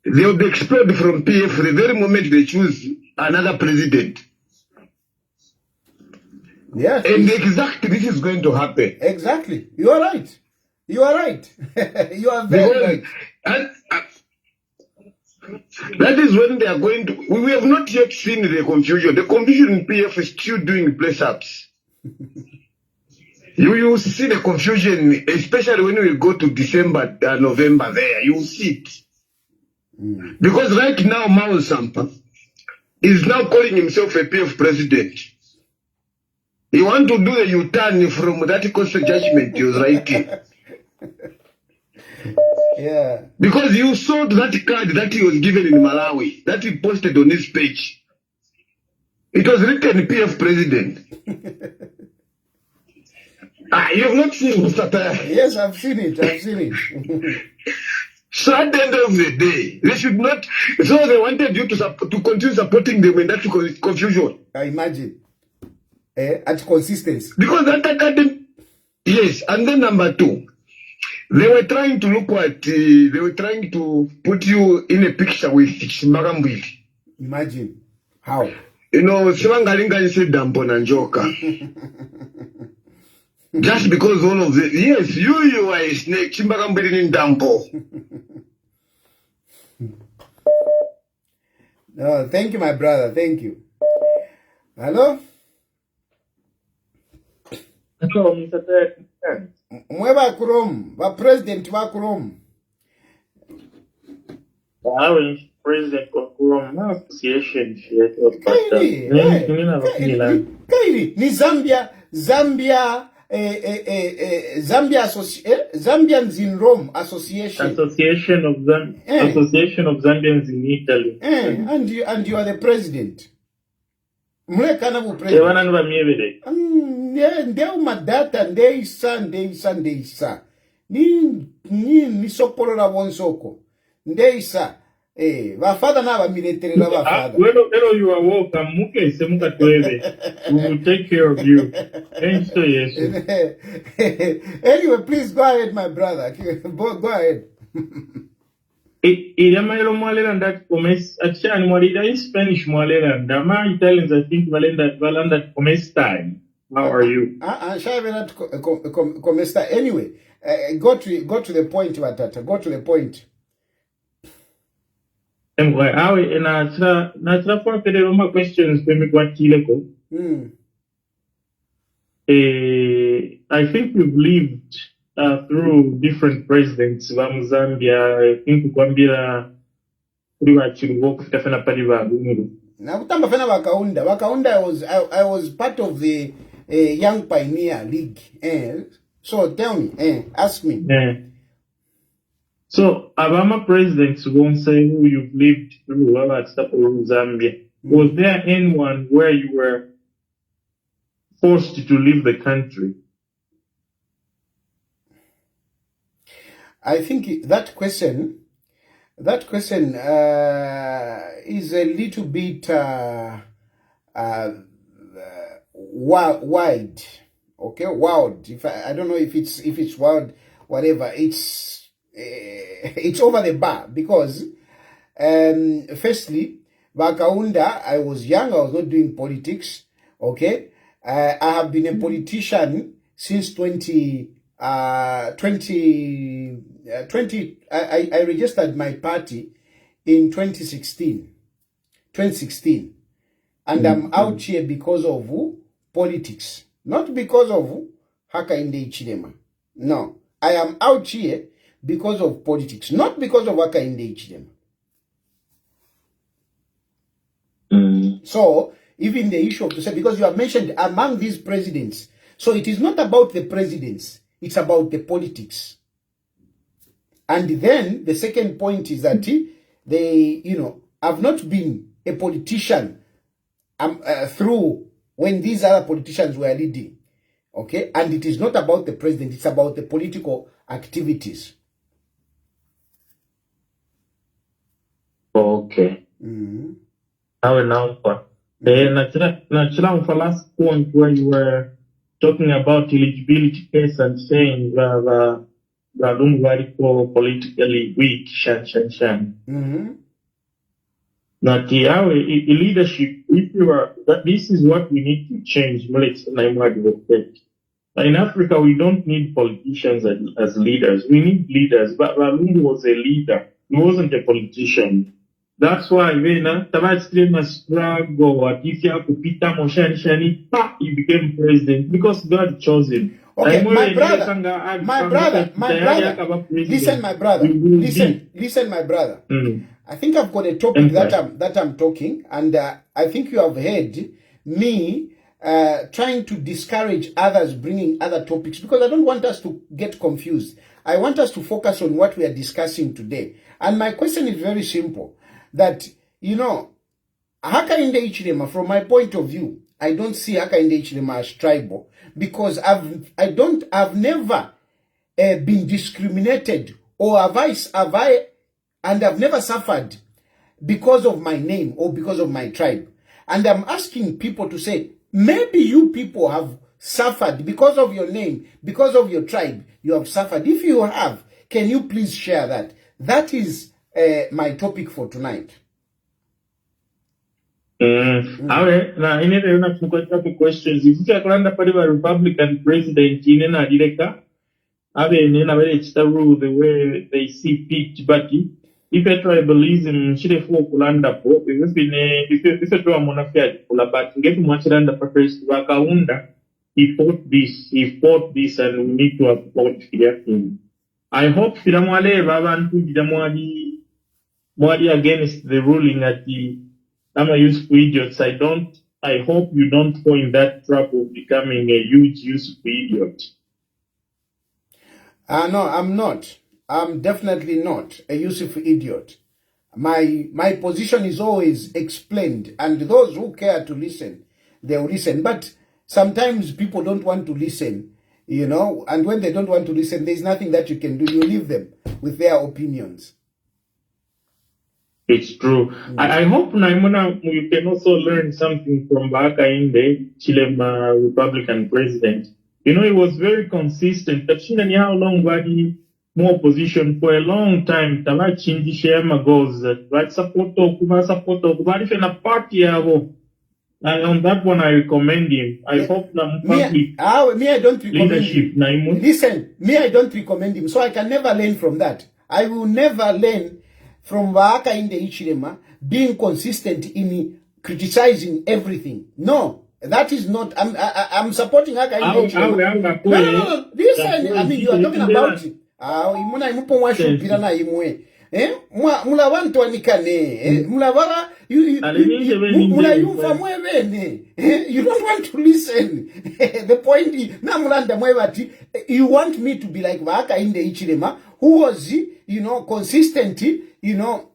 they will be expelled from PF the very moment they choose another president. Yes. And exactly this is going to happen. Exactly. You are right. You are right. You are very right. And, that is when they are going to... We have not yet seen the confusion. The confusion in PF is still doing place-ups. You will see the confusion, especially when we go to December, November there. You will see it. Because right now, Mao Sampa is now calling himself a PF president. He wants to do a U-turn from that coastal judgment he was writing. Yeah. Because you saw that card that he was given in Malawi, that he posted on his page. It was written PF president. You have not seen Mr. Tayali? Yes, I've seen it. I've seen it. So at the end of the day, they should not. So they wanted you to continue supporting them in that confusion. I imagine. At consistency. Because that academy. Yes, and then number 2. They were trying to look at, they were trying to put you in a picture with Magambili. Imagine. How? You know, Sivangalinga said Dampon and Joka. Just because all of the, yes, you are a snake. Chimbagambiri in Dampo. No, thank you, my brother. Thank you. Hello? Hello, Mr. Ted. Mweba Kurom, wa president wa Kurom. I was president of Rome Association. Kairi, ni Zambia, Zambians in Rome Association. Association of Zambians in Italy. And you are the president. Mulekana bu president. Ndeu madata ndeisa. Ni sokolo na wonsoko. Ndeisa. Vafada na vamiletere la vafada. Well, you are welcome. Muke semuka tuebe. We will take care of you. Yes. Anyway, please go ahead, my brother. Go ahead. Iriamailo Mwalela comes actually Mwalida in Spanish Mwalela. Dama Italians, I think Valenda comes time. How are you? Anyway, go to the point, Watata. Go to the point. Anyway, na for the questions to me what Chileko. I think we've lived through different presidents wa Zambia. I think kwambira kuri wa Chilufya kufika pali ba Bunuru. Na kutamba fena Wakaunda I was part of the Young Pioneer League. So tell me, ask me. So Obama presidents won't say who you've lived through Zambia. Was there anyone where you were forced to leave the country? I think that question is a little bit wide. Okay, wild. I don't know if it's wild, whatever. It's over the bar because firstly, Wakaunda, I was young. I was not doing politics. Okay, I have been a politician since 20. I registered my party in 2016, and I'm out here because of politics, not because of Hakainde Ichilema. No, I am out here because of politics, not because of Hakainde Ichilema. So even the issue of to say, because you have mentioned among these presidents, so it is not about the presidents. It's about the politics. And then the second point is that they, have not been a politician through when these other politicians were leading. Okay? And it is not about the president. It's about the political activities. Okay. Now, for last point where you were talking about eligibility case and saying the politically weak, shan. Now, leadership, if you are, that this is what we need to change. In Africa, we don't need politicians as leaders. We need leaders. But Lungu was a leader. He wasn't a politician. That's why when Tabach struggle at if you have to Peter Moshani, he became president because God chose him. Okay, my brother. Listen, my brother. Listen, my brother. I think I've got a topic that I'm talking, and I think you have heard me trying to discourage others bringing other topics because I don't want us to get confused. I want us to focus on what we are discussing today. And my question is very simple. That, Hakainde Ichilema, from my point of view, I don't see Hakainde Ichilema as tribal because I've never been discriminated or have I and I've never suffered because of my name or because of my tribe. And I'm asking people to say, maybe you people have suffered because of your name, because of your tribe, you have suffered. If you have, can you please share that? That is my topic for tonight. Awe, na inete yona tukwata ku questions. If you are pali ba Republican president, inena direka, awe nena vele chitaru the way they see fit, but if a tribalism, shire fuwa kulanda po, if a tuwa monafia kula, but ngetu mwachiranda pa first wakaunda, he fought this, and we need to applaud him. I hope Filamwale Babantu Mwadi against the ruling at the I'm a useful idiots. I hope you don't fall in that trap of becoming a huge useful idiot. No, I'm not. I'm definitely not a useful idiot. My position is always explained, and those who care to listen, they'll listen. But sometimes people don't want to listen, you know, and when they don't want to listen, there's nothing that you can do. You leave them with their opinions. It's true. I hope Naimuna, you can also learn something from Bakainde, Chilema Republican president. You know, he was very consistent. Tachina how long Badi more opposition for a long time. Tava chindi shema goes right support Kuma support Badi fena party yavo. And on that one, I recommend him. I hope me, I don't recommend leadership. Him. Listen, me, I don't recommend him. So I can never learn from that. I will never learn from Hakainde Hichilema being consistent in criticizing everything. No, that is not. I'm supporting Hakainde Hichilema. No. Listen, I mean, you are talking about it. Imuna imupo mwashu pirana imwe. Mula wantu wanikane. Mula wara mula yumfa mwebene. You don't want to listen. The point is, na mulanda mwebati, you want me to be like Hakainde Hichilema, who was, you know, consistent, you know,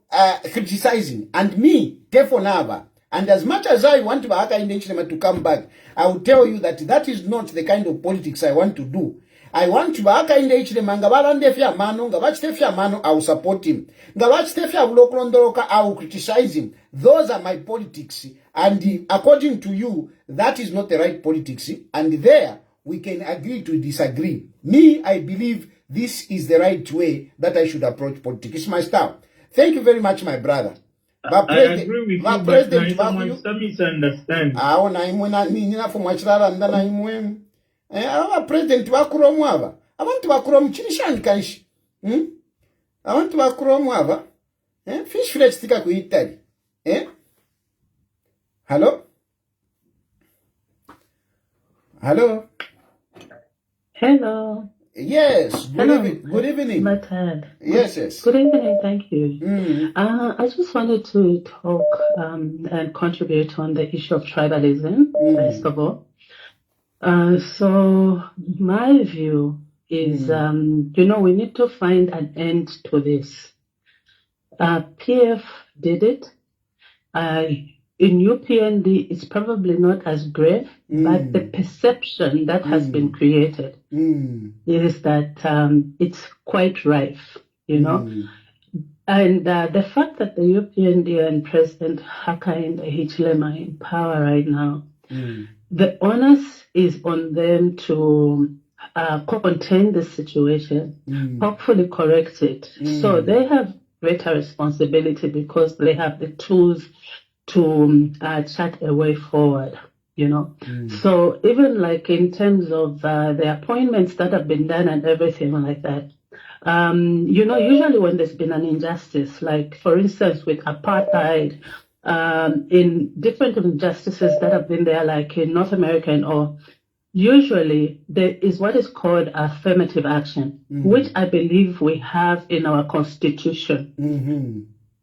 criticizing, and me, Tefonava. And as much as I want Hakainde Hichilema to come back, I will tell you that that is not the kind of politics I want to do. I want Hakainde Hichilema ngabalande mano, ngabachite mano, I will support him. Ngabachite uloklondoroka, I will criticize him. Those are my politics. And according to you, that is not the right politics. And there, we can agree to disagree. Me, I believe this is the right way that I should approach politics. It's my style. Thank you very much, my brother. I agree with you, but some misunderstand. President Wakuromwava. I want to Wakurom Chinishan Kanshi. I want to Wakuromwava. Fish flesh stika kuitari. Hello? Hello. Yes. Good evening. My turn. Yes. Good evening. Thank you. I just wanted to talk and contribute on the issue of tribalism, first of all. So my view is, you know, we need to find an end to this. PF did it. In UPND, it's probably not as grave, but the perception that has been created is that it's quite rife, you know. And the fact that the UPND and President Hakainde Hichilema are in power right now, the onus is on them to contain the situation, hopefully correct it. So they have greater responsibility because they have the tools to chart a way forward, you know. So even like in terms of the appointments that have been done and everything like that, you know, usually when there's been an injustice, like for instance with apartheid, in different injustices that have been there, like in North America and all, usually there is what is called affirmative action, which I believe we have in our constitution.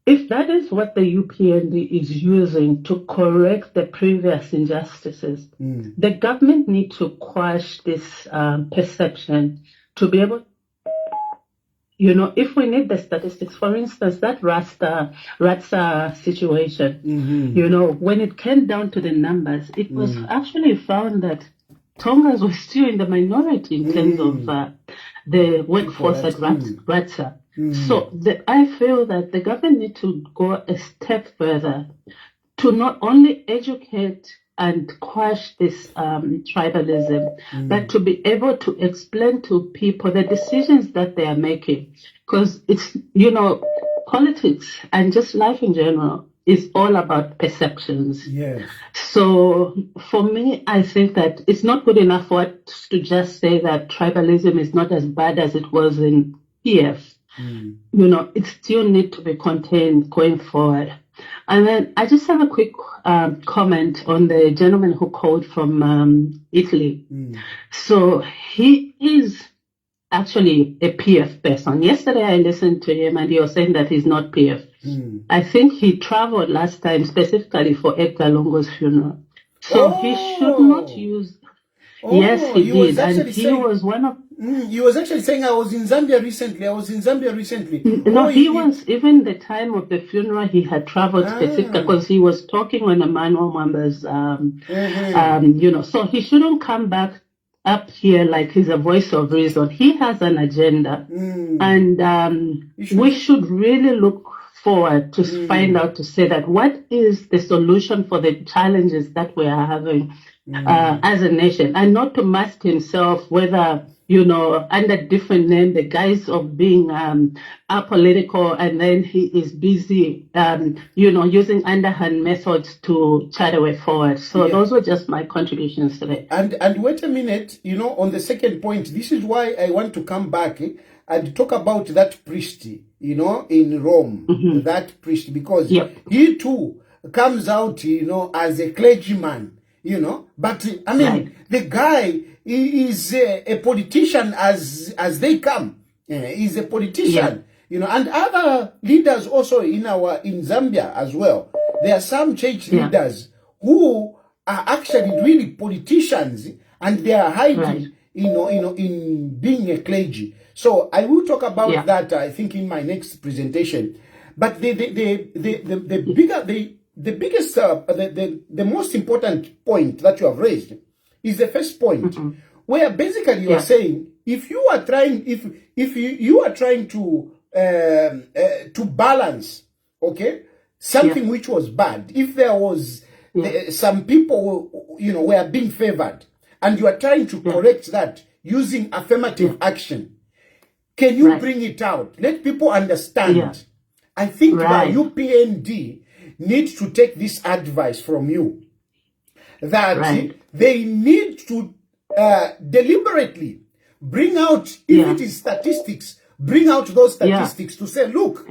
If that is what the UPND is using to correct the previous injustices, the government needs to quash this perception to be able, you know, if we need the statistics, for instance, that Ratsa situation, you know, when it came down to the numbers, it was actually found that Tongas were still in the minority in terms of the workforce at Ratsa. So I feel that the government needs to go a step further to not only educate and quash this tribalism, but to be able to explain to people the decisions that they are making. Because it's, you know, politics and just life in general, is all about perceptions. Yes. So for me, I think that it's not good enough for us to just say that tribalism is not as bad as it was in PF. You know, it still needs to be contained going forward. And then I just have a quick comment on the gentleman who called from Italy. So he is actually a PF person. Yesterday I listened to him and he was saying that he's not PF. I think he traveled last time specifically for Edgar Lungu's funeral. So he should not use... yes, he did. And he was one of... he was actually saying, I was in Zambia recently. No, he was, even the time of the funeral, he had traveled specifically because he was talking on Emmanuel Mwamba's, you know, so he shouldn't come back up here like he's a voice of reason. He has an agenda, and we should really look forward to find out, to say that what is the solution for the challenges that we are having as a nation, and not to mask himself, whether, you know, under different name, the guise of being apolitical, and then he is busy, you know, using underhand methods to chart a way forward. So those were just my contributions today. And wait a minute, you know, on the second point, this is why I want to come back and talk about that priest, you know, in Rome, that priest, because he too comes out, you know, as a clergyman, you know, but I mean, the guy is a politician as they come. He's a politician, you know, and other leaders also in Zambia as well. There are some church leaders who are actually really politicians, and they are hiding, you know, in being a clergy. So I will talk about that, I think, in my next presentation. But the most important point that you have raised is the first point, where basically you are saying, if you are trying, if you are trying to balance, okay, something which was bad, if there was some people, you know, were being favored, and you are trying to correct that using affirmative action, can you bring it out? Let people understand. I think the UPND needs to take this advice from you, that they need to deliberately bring out, if it is statistics, bring out those statistics to say, look,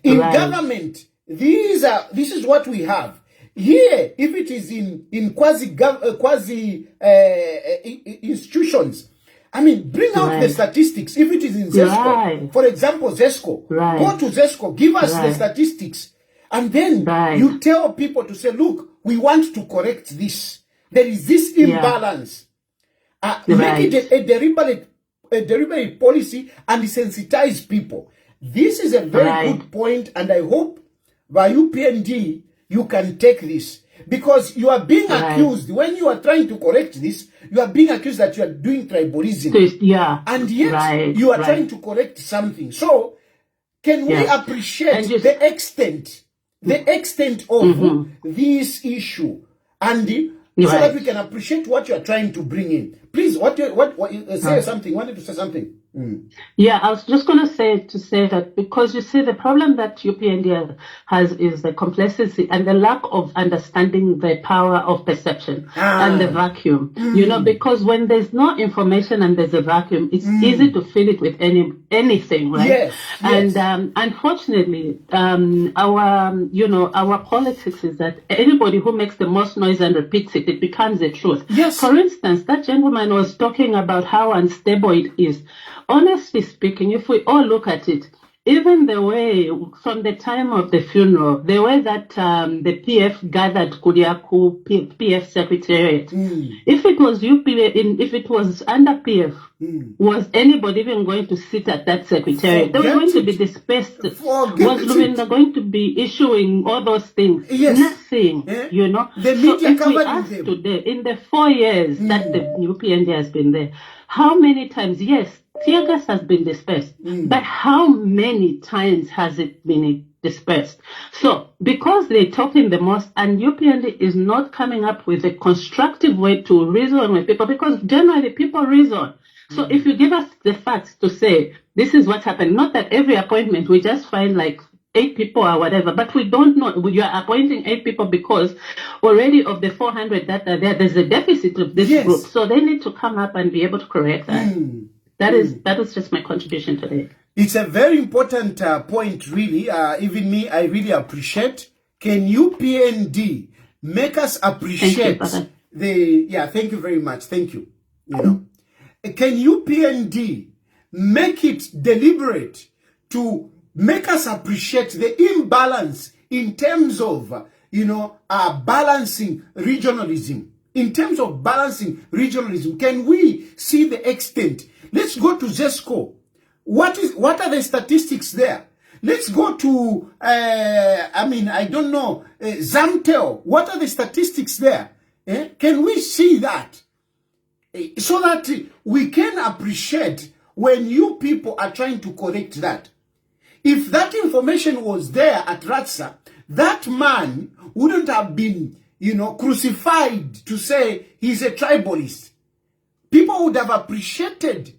in government, this is what we have. Here, if it is in quasi institutions, I mean, bring out the statistics. If it is in ZESCO, for example, ZESCO, go to ZESCO, give us the statistics, and then you tell people to say, look, we want to correct this. There is this imbalance. Make it a deliberate policy and sensitize people. This is a very good point, and I hope by UPND you can take this. Because you are being accused, when you are trying to correct this, you are being accused that you are doing tribalism. And yet, you are trying to correct something. So, can we appreciate the extent of this issue? And so that we can appreciate what you are trying to bring in. Please, say something. Wanted to say something. Yeah, I was just going to say that, because you see, the problem that UPND has is the complexity and the lack of understanding the power of perception and the vacuum. You know, because when there's no information and there's a vacuum, it's easy to fill it with anything, right? And unfortunately, our politics is that anybody who makes the most noise and repeats it, it becomes the truth. For instance, that gentleman was talking about how unstable it is. Honestly speaking, if we all look at it, even the way from the time of the funeral, the way that the PF gathered Kuriaku PF Secretariat, if it was if it was under PF, was anybody even going to sit at that secretariat? They were going to be dispersed. Was Luminda going to be issuing all those things? Nothing, you know. So if we ask today, in the 4 years that the UPND has been there, how many times, tear gas has been dispersed, but how many times has it been dispersed? So, because they're talking the most, and UPND is not coming up with a constructive way to reason with people, because generally people reason. So, if you give us the facts to say, this is what happened, not that every appointment we just find like 8 people or whatever, but we don't know. You are appointing 8 people because already of the 400 that are there, there's a deficit of this group. So they need to come up and be able to correct that. That is just my contribution today. It's a very important point, really. Even me, I really appreciate. Can you, PND, make us appreciate thank you very much. Thank you. You know, can you, PND, make it deliberate to make us appreciate the imbalance in terms of, balancing regionalism. In terms of balancing regionalism, can we see the extent? Let's go to ZESCO. What are the statistics there? Let's go to, Zamtel. What are the statistics there? Can we see that? So that we can appreciate when you people are trying to correct that. If that information was there at Ratsa, that man wouldn't have been, crucified to say he's a tribalist. People would have appreciated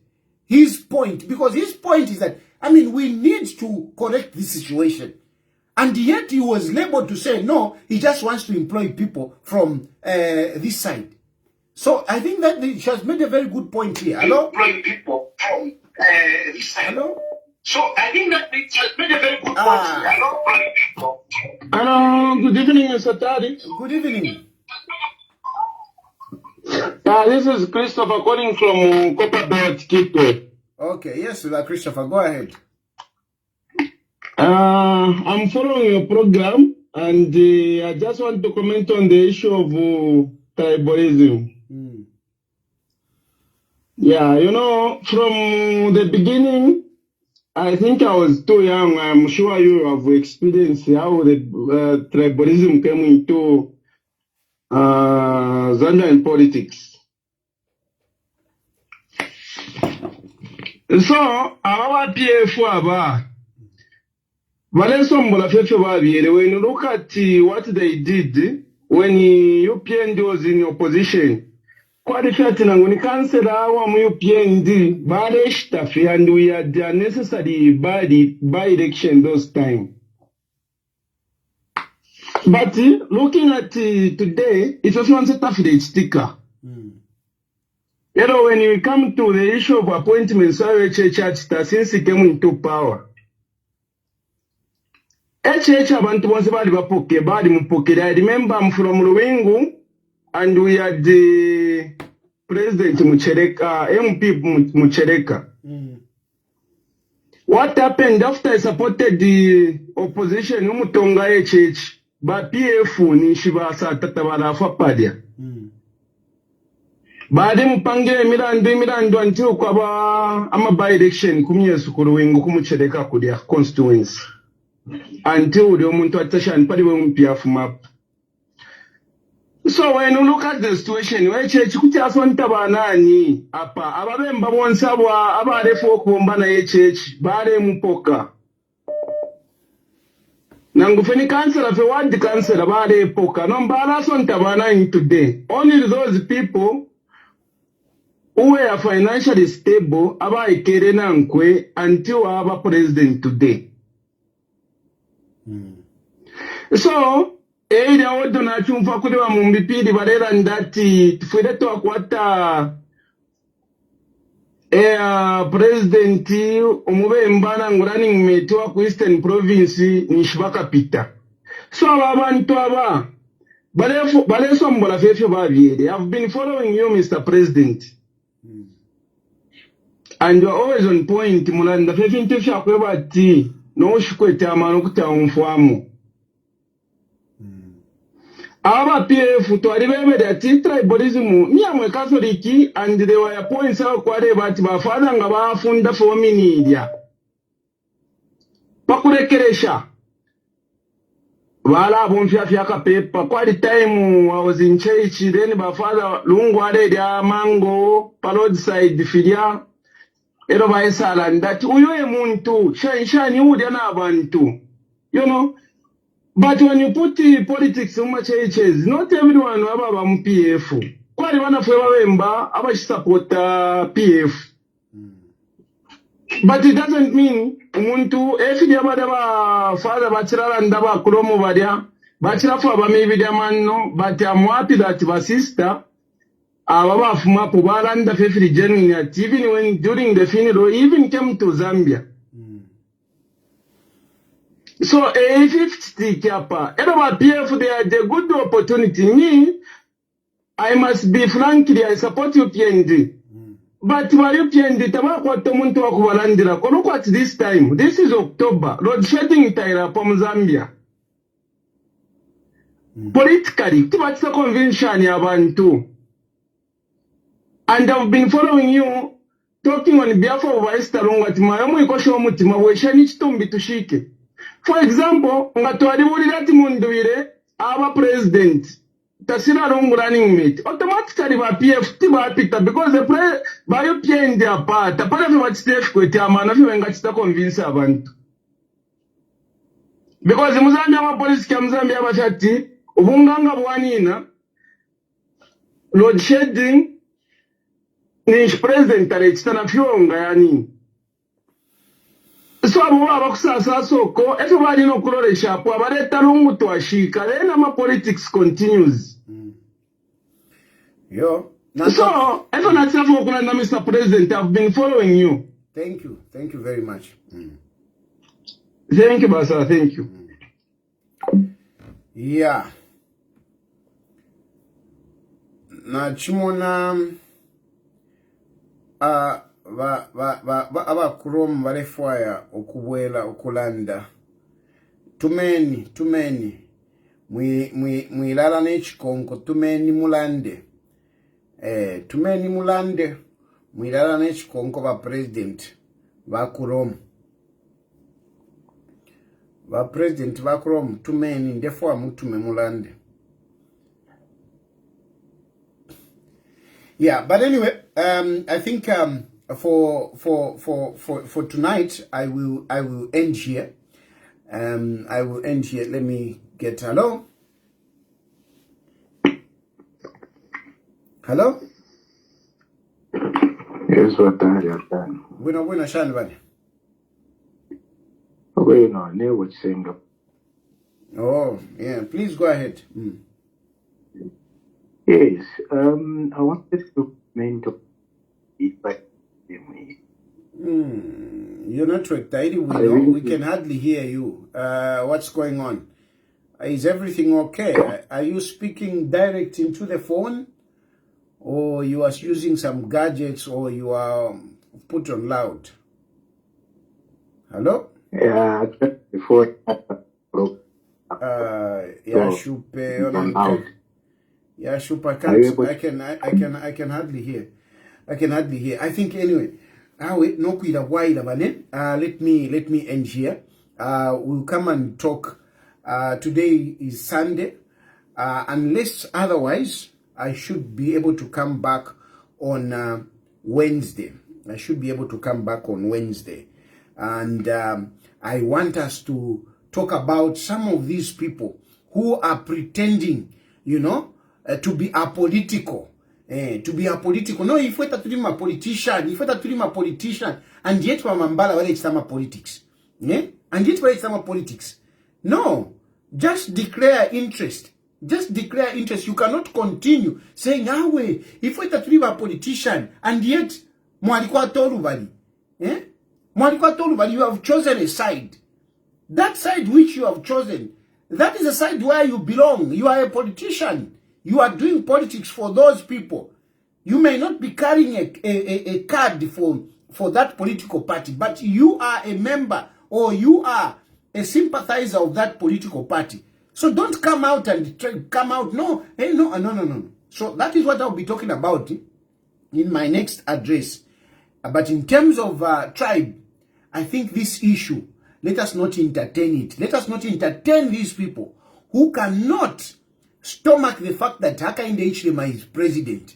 his point, because his point is that, we need to correct this situation. And yet he was labeled to say, no, he just wants to employ people from this side. So I think that she has made a very good point here. Hello? Employ people from this side. Hello? So I think that it has made a very good point here. Hello, good evening, Mr. Tari. Good evening. This is Christopher calling from Copperbelt, Quito. Okay, yes, Christopher, go ahead. I'm following your program, and I just want to comment on the issue of tribalism. Yeah, from the beginning, I think I was too young. I'm sure you have experienced how the tribalism came into Zambian politics. So, our PF when you look at what they did when UPND was in opposition, and we had the necessary by-election those time. But looking at today, it's also one tough sticker. When you come to the issue of appointments, since he came into power, I remember I'm from Luwingu, and we had the President Muchereka, MP Muchereka. What happened after I supported the opposition, Umutonga HH, but PF Nishibasa Tatabara Fapadia. Bade mpange mirandu until kwaba ama by election kumyesu kuruwengu kumuchereka kudia constituency. Until the omuntu atashan pali we mpia map. So when you look at the situation, where kuti asonta banani apa ababemba bonsabwa abarefo kuomba na HH bare mpoka. Nangufeni councillor fe ward councillor bare poka. No mbala sonta banani today. Only those people who are financially stable aba ikere nankwe until our president today. So area wodo na chumfa kule wa mumbipidi barera ndati tufuileto wakwata president umube mbana ngurani mmetua ku Eastern Province nishibaka pita. So abantu aba baleso mbola fefyo babiede. I've been following you, Mr. President. And you're always on point, Mulanda. Fefintu shakweba ti no shikwete amano kuta umfuamu. Aba PF to aribebe da ti tribalism ni amwe Katholiki, and they were points out kwade bati bafana nga bafunda for minidia. Pakurekeresha. Wala bonfia fiaka paper. Kwa the time I was in church, then bafada lungu ade dia mango roadside filia. Ero baisala ndati uyo muntu shani udi ana abantu, but when you put politics in churches, not everyone aba PF kwali bana fwe babemba aba support PF But it doesn't mean umuntu efidi abadaba father bachirala ndaba kulomo badia bachira for abami manno, but I'm happy that my sister ababa afuma pobala nda fefiri genuine at even when during the funeral even came to Zambia. So if it's the kapa, about PF they had a good opportunity. Me, I must be frankly, I support you PND. But while you PND, tabako tomuntu wakubalandira. Look at this time. This is October. Load shedding taira from Zambia. Politically, tibatsa convention yabantu. And I've been following you, talking on behalf of Vice Talonga Timayamu ikosho mutima weshani chitumbi tushike. For example, ngatwalibulira ati munduire aba president tasira long running mate automatically ba PF tiba pita because the ba yo PND apart apana fe watstef kwete amana fe ngachita convince abantu because muzambia ma police kya muzambia bashati ubunganga bwanina load shedding ni president alechitana fyonga yani. So abo abakusasa soko everybody no kuloresha hapo abaleta lungu twashika then ama politics continues. Yo. So everyone for kulanda Mr. President, I've been following you. Thank you very much. Thank you, Basa. Thank you. Yeah. Na chimona aba kurom balefwaya okubwela okulanda tumeni mwilala nechikonko tumeni mulande mwilala nechikonko ba president ba kurom tumeni ndefwa mutume mulande. Yeah, but anyway, I think for tonight I will end here. I will end here. Let me get hello. Hello? Yes, what are done? Buena shani bani. Bueno, ne what saying. Oh, yeah, please go ahead. Yes, I wanted to mention it by Your network, Tairi, we can hardly hear you. What's going on? Is everything okay? Are you speaking direct into the phone? Or you are using some gadgets, or you are put on loud? Hello? Yeah, before Yeah, Shupa, I can hardly hear. I think anyway. Let me end here. We'll come and talk. Today is Sunday. Unless otherwise, I should be able to come back on Wednesday. And I want us to talk about some of these people who are pretending, to be apolitical. No, if we're talking about politician, and yet wamambala wale chama politics. And yet wale chama politics. No, just declare interest. You cannot continue saying, if we're talking about politician, and yet mwalikuwa tolubali. You have chosen a side. That side which you have chosen, that is a side where you belong. You are a politician. You are doing politics for those people. You may not be carrying a card for that political party, but you are a member or you are a sympathizer of that political party. So don't come out and come out. No. So that is what I'll be talking about in my next address. But in terms of tribe, I think this issue, let us not entertain it. Let us not entertain these people who cannot stomach the fact that Hakainde Hichilema is president.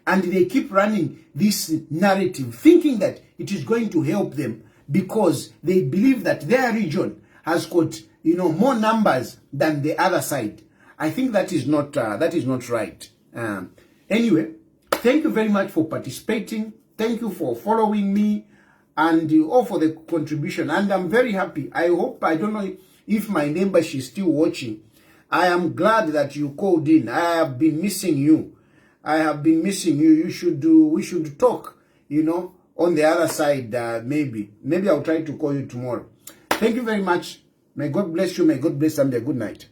And they keep running this narrative, thinking that it is going to help them because they believe that their region has got, more numbers than the other side. I think that is not right. Anyway, thank you very much for participating. Thank you for following me. and all for the contribution. And I'm very happy. I hope, I don't know if my neighbor, she's still watching. I am glad that you called in. I have been missing you. I have been missing you. We should talk, you know, on the other side, maybe. Maybe I'll try to call you tomorrow. Thank you very much. May God bless you. May God bless Zambia. Good night.